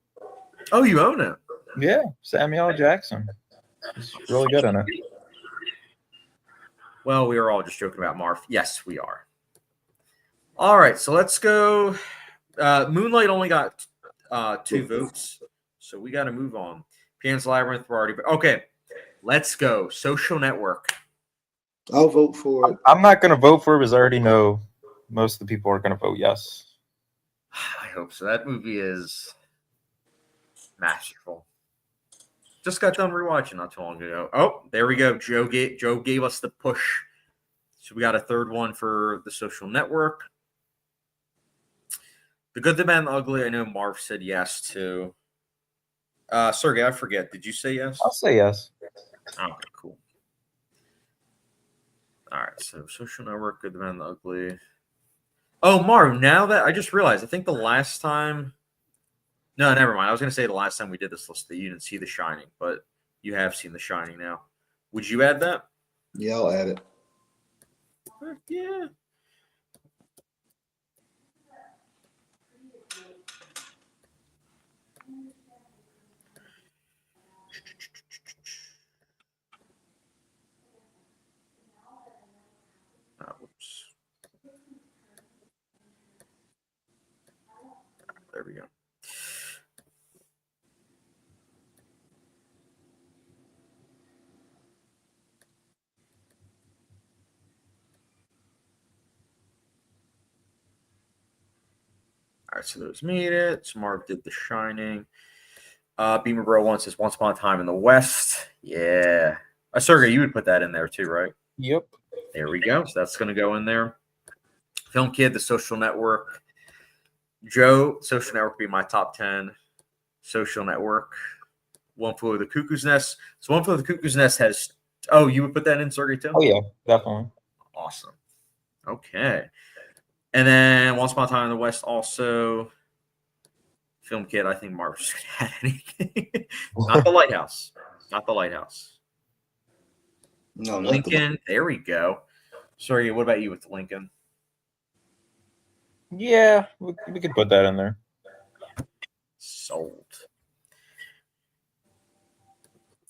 Oh, you own it? Yeah, Samuel L. Jackson. He's really good in it. Well, we are all just joking about Marv. Yes, we are. All right, so let's go. Moonlight only got 2 votes, so we got to move on. Pan's Labyrinth, we're already... Okay, let's go. Social Network. I'll vote for it. I'm not going to vote for it because I already know most of the people are going to vote yes. I hope so. That movie is masterful. Just got done rewatching not too long ago. Oh, there we go. Joe gave us the push. So we got a third one for The Social Network. The Good, the Bad, and the Ugly. I know Marv said yes to. Sergey, I forget. Did you say yes? I'll say yes. Okay, cool. All right, so Social Network, Good, the Bad, and the Ugly. Oh, Marv, now that I just realized, I think the last time. No, never mind. I was going to say the last time we did this list that you didn't see The Shining, but you have seen The Shining now. Would you add that? Yeah, I'll add it. Yeah. Whoops. There we go. All right, so those made it. Smart did The Shining. Beamer Bro wants says Once Upon a Time in the West. Yeah. Sergey, you would put that in there too, right? Yep. There we go. So that's going to go in there. Film Kid, The Social Network. Joe, Social Network would be my top 10. Social Network. One Flew Over the Cuckoo's Nest. So One Flew Over the Cuckoo's Nest has. Oh, you would put that in, Sergey, too? Oh, yeah, definitely. Awesome. Okay. And then Once Upon a Time in the West also. Film Kid, I think Marv just had anything. Not The Lighthouse. Not The Lighthouse. No, Lincoln. There we go. Sorry, what about you with Lincoln? Yeah, we could put that in there. Sold.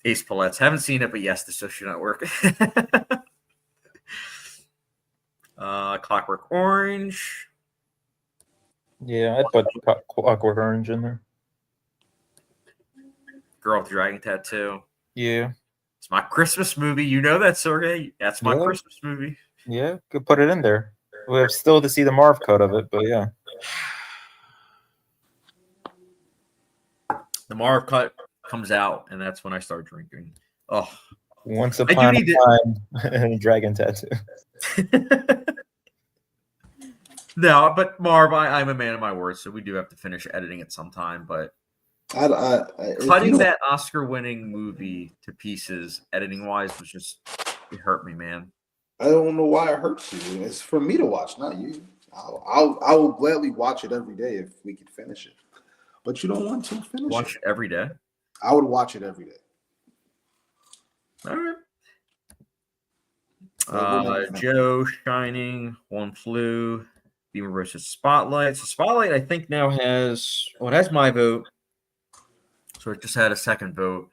Ace Palettes. Haven't seen it, but yes, The Social Network. Clockwork Orange. Yeah, I'd put Clockwork Orange in there. Girl with the Dragon Tattoo. Yeah. It's my Christmas movie. You know that, Sergey. That's my Christmas movie. Yeah, could put it in there. We have still to see the Marv cut of it, but yeah. The Marv cut comes out, and that's when I start drinking. Oh. Once upon a time, and a dragon tattoo. No, but Marv, I'm a man of my word, so we do have to finish editing it sometime. But cutting that Oscar-winning movie to pieces, editing-wise, was just it hurt me, man. I don't know why it hurts you. It's for me to watch, not you. I will gladly watch it every day if we could finish it. But you don't want to finish Watch it every day. I would watch it every day. All right. Joe, Shining, One Flew, Beamer versus Spotlight. So Spotlight, I think now has it has my vote. So it just had a second vote.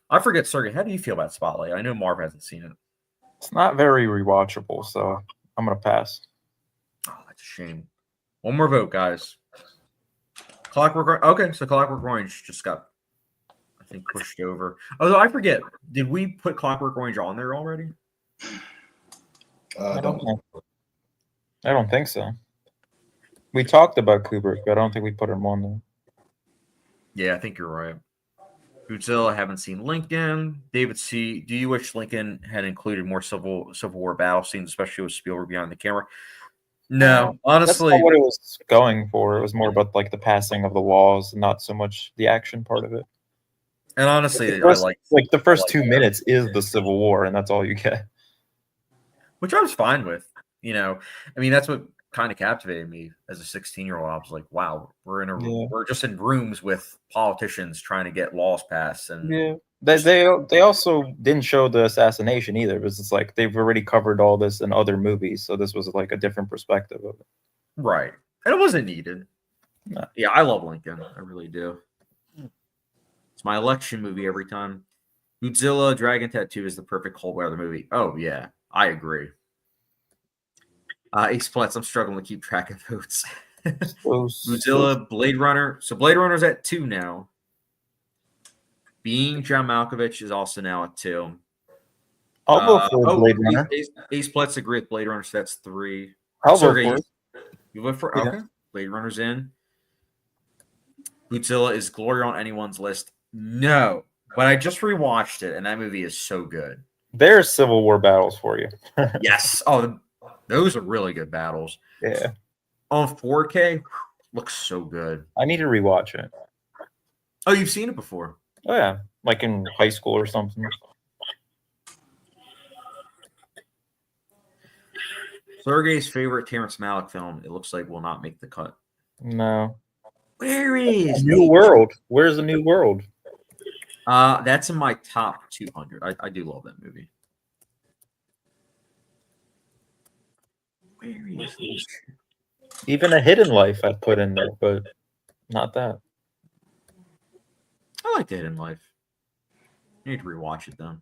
I forget, Sergey, how do you feel about Spotlight? I know Marv hasn't seen it. It's not very rewatchable, so I'm gonna pass. Oh, that's a shame. One more vote, guys. Clockwork. Okay, so Clockwork Orange just got, I think, pushed over. Although I forget, did we put Clockwork Orange on there already? I don't know. I don't think so. We talked about Kubrick, but I don't think we put him on there. Yeah, I think you're right. Godzilla, I haven't seen Lincoln. David C., do you wish Lincoln had included more Civil War battle scenes, especially with Spielberg behind the camera? No, honestly. That's not what it was going for. It was more about like the passing of the laws, not so much the action part of it. And honestly, the first 2 minutes is the Civil War, and that's all you get. Which I was fine with. You know, I mean, that's what kind of captivated me as a 16-year-old. I was like, wow, we're just in rooms with politicians trying to get laws passed. And yeah, they also didn't show the assassination either. It was just like they've already covered all this in other movies, so this was like a different perspective of it. Right, and it wasn't needed. No. Yeah, I love Lincoln. I really do. It's my election movie every time. Godzilla Dragon Tattoo is the perfect cold weather movie. Oh yeah, I agree. Ace Pletz, I'm struggling to keep track of votes. Godzilla, Blade Runner. So Blade Runner's at 2 now. Being John Malkovich is also now at 2. I'll go for Blade Runner. Ace Pletz agree with Blade Runner, so that's 3. I'll vote for it. You vote for okay. Blade Runner's in. Godzilla, is Glory on anyone's list? No, but I just rewatched it, and that movie is so good. There's Civil War battles for you. Yes. Oh, those are really good battles. Yeah. On 4K, looks so good. I need to rewatch it. Oh, you've seen it before? Oh yeah, like in high school or something. Sergey's favorite Terrence Malick film, it looks like, will not make the cut. No. Where is New World? Where's the New World? That's in my top 200. I do love that movie. Where is this? Even A Hidden Life I put in there, but not that. I like The Hidden Life. I need to rewatch it then.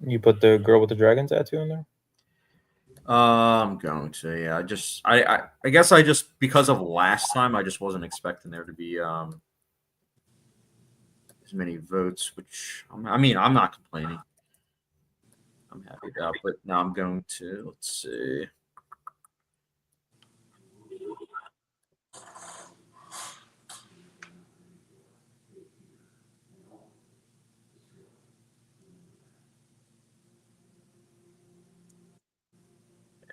You put the girl with the dragon tattoo in there? I'm going to, yeah. I guess I just, because of last time, I just wasn't expecting there to be as many votes, which I mean, I'm not complaining. I'm happy about, but now I'm going to, let's see.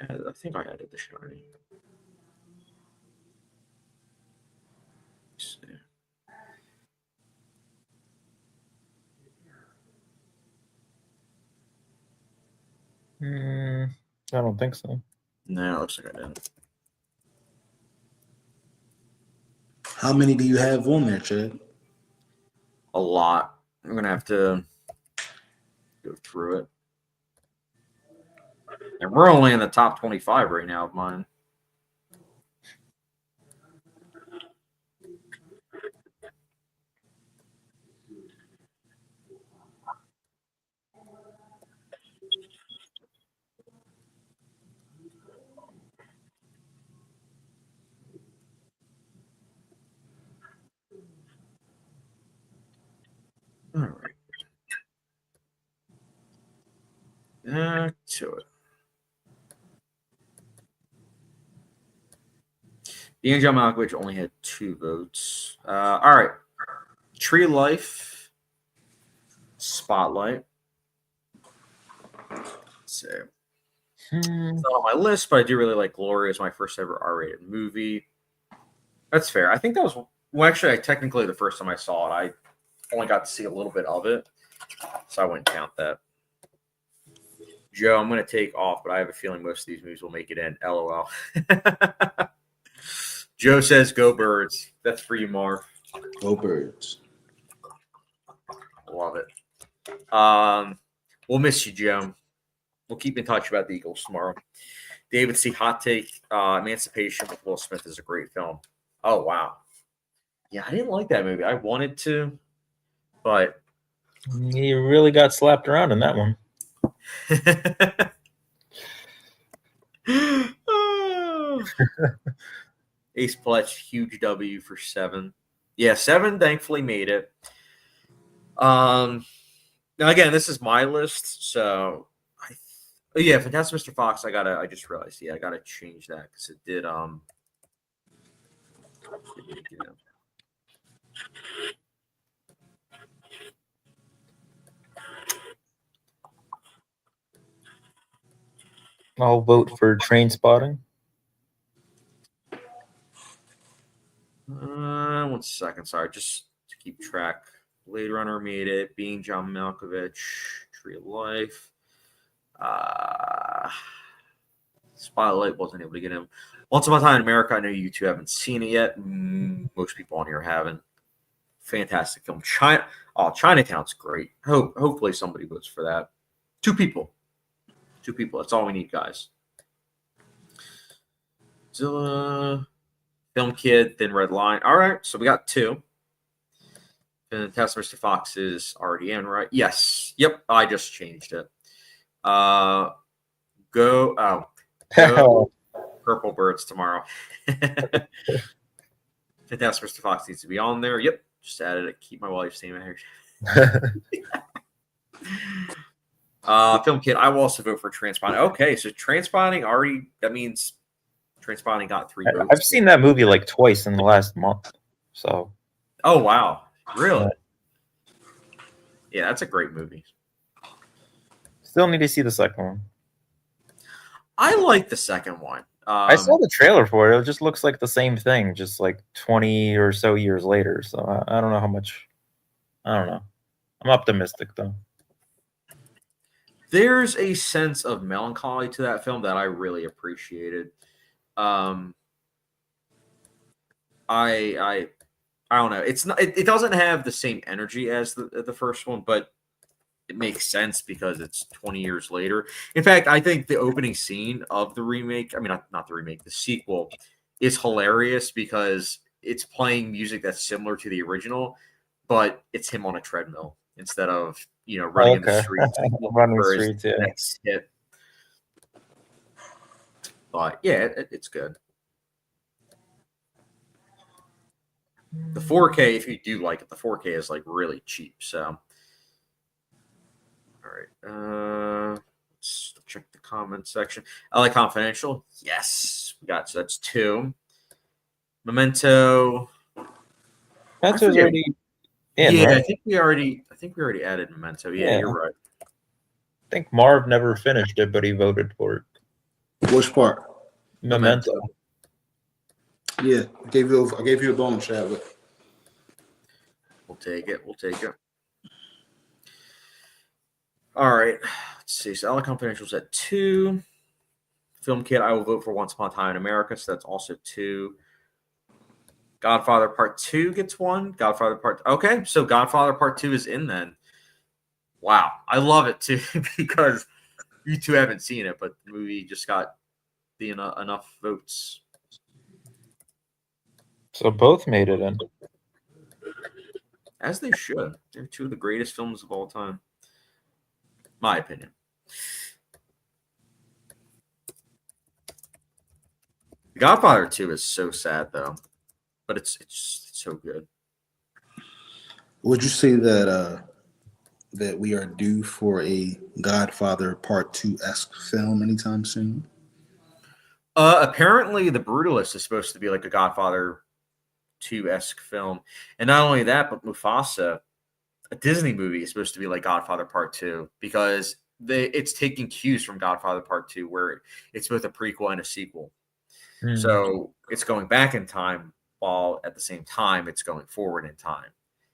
I think I added The Shining. Let's see. I don't think so. No, it looks like I didn't. How many do you have on there, Chad? A lot. I'm gonna have to go through it. And we're only in the top 25 right now of mine. All right. Back to it. Dean John Malkovich only had 2 votes. All right. Tree Life. Spotlight. Let's see. It's not on my list, but I do really like Glory as my first ever R-rated movie. That's fair. I think that was, well, actually, technically the first time I saw it, I only got to see a little bit of it, so I wouldn't count that. Joe, I'm going to take off, but I have a feeling most of these movies will make it in. LOL. Joe says, "Go Birds." That's for you, Marv. Go Birds. Love it. We'll miss you, Joe. We'll keep in touch about the Eagles tomorrow. David C. Hot Take. Emancipation with Will Smith is a great film. Oh, wow. Yeah, I didn't like that movie. I wanted to, but You really got slapped around in that one. Ace Pletch, huge W for 7. Yeah, 7 thankfully made it. Now again, this is my list, so yeah, Fantastic Mr. Fox. I just realized, I gotta change that because it did I'll vote for Train Spotting. 1 second, sorry, just to keep track. Blade Runner made it. Being John Malkovich, Tree of Life. Spotlight wasn't able to get him. Once Upon a Time in America, I know you two haven't seen it yet. Most people on here haven't. Fantastic film. Chinatown's great. Hopefully somebody votes for that. 2 people. 2 people. That's all we need, guys. Zilla, Film Kid, Thin Red Line. All right, so we got 2. Fantastic Mr. Fox is already in, right? Yes. Yep, I just changed it. Go Purple Birds tomorrow. Fantastic Mr. Fox needs to be on there. Yep, just added it. Keep my wife's name here. Film Kid, I will also vote for Transponding. Okay, so Transponding already, that means Transponding got 3 votes. I've seen that movie like twice in the last month. So. Oh, wow. Really? Yeah, that's a great movie. Still need to see the second one. I like the second one. I saw the trailer for it. It just looks like the same thing, just like 20 or so years later. So I don't know how much. I don't know. I'm optimistic though. There's a sense of melancholy to that film that I really appreciated. I don't know. It's not. It doesn't have the same energy as the first one, but it makes sense because it's 20 years later. In fact, I think the opening scene of the remake, I mean, not the remake, the sequel, is hilarious because it's playing music that's similar to the original, but it's him on a treadmill instead of, running in the streets. Running the streets, yeah. Next hit. But yeah, it's good. The 4K, if you do like it, the 4K is like really cheap. So. All right. Let's check the comment section. LA Confidential. Yes. So that's 2. Memento. Memento's already in, yeah, right? I think we already added Memento. Yeah, you're right. I think Marv never finished it, but he voted for it. Which part? Memento. Yeah, I gave you a bone, Chad. We'll take it. All right. Let's see. So LA Confidential's at 2. Film Kid, I will vote for Once Upon a Time in America. So that's also 2. Godfather Part 2 gets 1. Okay, so Godfather Part 2 is in then. Wow. I love it too because you two haven't seen it, but the movie just got enough votes. So both made it in. As they should. They're 2 of the greatest films of all time. My opinion. Godfather 2 is so sad though, but it's so good. Would you say that that we are due for a Godfather Part 2-esque film anytime soon? Apparently, The Brutalist is supposed to be like a Godfather 2-esque film, and not only that, but Mufasa, a Disney movie, is supposed to be like Godfather Part 2 because it's taking cues from Godfather Part 2, where it's both a prequel and a sequel. So it's going back in time while at the same time it's going forward in time.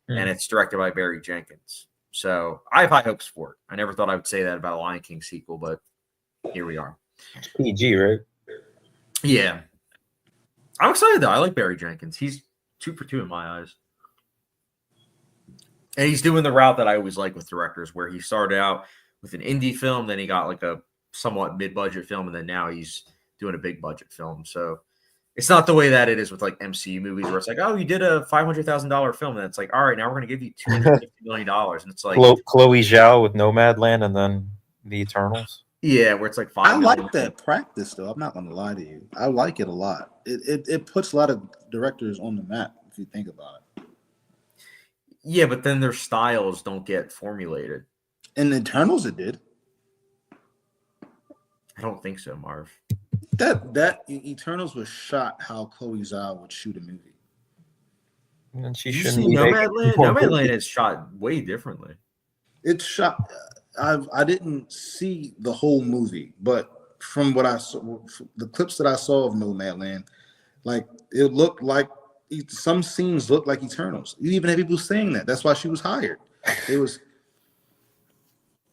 And it's directed by Barry Jenkins. So I have high hopes for it. I never thought I would say that about a Lion King sequel, but here we are. PG, right? Yeah. I'm excited though. I like Barry Jenkins. He's 2 for 2 in my eyes. And he's doing the route that I always like with directors, where he started out with an indie film, then he got like a somewhat mid-budget film, and then now he's doing a big budget film. So it's not the way that it is with like MCU movies, where it's like, oh, you did a $500,000 film, and it's like, all right, now we're going to give you $250 million, and it's like Chloe Zhao with Nomadland, and then The Eternals. Yeah, where it's like 5 I million. like that practice though. I'm not going to lie to you. I like it a lot. It puts a lot of directors on the map if you think about it. Yeah, but then their styles don't get formulated. In Eternals, it did. I don't think so, Marv. That Eternals was shot how Chloe Zhao would shoot a movie. And she Did you shouldn't see be Nomadland? making- Nomadland is shot way differently. It's shot. I didn't see the whole movie, but from what I saw, the clips that I saw of Nomadland, like it looked like some scenes looked like Eternals. You even had people saying that. That's why she was hired.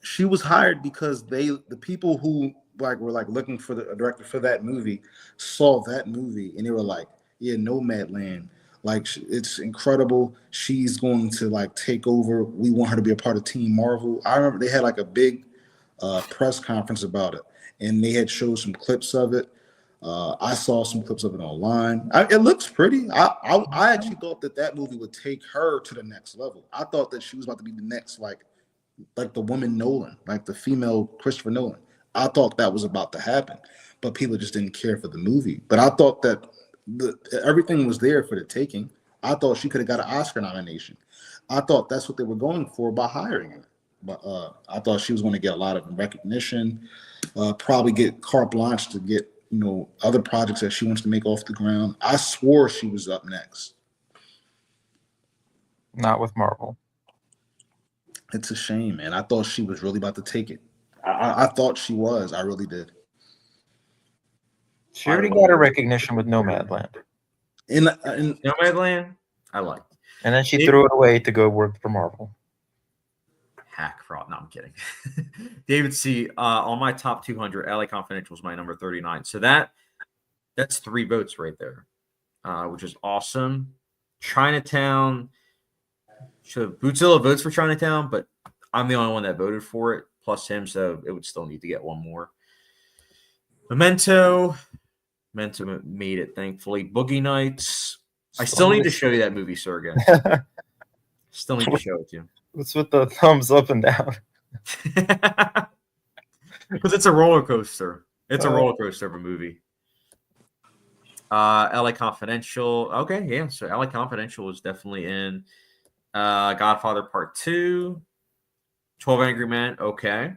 She was hired because the people who were looking for a director for that movie saw that movie and they were like, yeah, Nomadland, like it's incredible. She's going to take over. We want her to be a part of Team Marvel. I remember they had a big press conference about it, and they had showed some clips of it. I saw some clips of it online. It looks pretty. I actually thought that movie would take her to the next level. I thought that she was about to be the next like the woman Nolan, like the female Christopher Nolan. I thought that was about to happen, but people just didn't care for the movie. But I thought that everything was there for the taking. I thought she could have got an Oscar nomination. I thought that's what they were going for by hiring her. But I thought she was going to get a lot of recognition, probably get carte blanche to get other projects that she wants to make off the ground. I swore she was up next. Not with Marvel. It's a shame, man. I thought she was really about to take it. I thought she was. I really did. She already got her recognition with Nomadland. In Nomadland, I liked. And then she threw it away to go work for Marvel. Hack fraud. No, I'm kidding. David C. On my top 200, LA Confidential is my number 39. So that's 3 votes right there, which is awesome. Chinatown. So Bootzilla votes for Chinatown, but I'm the only one that voted for it, plus him, so it would still need to get one more. Memento made it, thankfully. Boogie Nights. I still need to show you that movie, Sergey. Still need to show it to you. What's with the thumbs up and down? Because it's a roller coaster. It's a roller coaster of a movie. LA Confidential. Okay, yeah. So LA Confidential is definitely in. Godfather Part 2. 12 Angry Men. Okay.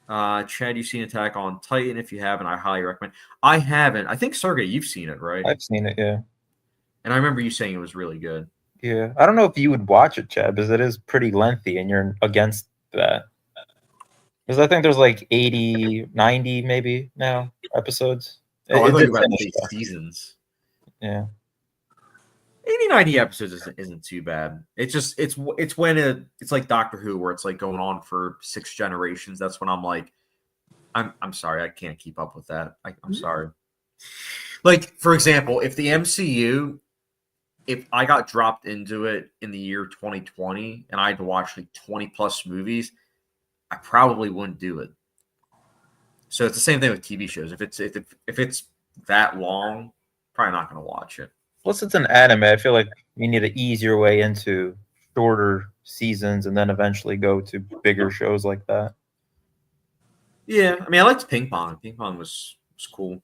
Chad, you've seen Attack on Titan. If you haven't, I highly recommend. I haven't. I think, Sergey, you've seen it, right? I've seen it, yeah. And I remember you saying it was really good. Yeah. I don't know if you would watch it, Chad, because it is pretty lengthy and you're against that. Because I think there's like 80, 90 maybe now episodes. Oh, I thought you were about to say seasons. Yeah. 80, 90 episodes isn't too bad. It's when it's like Doctor Who, where it's like going on for 6 generations. That's when I'm like, I'm sorry, I can't keep up with that. I'm sorry. Like, for example, if the MCU, if I got dropped into it in the year 2020 and I had to watch like 20 plus movies, I probably wouldn't do it. So it's the same thing with TV shows. If it's that long, probably not going to watch it. Plus, it's an anime. I feel like you need to ease your way into shorter seasons and then eventually go to bigger shows like that. Yeah, I mean, I liked Ping Pong. Ping Pong was cool.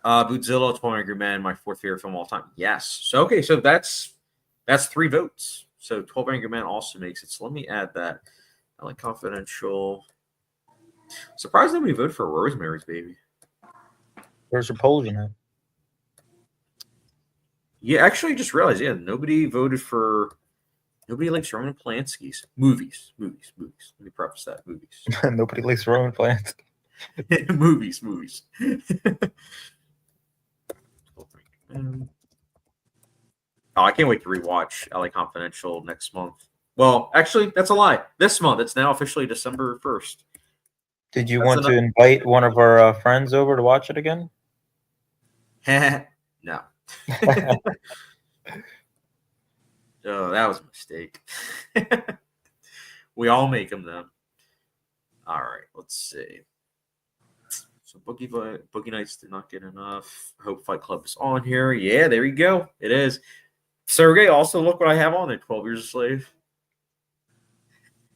Bootzilla, 12 Angry Men, my 4th favorite film of all time. Yes. So okay, so that's 3 votes. So 12 Angry Men also makes it. So let me add that. I like Confidential. Surprised nobody voted for Rosemary's Baby. Where's Repulsion at? Yeah, actually, just realized. Yeah, nobody voted for. Nobody likes Roman Polanski's movies. Let me preface that. Movies. Nobody likes Roman Polanski. movies. Oh, I can't wait to rewatch LA Confidential next month. Well, actually, that's a lie. This month. It's now officially December 1st. Did you want to invite one of our friends over to watch it again? No. Oh, that was a mistake. We all make them, though. All right, let's see. So Boogie Nights did not get enough. I hope Fight Club is on here. Yeah, there you go. It is. Sergey, also look what I have on there, 12 Years a Slave.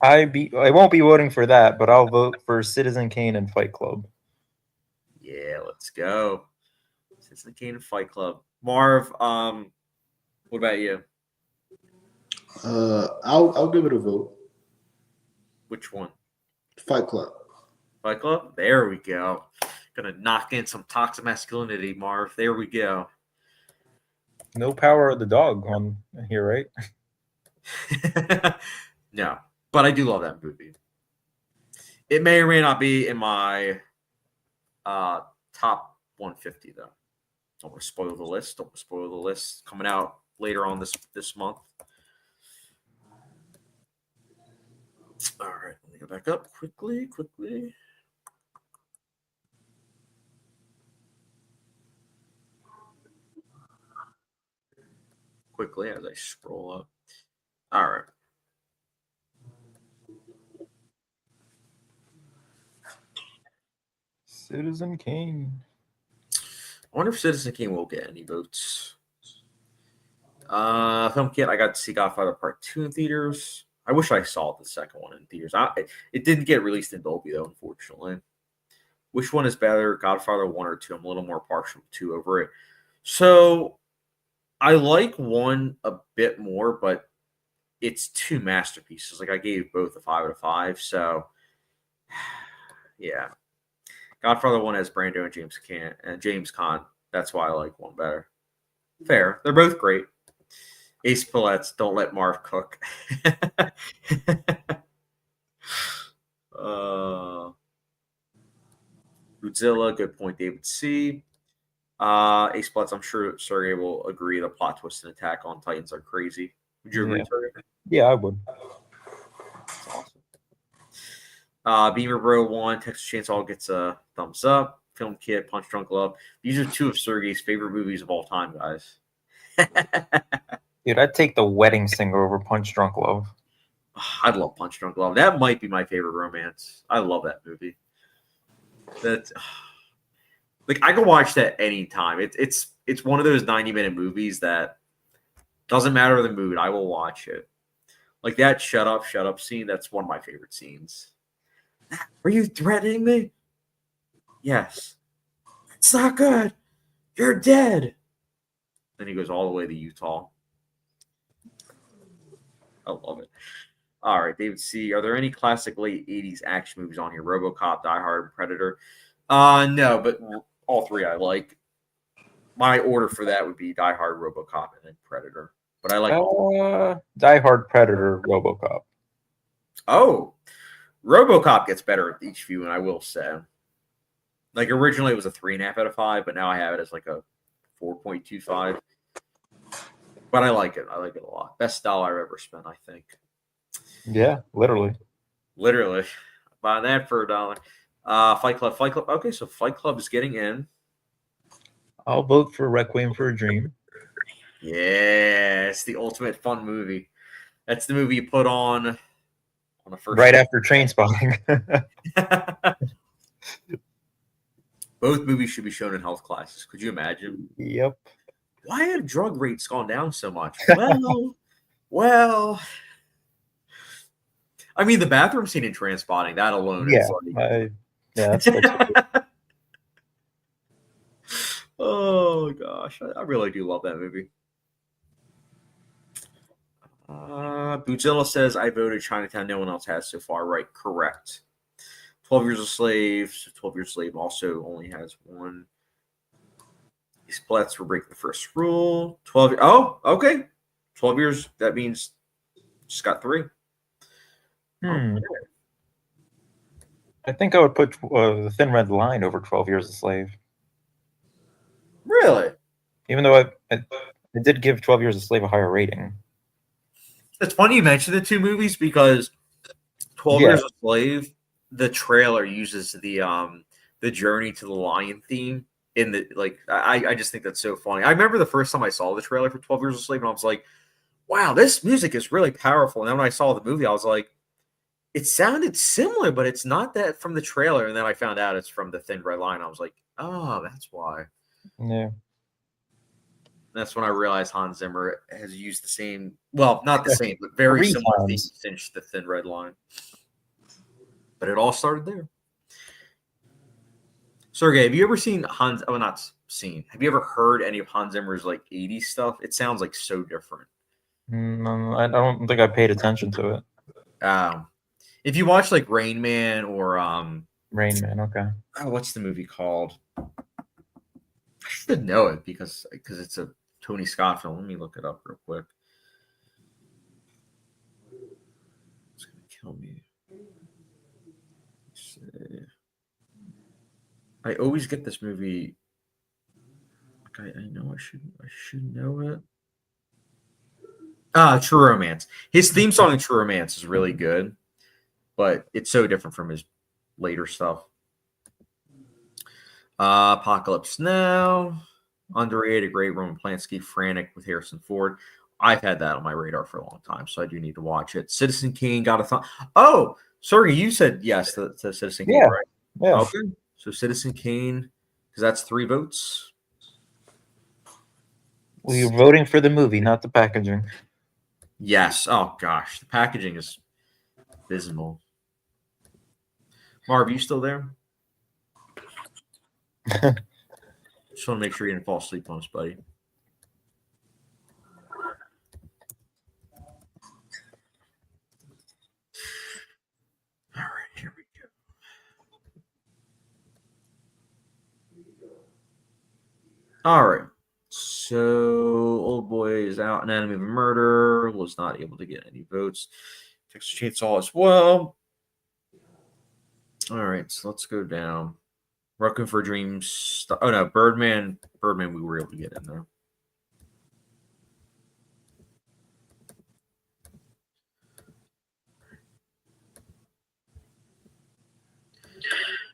I won't be voting for that, but I'll vote for Citizen Kane and Fight Club. Yeah, let's go. Citizen Kane and Fight Club. Marv, what about you? I'll give it a vote. Which one? Fight Club. Fight Club? There we go. Gonna knock in some toxic masculinity, Marv. There we go. No Power of the Dog on here, right? No, but I do love that movie. It may or may not be in my top 150, though. Don't want to spoil the list. Coming out later on this month. All right, let me go back up quickly. Quickly as I scroll up. All right. Citizen Kane. I wonder if Citizen Kane will get any votes. Film Kit, I got to see Godfather Part 2 in theaters. I wish I saw the second one in theaters. It didn't get released in Dolby, though, unfortunately. Which one is better, Godfather 1 or 2? I'm a little more partial to 2 over it. So I like one a bit more, but it's two masterpieces. Like I gave both a 5 out of 5. So yeah, Godfather 1 has Brando and James Caan. That's why I like one better. Fair. They're both great. Ace Palettes, don't let Marv cook. Godzilla, good point, David C. Ace Palettes, I'm sure Sergey will agree the plot twist and Attack on Titans are crazy. Would you agree, Yeah. Sergey? Yeah, I would. That's awesome. Beamer Bro 1, Texas Chainsaw gets a thumbs up. Film Kit, Punch Drunk Love. These are two of Sergey's favorite movies of all time, guys. Dude, I'd take The Wedding Singer over Punch Drunk Love. I'd love Punch Drunk Love. That might be my favorite romance. I love that movie. That's like I can watch that anytime. It's one of those 90-minute movies that doesn't matter the mood. I will watch it. Like that shut up scene. That's one of my favorite scenes. Are you threatening me? Yes. It's not good. You're dead. Then he goes all the way to Utah. I love it. All right, David C. Are there any classic late 80s action movies on here? RoboCop, Die Hard, Predator? No, but all three I like. My order for that would be Die Hard, RoboCop, and then Predator. But I like Die Hard, Predator, RoboCop. Oh, RoboCop gets better at each viewing, I will say. Like originally it was a 3.5 out of 5, but now I have it as like a 4.25. But I like it. I like it a lot. Best dollar I've ever spent, I think. Yeah, literally. Literally. Buy that for $1. Fight Club. Okay, so Fight Club is getting in. I'll vote for Requiem for a Dream. Yeah, it's the ultimate fun movie. That's the movie you put on the first right after Trainspotting. Both movies should be shown in health classes. Could you imagine? Yep. Why have drug rates gone down so much? Well, I mean, the bathroom scene in Trainspotting, that alone Yeah. is like... That's oh, gosh. I really do love that movie. Bootzilla says, I voted Chinatown. No one else has so far. Right, correct. 12 Years a Slave. So 12 Years a Slave also only has one. These splats for breaking the first rule. 12. Oh, okay. 12 years. That means just got 3. I think I would put The Thin Red Line over 12 Years a Slave. Really? Even though I did give 12 Years a Slave a higher rating. It's funny you mentioned the two movies because 12 Years a Slave, the trailer uses the Journey to the Lion theme in the like. I just think that's so funny. I remember the first time I saw the trailer for 12 Years a Slave, and I was like, "Wow, this music is really powerful." And then when I saw the movie, I was like, "It sounded similar, but it's not that from the trailer." And then I found out it's from The Thin Red Line. I was like, "Oh, that's why." Yeah. That's when I realized Hans Zimmer has used the same, well, not the same, but very similar themes since The Thin Red Line. But it all started there. Sergey, have you ever seen Hans? Oh, not seen. Have you ever heard any of Hans Zimmer's like 80s stuff? It sounds like so different. I don't think I paid attention to it. If you watch like Rain Man or Rain Man, okay. Oh, what's the movie called? I should know it because it's a Tony Scott film. Let me look it up real quick. It's gonna kill me. I always get this movie. Like I know I should know it. True Romance. His theme song in True Romance is really good, but it's so different from his later stuff. Apocalypse Now. Underrated, great. Roman Polanski, Frantic with Harrison Ford. I've had that on my radar for a long time, so I do need to watch it. Citizen Kane got a thought. Oh, Sergey, you said yes to Citizen Kane, right? Yeah. Okay. So Citizen Kane, because that's 3 votes. Well, you're voting for the movie, not the packaging. Yes. Oh gosh, the packaging is abysmal. Marv, you still there? Just want to make sure you didn't fall asleep on us, buddy. All right, here we go. All right. So, Old Boy is out. Anatomy of a Murder was not able to get any votes. Texas Chainsaw as well. All right, so let's go down. Requiem for a Dream. Oh no, Birdman. Birdman, we were able to get in there.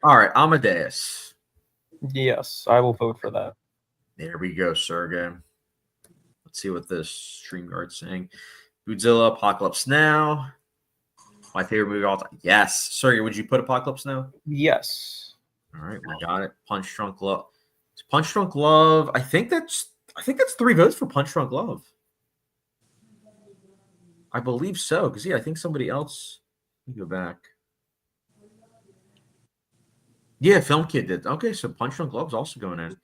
All right, Amadeus. Yes, I will vote for that. There we go, Sergey. Let's see what this StreamYard's saying. Godzilla, Apocalypse Now. My favorite movie of all time. Yes. Sergey, would you put Apocalypse Now? Yes. All right, we got it. Punch Drunk Love. Punch Drunk Love. I think that's 3 votes for Punch Drunk Love. I believe so. Because I think somebody else. Let me go back. Yeah, Film Kid did. Okay, so Punch Drunk Love's also going in.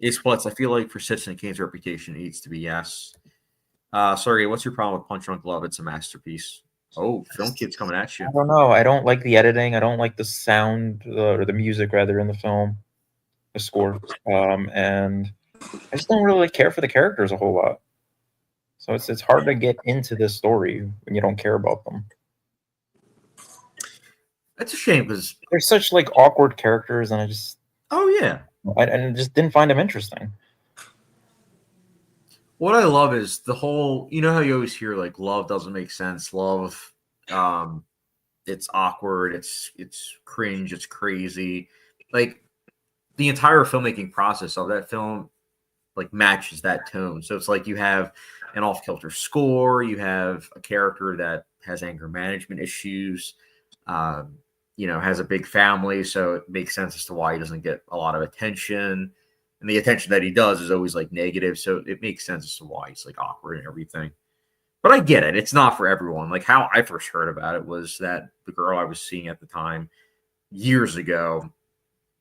Ace Plus, I feel like for Citizen Kane's reputation, it needs to be yes. Sorry, what's your problem with Punch Drunk Love? It's a masterpiece. Oh, Film Kid's coming at you. I don't know. I don't like the editing. I don't like the sound or the music rather in the film, the score, and I just don't really care for the characters a whole lot. So it's hard to get into this story when you don't care about them. That's a shame because They're such like awkward characters, and I just I just didn't find them interesting. What I love is the whole, how you always hear like love doesn't make sense. Love, it's awkward. It's cringe. It's crazy. Like the entire filmmaking process of that film, like matches that tone. So it's like you have an off-kilter score. You have a character that has anger management issues. Has a big family, so it makes sense as to why he doesn't get a lot of attention. And the attention that he does is always like negative, so it makes sense as to why he's like awkward and everything. But I get it. It's not for everyone. Like how I first heard about it was that the girl I was seeing at the time years ago,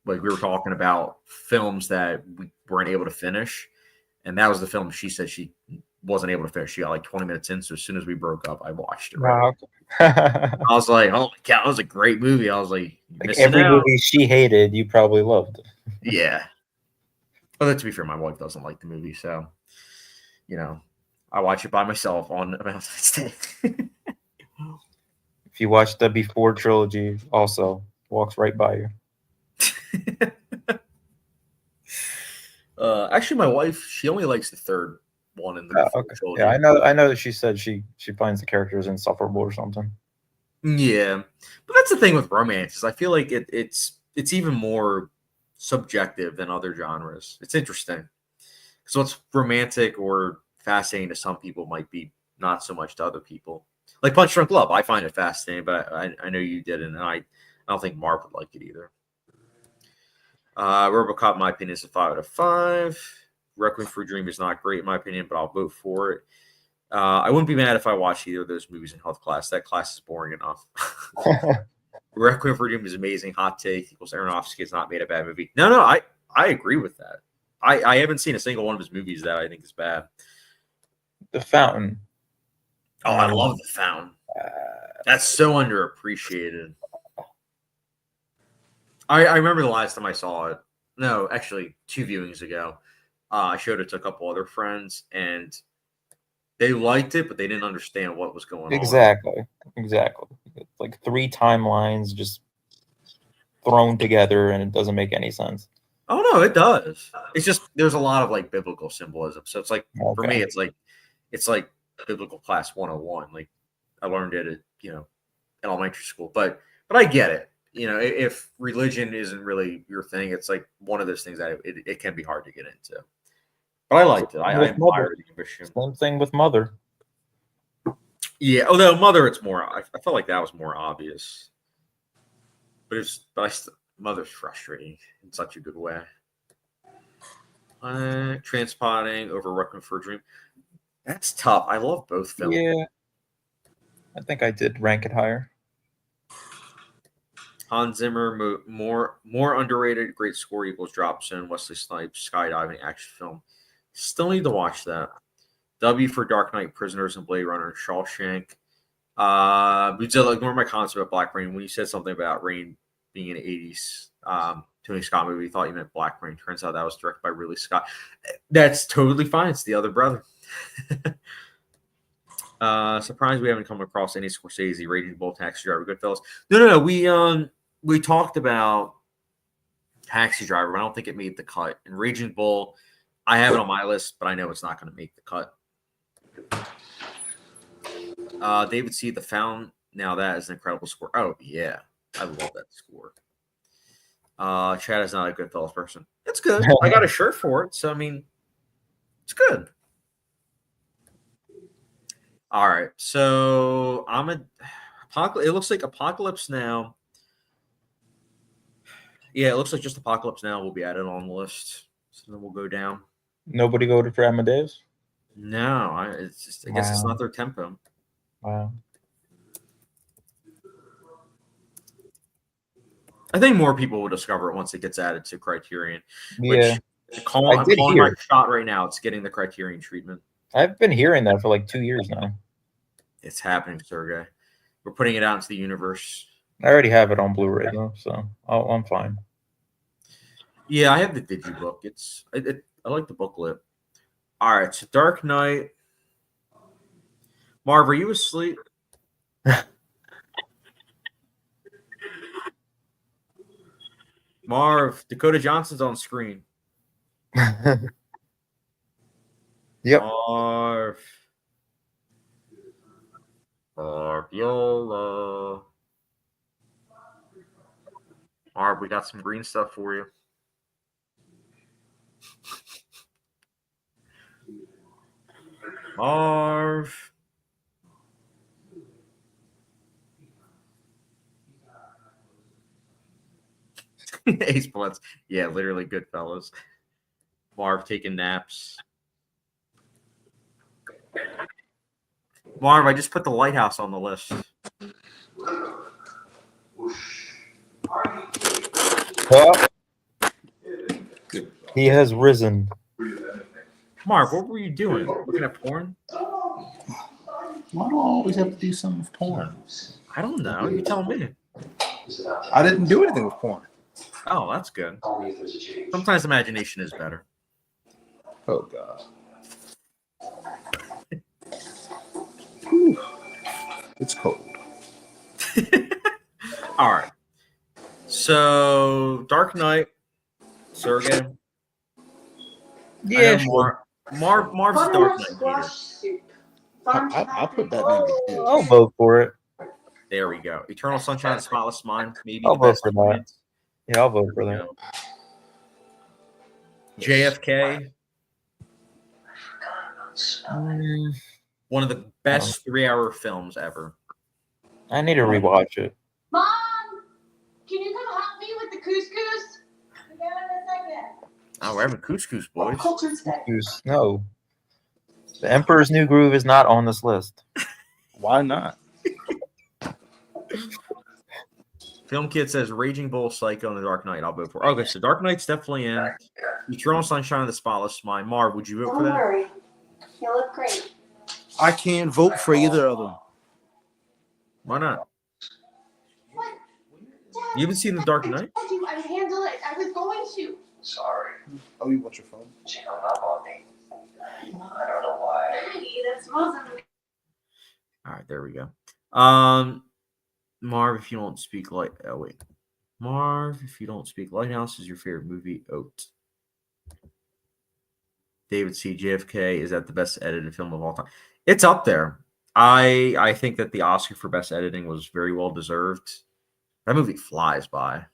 like we were talking about films that we weren't able to finish. And that was the film she said she wasn't able to finish. She got like 20 minutes in. So as soon as we broke up, I watched it. Right? I was like, oh my God, that was a great movie. I was like every movie she hated, you probably loved. Yeah. But to be fair, my wife doesn't like the movie. So, I watch it by myself on Valentine's Day. If you watch the Before trilogy, also walks right by you. Actually, my wife, she only likes the third one in the Before trilogy. Yeah, I know that she said she finds the characters insufferable or something. Yeah, but that's the thing with romance is I feel like it's even more subjective than other genres. It's interesting because what's romantic or fascinating to some people might be not so much to other people. Like Punch Drunk Love, I find it fascinating, but I know you didn't, and I don't think Marv would like it either. RoboCop, in my opinion, is a 5 out of 5. Requiem for a Dream is not great in my opinion, but I'll vote for it. I wouldn't be mad if I watched either of those movies in health class. That class is boring enough. Requiem for a Dream is amazing. Hot take equals Aronofsky has not made a bad movie. No, I agree with that. I haven't seen a single one of his movies that I think is bad. The Fountain. Oh, I love The Fountain. That's so underappreciated. I remember the last time I saw it. No, actually, 2 viewings ago. I showed it to a couple other friends, and they liked it, but they didn't understand what was going on. Exactly. It's like 3 timelines just thrown together, and it doesn't make any sense. Oh no, it does. It's just there's a lot of like biblical symbolism. So it's like for me, it's like biblical class 101. Like I learned it at in elementary school, but I get it. If religion isn't really your thing, it's like one of those things that it can be hard to get into. But I liked it. I admire the ambition. Same thing with Mother. Yeah, although Mother, it's more. I felt like that was more obvious. But Mother's frustrating in such a good way. Transpotting over Requiem for a Dream. That's tough. I love both films. Yeah, I think I did rank it higher. Hans Zimmer, more underrated. Great score equals drop zone. Wesley Snipes skydiving action film. Still need to watch that. W for Dark Knight, Prisoners, and Blade Runner, Shawshank. Ignore my comments about Black Rain. When you said something about Rain being an 80s Tony Scott movie, thought you meant Black Rain. Turns out that was directed by Ridley Scott. That's totally fine. It's the other brother. Surprised we haven't come across any Scorsese, Raging Bull, Taxi Driver, Goodfellas. No. We talked about Taxi Driver, but I don't think it made the cut. And Raging Bull, I have it on my list, but I know it's not going to make the cut. David C. The Fountain. Now that is an incredible score. Oh yeah, I love that score. Chad is not a Goodfellas person. It's good. I got a shirt for it, so I mean, it's good. All right, so it looks like Apocalypse Now. Yeah, it looks like just Apocalypse Now will be added on the list. So then we'll go down. Nobody voted for Amadeus? No, I guess it's not their tempo. Wow. I think more people will discover it once it gets added to Criterion. Yeah. I'm calling my shot right now. It's getting the Criterion treatment. I've been hearing that for like 2 years now. It's happening, Sergey. We're putting it out into the universe. I already have it on Blu-ray though, so I'm fine. Yeah, I have the digibook. I like the booklet. All right, so Dark Knight. Marv, are you asleep? Marv, Dakota Johnson's on screen. Yep. Marv, Yola. Marv, we got some green stuff for you. Marv. Ace Blitz. Yeah, literally Goodfellas. Marv taking naps. Marv, I just put the Lighthouse on the list. Well, he has risen. Marv, what were you doing? Looking at porn? Why do I always have to do something with porn? I don't know. You tell me. I didn't do anything with porn. Oh, that's good. Sometimes imagination is better. Oh God. Whew. It's cold. All right. So, Dark Knight, Sergey. Yeah, Marv's a Dark Knight hater. I'll put Batman Begins. I'll vote for it. There we go. Eternal Sunshine of the Spotless Mind. Maybe I'll the vote best for that. movie. Yeah, I'll vote for that. JFK. One of the best 3-hour films ever. I need to rewatch it. Mom, can you come help me with the couscous? I got it in a second. Oh, we're having couscous, boys. No. The Emperor's New Groove is not on this list. Why not? Film Kid says Raging Bull, Psycho, and The Dark Knight. I'll vote for. Okay, so Dark Knight's definitely in. Eternal Sunshine of the Spotless Mind. Marv, would you vote for Don't that? worry. You look great. I can't vote for either of them. Why not? What? Dad, You haven't seen The Dark Knight? I told you I'd handle it. I was going to. Sorry, Oh, you want your phone? she hung up on me. I don't know why. Daddy, that smells amazing. All right, there we go. Marv, if you don't speak Marv, if you don't speak Lighthouse is your favorite movie. Oat. David C. JFK, is that the best edited film of all time? It's up there. I think that the Oscar for best editing was very well deserved. That movie flies by.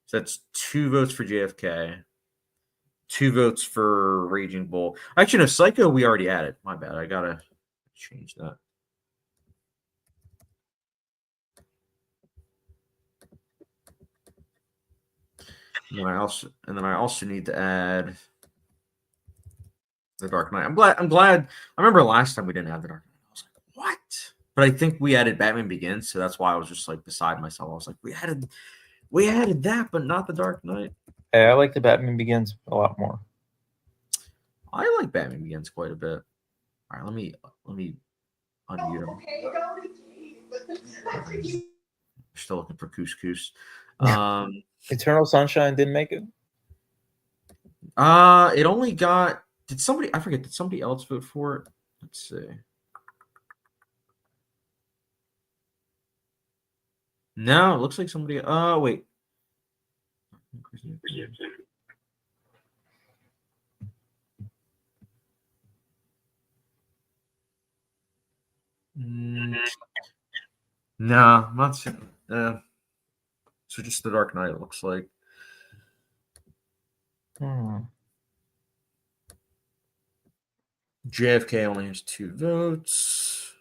So that's 2 votes for JFK, 2 votes for Raging Bull. Actually, no, Psycho we already added. My bad. I gotta change that. And then I also need to add The Dark Knight. I'm glad. I remember last time we didn't have The Dark Knight. I was like, what? But I think we added Batman Begins, so that's why I was just like beside myself. I was like, we added that, but not the Dark Knight. Hey, I like the Batman Begins a lot more. I like Batman Begins quite a bit. All right, let me unmute him. Okay, Still looking for couscous. Eternal Sunshine didn't make it. It only got. Did somebody? I forget. Did somebody else vote for it? Let's see. No, it looks like somebody. Wait. No, I'm not seeing. So just the Dark Knight. It looks like. JFK only has 2 votes.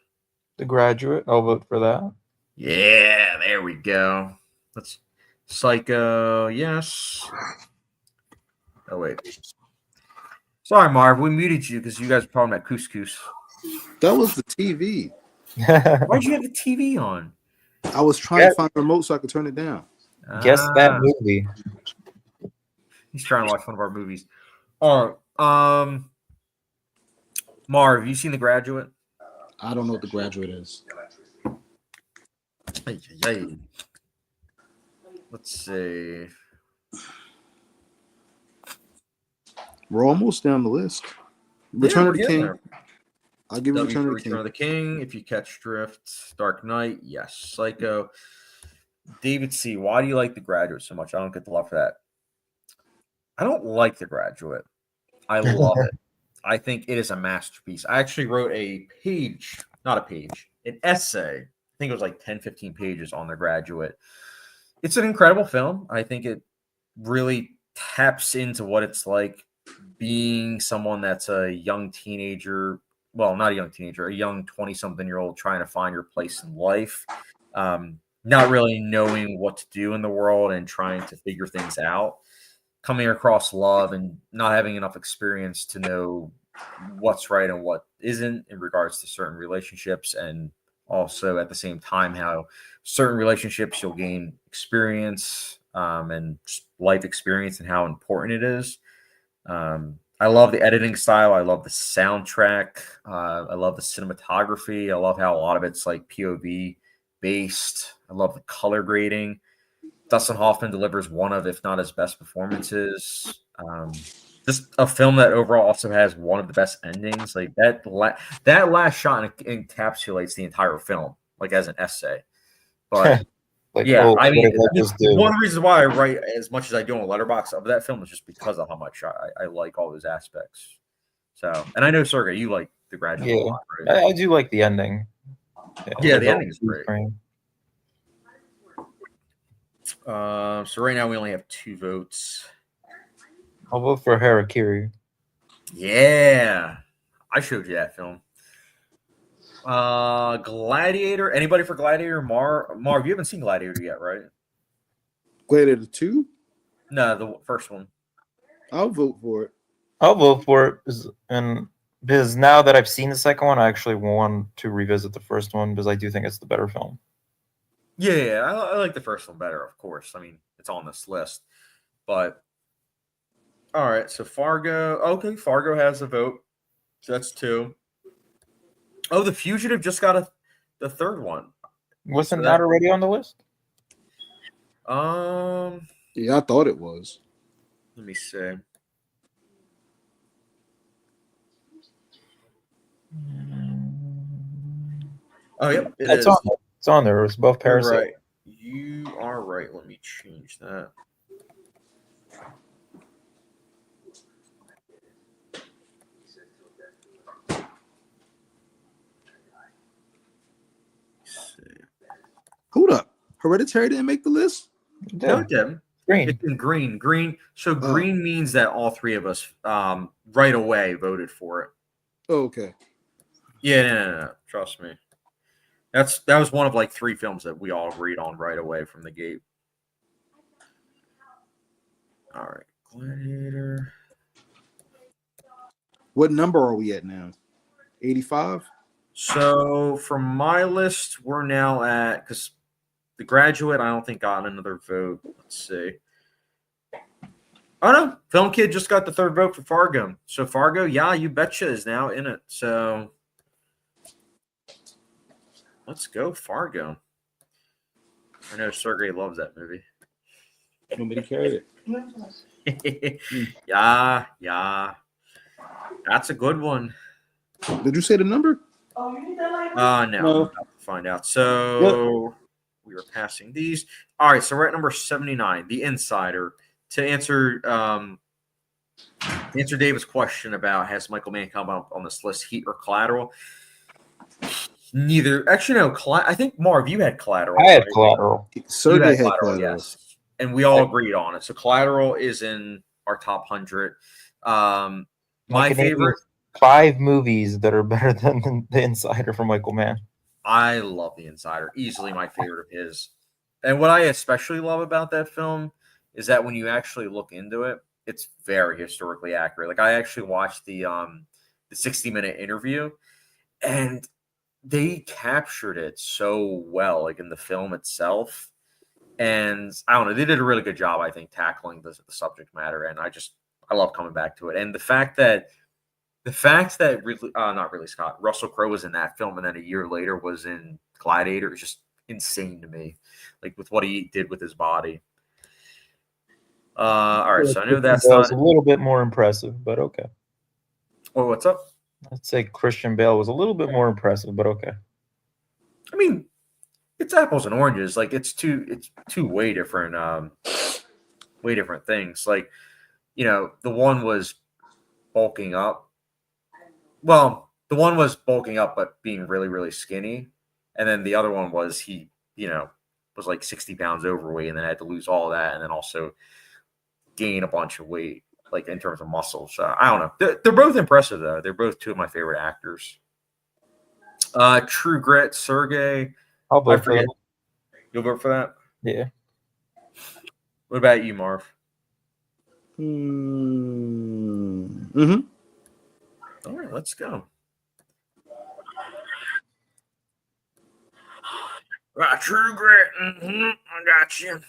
The Graduate. I'll vote for that. Yeah, there we go. Let's Psycho. Yes. Oh wait. Sorry, Marv. We muted you because you guys were talking about couscous. That was the TV. Why'd you have the TV on? I was trying to find the remote so I could turn it down. Guess that movie. He's trying to watch one of our movies. All right. Marv, you seen The Graduate? I don't know what The Graduate is. Let's see. We're almost down the list. Return of the King. There. I'll give you Return of the King. Return of the King. If you catch drift, Dark Knight, yes. Psycho. David C. Why do you like The Graduate so much? I don't get the love for that. I don't like The Graduate. I love it. I think it is a masterpiece. I actually wrote an essay. I think it was like 10, 15 pages on The Graduate. It's an incredible film. I think it really taps into what it's like being someone that's a young teenager. Well, not a young teenager, a young 20-something-year-old trying to find your place in life. Not really knowing what to do in the world and trying to figure things out. Coming across love and not having enough experience to know what's right and what isn't in regards to certain relationships, and also at the same time how certain relationships you'll gain experience and life experience and how important it is. I love the editing style. I love the soundtrack. I love the cinematography. I love how a lot of it's like POV based. I love the color grading. Dustin Hoffman delivers one of, if not his best performances. Just a film that overall also has one of the best endings. Like that last shot encapsulates the entire film, like as an essay. But Like, yeah, I mean, one of the reasons why I write as much as I do on Letterboxd of that film is just because of how much I like all those aspects. So, and I know, Sergey, you like The Graduate a lot, right? I do like the ending. Yeah, the ending is great. So right now we only have 2 votes. I'll vote for Harakiri. Yeah, I showed you that film. Gladiator. Anybody for Gladiator? Marv, you haven't seen Gladiator yet, right? Gladiator 2? No, the first one. I'll vote for it. I'll vote for it, because now that I've seen the second one, I actually want to revisit the first one because I do think it's the better film. Yeah, I like the first one better, of course. I mean, it's on this list. But, all right, so Fargo. Okay, Fargo has a vote. So that's 2. Oh, The Fugitive just got the 3rd one. Wasn't that already on the list? Yeah, I thought it was. Let me see. Oh, yep, It's on there. It was both Parasite. Right. You are right. Let me change that. Hold up. Hereditary didn't make the list? No, it didn't. Green. It's in green. Green. So green means that all 3 of us right away voted for it. Oh, okay. Yeah, no. Trust me. That was one of like 3 films that we all agreed on right away from the gate. All right. Gladiator. What number are we at now? 85? So from my list, we're now at because The Graduate, I don't think got another vote. Let's see. Oh no, Film Kid just got the third vote for Fargo. So Fargo, yeah, you betcha, is now in it. So let's go Fargo. I know Sergey loves that movie. Nobody carried it. Yeah. That's a good one. Did you say the number? Oh, you need that light? No, No. I'm about to find out. So we are passing these. All right, so we're at number 79, The Insider. To answer David's question about has Michael Mann come up on this list, Heat or Collateral? Neither. Actually, no. I think Marv, you had Collateral. I had right? Collateral. Sergey had Collateral. Yes, and we all agreed on it. So Collateral is in our top 100. My favorite. 5 movies that are better than The Insider from Michael Mann. I love The Insider. Easily my favorite of his. And what I especially love about that film is that when you actually look into it, it's very historically accurate. Like I actually watched the 60-minute interview, and they captured it so well, like in the film itself. And I don't know, they did a really good job, I think, tackling the subject matter. And I love coming back to it. And the fact that not Ridley Scott, Russell Crowe was in that film, and then a year later was in Gladiator is just insane to me. Like with what he did with his body. All right, so I know that's a little bit more impressive, but okay. Well, what's up? I'd say Christian Bale was a little bit more impressive, but okay. I mean, it's apples and oranges. Like it's two way different things. Like, you know, the one was bulking up. Well, the one was bulking up but being really, really skinny. And then the other one was he, was like 60 pounds overweight and then had to lose all of that and then also gain a bunch of weight, like in terms of muscle. So I don't know. They're both impressive though. They're both two of my favorite actors. True Grit, Sergey. I'll vote for that. You'll vote for that? Yeah. What about you, Marv? Mm-hmm. All right, let's go. Right, True Grit. I got you.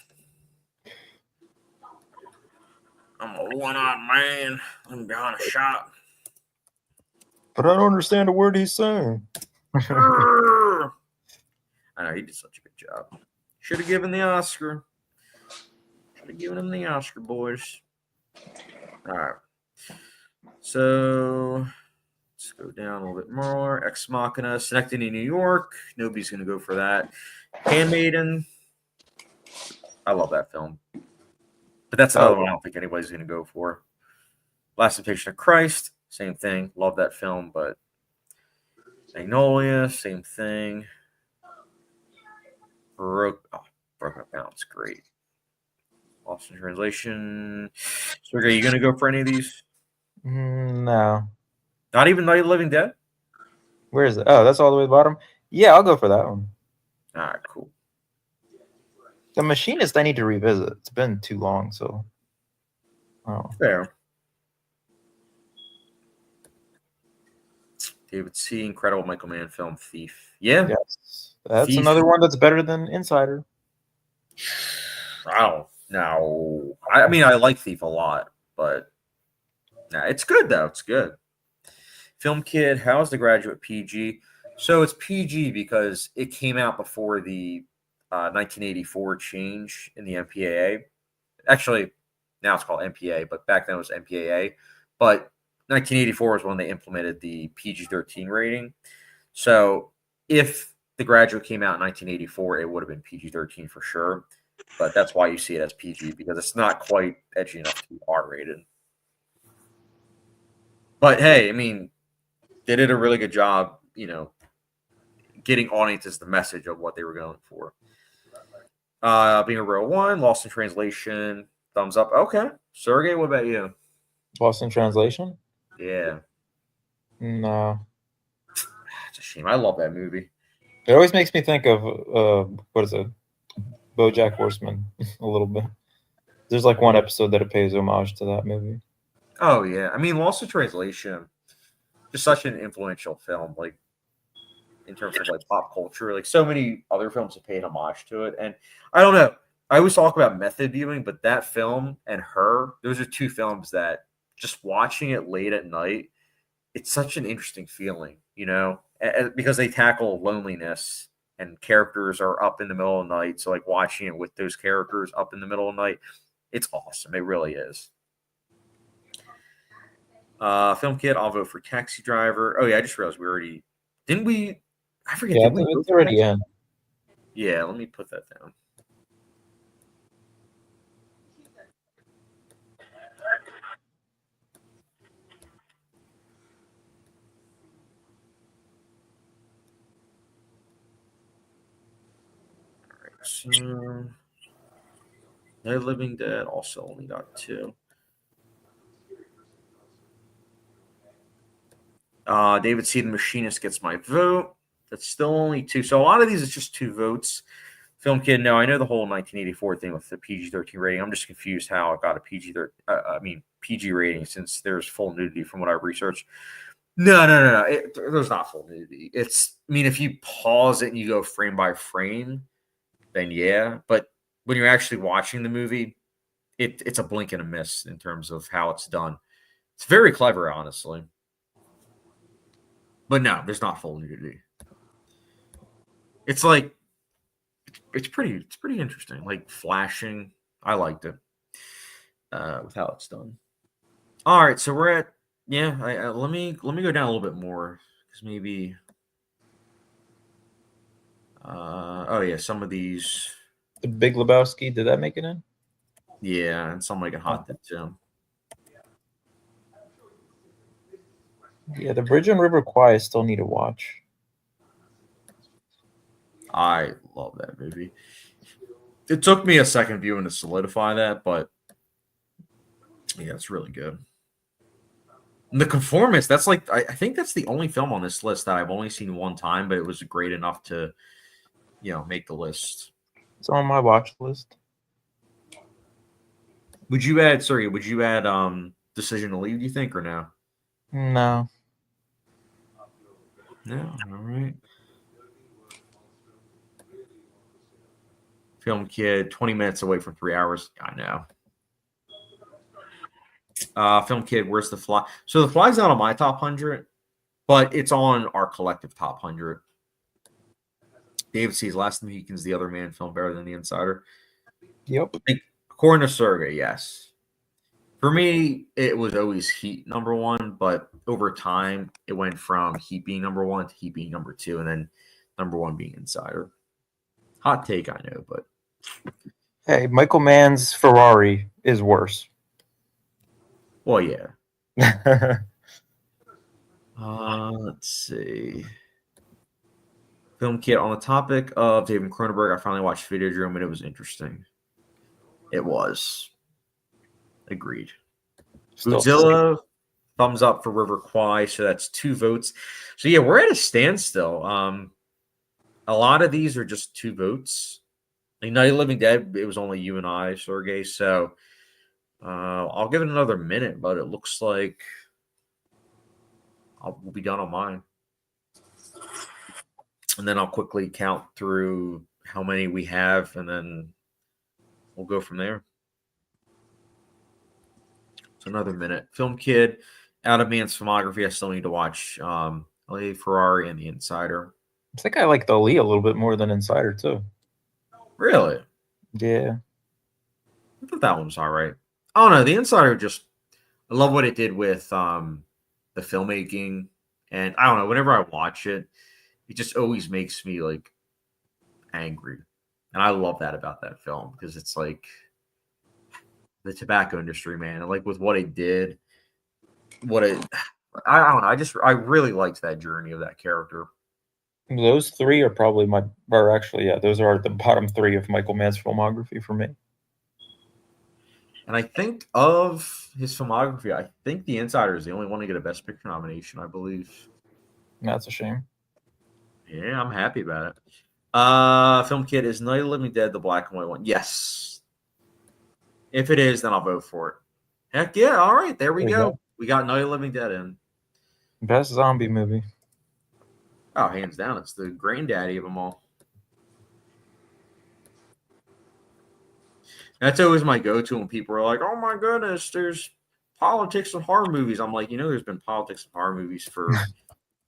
I'm a one-eyed man. I'm behind a shot. But I don't understand a word he's saying. I know, he did such a good job. Should have given the Oscar. Should have given him the Oscar, boys. All right. So let's go down a little bit more. Ex Machina, Synecdoche, New York. Nobody's going to go for that. Handmaiden. I love that film. But that's another one I don't think anybody's going to go for. Last Temptation of Christ. Same thing. Love that film, but Magnolia, same thing. Broken Balance, great. Lost in Translation. So are you going to go for any of these? No. Not even Night of the Living Dead? Where is it? Oh, that's all the way to the bottom? Yeah, I'll go for that one. All right, cool. The Machinist I need to revisit. It's been too long, so. Oh. Fair. David C. Incredible Michael Mann film, Thief. Yeah. Yes. That's Thief. another one that's better than Insider. Oh, no. I mean, I like Thief a lot, but it's good, though. It's good. Film Kid, how's The Graduate PG? So it's PG because it came out before the 1984 change in the MPAA. Actually, now it's called MPA, but back then it was MPAA. But 1984 was when they implemented the PG-13 rating. So if The Graduate came out in 1984, it would have been PG-13 for sure. But that's why you see it as PG, because it's not quite edgy enough to be R-rated. But hey, I mean, they did a really good job, getting audiences the message of what they were going for. Being a Real One, Lost in Translation, thumbs up. Okay. Sergey, what about you? Lost in Translation? Yeah. No. It's a shame. I love that movie. It always makes me think of, what is it? BoJack Horseman a little bit. There's like one episode that it pays homage to that movie. Oh, yeah. I mean, Lost in Translation, just such an influential film. Like, in terms of like pop culture. Like so many other films have paid homage to it, and I don't know. I always talk about method viewing, but that film and Her, those are two films that just watching it late at night, it's such an interesting feeling, because they tackle loneliness and characters are up in the middle of the night. So like watching it with those characters up in the middle of the night, it's awesome. It really is. Film Kid, I'll vote for Taxi Driver. Oh yeah, I just realized didn't we? I forget. Yeah, Did we it's already in. Yeah, let me put that down. All right, so No Living Dead also only got 2. David C. the Machinist gets my vote. That's still only 2. So a lot of these is just 2 votes. Film Kid, no, I know the whole 1984 thing with the PG-13 rating. I'm just confused how it got a PG rating since there's full nudity from what I've researched. No. There's not full nudity. If you pause it and you go frame by frame, then yeah. But when you're actually watching the movie, it's a blink and a miss in terms of how it's done. It's very clever, honestly. But no, there's not full nudity. It's like it's pretty interesting. Like flashing. I liked it. With how it's done. All right, so we're at let me go down a little bit more because maybe some of these. The Big Lebowski, did that make it in? Yeah, and some like it hot did too. Yeah, The Bridge on River Kwai I still need to watch. I love that movie. It took me a second viewing to solidify that, but yeah, it's really good. And The Conformist, that's like I think that's the only film on this list that I've only seen one time, but it was great enough to, make the list. It's on my watch list. Would you add Decision to Leave, do you think, or no? No. No, all right. Film Kid, 20 minutes away from 3 hours. I know. Film Kid, Where's the Fly? So The Fly's not on my top 100, but it's on our collective top 100. David C's Last Mohicans, The Other Man film better than The Insider. Yep. According to Sergey, yes. For me, it was always Heat number 1, but over time, it went from Heat being number 1 to Heat being number 2, and then number 1 being Insider. Hot take, I know, but hey, Michael Mann's Ferrari is worse. Well, yeah. Let's see. Film Kit, on the topic of David Cronenberg, I finally watched Videodrome and it was interesting. It was. Agreed. Godzilla, thumbs up for River Kwai, so that's 2 votes. So yeah, we're at a standstill. A lot of these are just 2 votes. Like Night of the Living Dead, it was only you and I, Sergey. So I'll give it another minute, but it looks like we'll be done on mine. And then I'll quickly count through how many we have, and then we'll go from there. So another minute. Film Kid, Out of Man's Filmography. I still need to watch LA Ferrari and The Insider. I think I like the Lee a little bit more than Insider too. Really? Yeah. I thought that one was all right. I don't know. The Insider I love what it did with the filmmaking. And I don't know, whenever I watch it, it just always makes me like angry. And I love that about that film because it's like the tobacco industry, man. And like with what it did, I don't know. I really liked that journey of that character. Those 3 are probably those are the bottom 3 of Michael Mann's filmography for me. And I think of his filmography, I think The Insider is the only one to get a Best Picture nomination, I believe. That's a shame. Yeah, I'm happy about it. Film Kid, is Night of the Living Dead the black and white one? Yes. If it is, then I'll vote for it. Heck yeah. All right. There we go. We got Night of the Living Dead in. Best zombie movie. Oh, hands down, it's the granddaddy of them all. That's always my go-to when people are like, "Oh my goodness, there's politics and horror movies." I'm like, there's been politics and horror movies for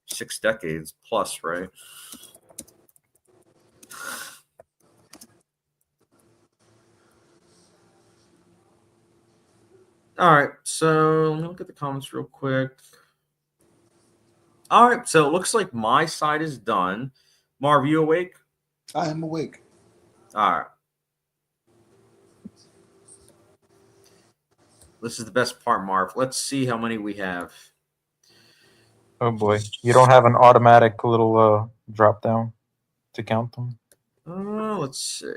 6 decades plus, right? All right, so let me look at the comments real quick. All right, so it looks like my side is done. Marv, you awake? I am awake. All right. This is the best part, Marv. Let's see how many we have. Oh boy, you don't have an automatic little drop down to count them. Let's see.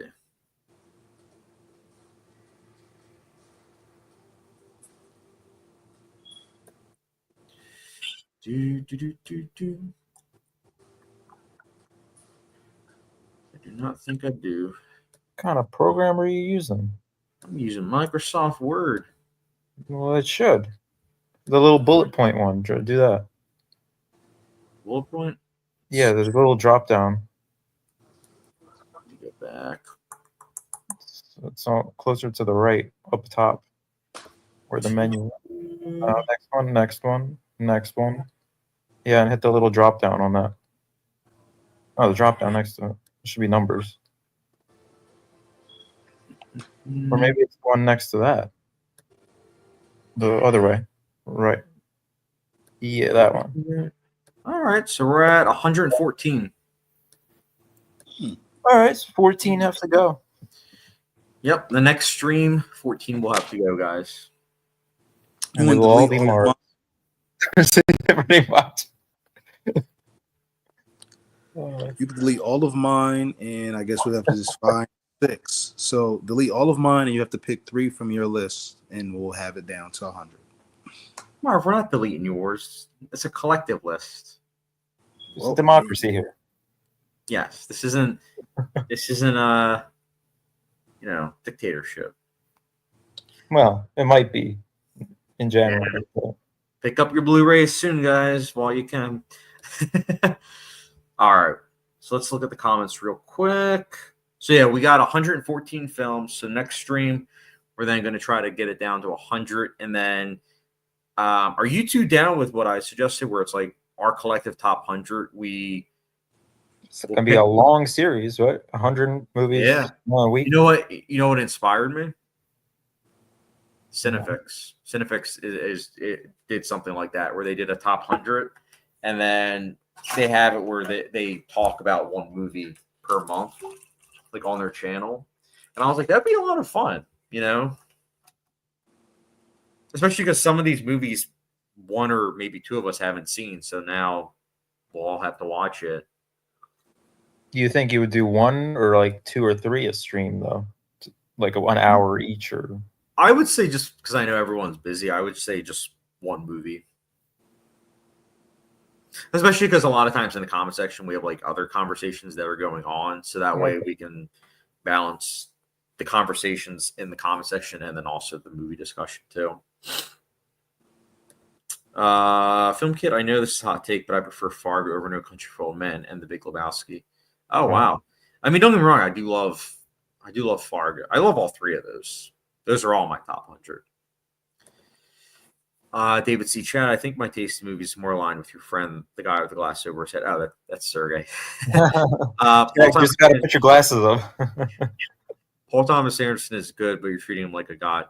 Do. I do not think I do. What kind of program are you using? I'm using Microsoft Word. Well, it should. The little bullet point one. Do that. Bullet point? Yeah, there's a little drop down. Let me go back. It's all closer to the right, up top, where the menu. Next one. Yeah, and hit the little drop down on that. Oh, the drop down next to it. It should be numbers. Or maybe it's the one next to that. The other way. Right. Yeah, that one. All right, so we're at 114. All right, so 14 have to go. Yep, the next stream, 14 will have to go, guys. And they will all be marked. You can delete all of mine, and I guess we'll have to just find 6. So delete all of mine, and you have to pick 3 from your list, and we'll have it down to 100. Marv, we're not deleting yours. It's a collective list. It's a democracy here. Yes, this isn't dictatorship. Well, it might be in January. Yeah. Pick up your Blu-rays soon, guys, while you can. All right, so let's look at the comments real quick. So yeah, we got 114 films. So next stream, we're then going to try to get it down to 100. And then, are you two down with what I suggested, where it's like our collective top 100? It's going to be a long series, right? 100 movies. Yeah. A week. You know what inspired me? Cinefix. Cinefix did something like that, where they did a top 100, and then they have it where they talk about one movie per month, like on their channel. And I was like, that'd be a lot of fun, especially because some of these movies, one or maybe two of us haven't seen. So now we'll all have to watch it. Do you think you would do 1 or like 2 or 3 a stream though? Like a 1 hour each, or? I would say, just because I know everyone's busy, I would say just one movie. Especially because a lot of times in the comment section, we have like other conversations that are going on. So that way we can balance the conversations in the comment section and then also the movie discussion too. Film Kit, I know this is a hot take, but I prefer Fargo over No Country for Old Men and The Big Lebowski. Oh, wow. I mean, don't get me wrong. I do love Fargo. I love all 3 of those. Those are all my top 100. David C. Chad, I think my taste in movies is more aligned with your friend, the guy with the glass over his head. Oh, that's Sergey. Just got to put your glasses up. Paul Thomas Anderson is good, but you're treating him like a god.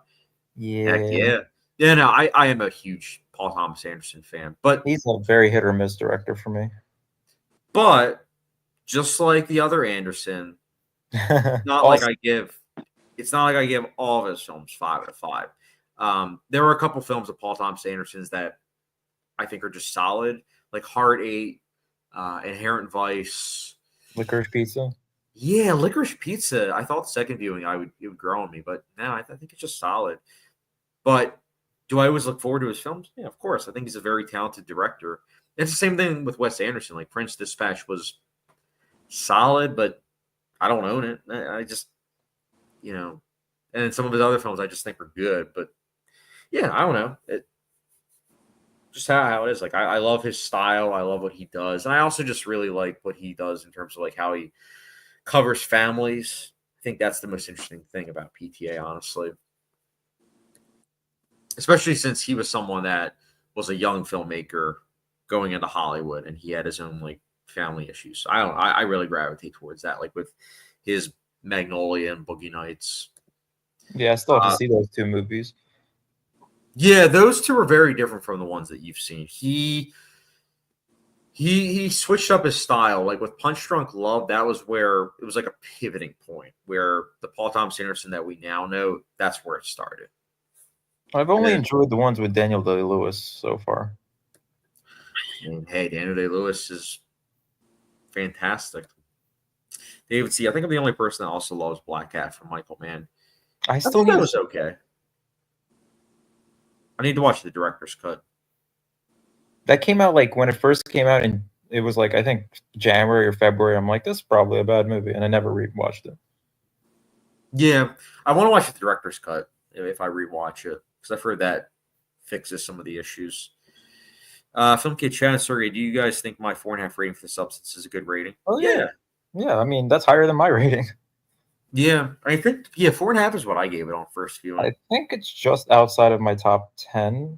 Yeah. Heck yeah. Yeah, no, I am a huge Paul Thomas Anderson fan. But he's a very hit or miss director for me. But just like the other Anderson, it's not like I give all of his films 5 out of 5. There were a couple films of Paul Thomas Anderson's that I think are just solid, like Heart 8, Inherent Vice, Licorice Pizza. Yeah, Licorice Pizza. I thought the second viewing it would grow on me, but no, I think it's just solid. But do I always look forward to his films? Yeah, of course. I think he's a very talented director. It's the same thing with Wes Anderson. Like Prince Dispatch was solid, but I don't own it. I just, and some of his other films I just think are good. But yeah, I don't know. just how it is. Like I love his style. I love what he does, and I also just really like what he does in terms of like how he covers families. I think that's the most interesting thing about PTA, honestly, especially since he was someone that was a young filmmaker going into Hollywood, and he had his own like family issues. So I really gravitate towards that, like with his Magnolia and Boogie Nights. Yeah, I still have to see those two movies. Yeah, those two are very different from the ones that you've seen. He switched up his style. Like with Punch Drunk Love, that was where it was like a pivoting point where the Paul Thomas Anderson that we now know, that's where it started. I've only enjoyed the ones with Daniel Day-Lewis so far. And hey, Daniel Day-Lewis is fantastic. David C. I think I'm the only person that also loves Black Cat from Michael Mann. I still think that was okay. I need to watch the director's cut. That came out like when it first came out, and it was like I think January or February. I'm like, this is probably a bad movie, and I never rewatched it. Yeah, I want to watch the director's cut if I rewatch it because I've heard that fixes some of the issues. Film Kid Chad+Sergey, do you guys think my 4.5 rating for The Substance is a good rating? Oh yeah. I mean, that's higher than my rating. Yeah, I think 4.5 is what I gave it on first viewing. I think it's just outside of my top 10,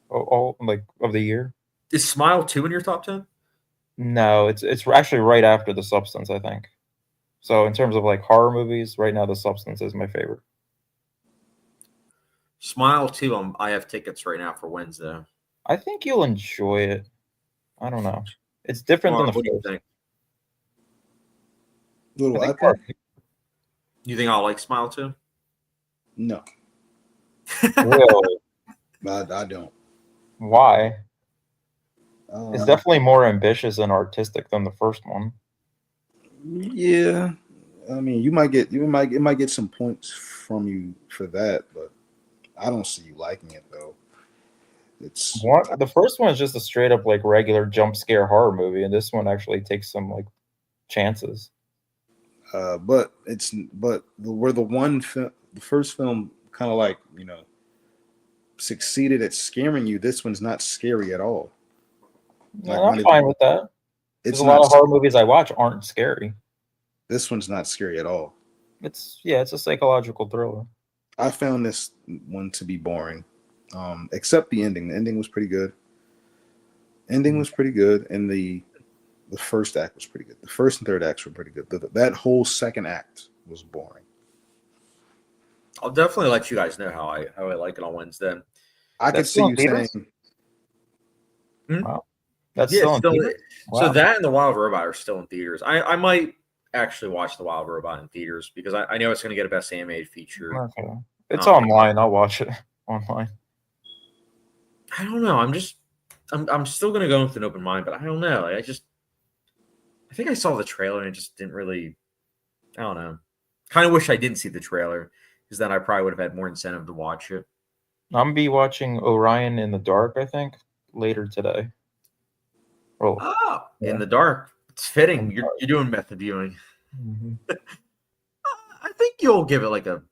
all like of the year. Is Smile 2 in your top 10? No, it's actually right after The Substance, I think. So in terms of like horror movies, right now The Substance is my favorite. Smile 2, I have tickets right now for Wednesday. I think you'll enjoy it. I don't know. It's different than the what do you first. think? What do I think? Perfect. You think I'll like Smile 2? No, Really? I don't. Why? It's Uh, definitely more ambitious and artistic than the first one. Yeah, I mean, it might get some points from you for that, but I don't see you liking it though. It's The first one is just a straight up like regular jump scare horror movie, and this one actually takes some like chances. but the first film kind of like succeeded at scaring you. This one's not scary at all. Yeah, I'm fine with that. It's There's a lot of horror movies I watch aren't scary. This one's not scary at all. It's a psychological thriller. I found this one to be boring, except the ending. The ending was pretty good. And the first act was pretty good. The first and third acts were pretty good. That whole second act was boring. I'll definitely let you guys know how I like it on Wednesday. I could see you saying, Wow. That's yeah, still in theaters? So Wow. that and The Wild Robot are still in theaters. I might actually watch The Wild Robot in theaters because I know it's going to get a Best Animated Feature. Okay. It's online. I'll watch it online. I don't know. I'm still going to go with an open mind, but I don't know. I think I saw the trailer and it just didn't really. I don't know. Kind of wish I didn't see the trailer because then I probably would have had more incentive to watch it. I'm gonna be watching Orion in the Dark, I think, later today. Oh, yeah. In the dark. It's fitting. You're doing method viewing. Mm-hmm. I think you'll give it like a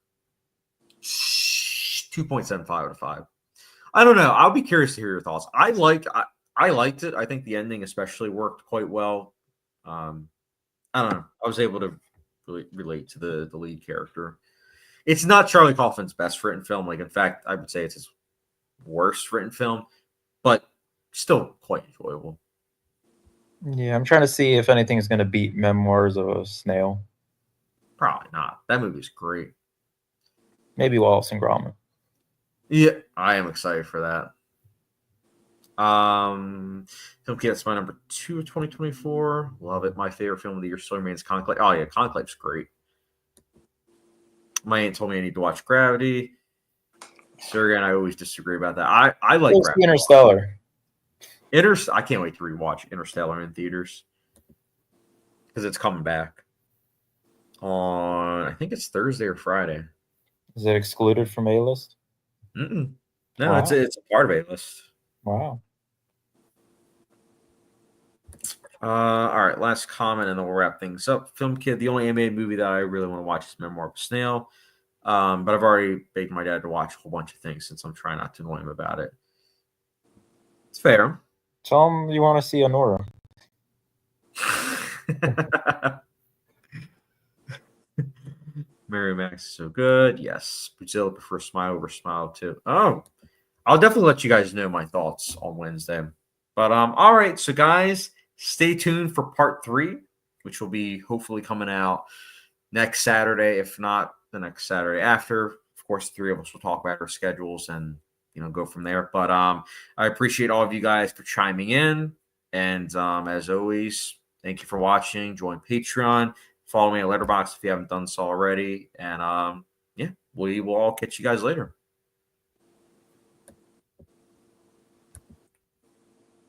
2.75 out of 5. I don't know. I'll be curious to hear your thoughts. I liked it. I think the ending especially worked quite well. I don't know. I was able to really relate to the lead character. It's not Charlie Kaufman's best written film. Like, in fact, I would say it's his worst written film, but still quite enjoyable. Yeah, I'm trying to see if anything is going to beat Memoirs of a Snail. Probably not. That movie's great. Maybe Wallace and Gromit. Yeah, I am excited for that. Film Kid, that's my number 2 of 2024. Love it. My favorite film of the year still remains Conclave. Oh, yeah, Conclave's great. My aunt told me I need to watch Gravity. Sergey and I always disagree about that. I like Gravity. Interstellar. I can't wait to rewatch Interstellar in theaters because it's coming back on, I think it's Thursday or Friday. Is it excluded from A-list? No, Wow. it's a part of A-list. Wow. All right, last comment, and then we'll wrap things up. Film Kid, the only animated movie that I really want to watch is Memoir of a Snail. But I've already begged my dad to watch a whole bunch of things since I'm trying not to annoy him about it. It's fair. Tell him you want to see Honora. Mary Max is so good. Yes. Brazil prefer smile over smile too. Oh, I'll definitely let you guys know my thoughts on Wednesday. But all right, so guys, stay tuned for part 3, which will be hopefully coming out next Saturday, if not the next Saturday after. Of course, 3 of us will talk about our schedules and go from there. But I appreciate all of you guys for chiming in. And as always, thank you for watching. Join Patreon. Follow me at Letterboxd if you haven't done so already. And yeah, we will all catch you guys later.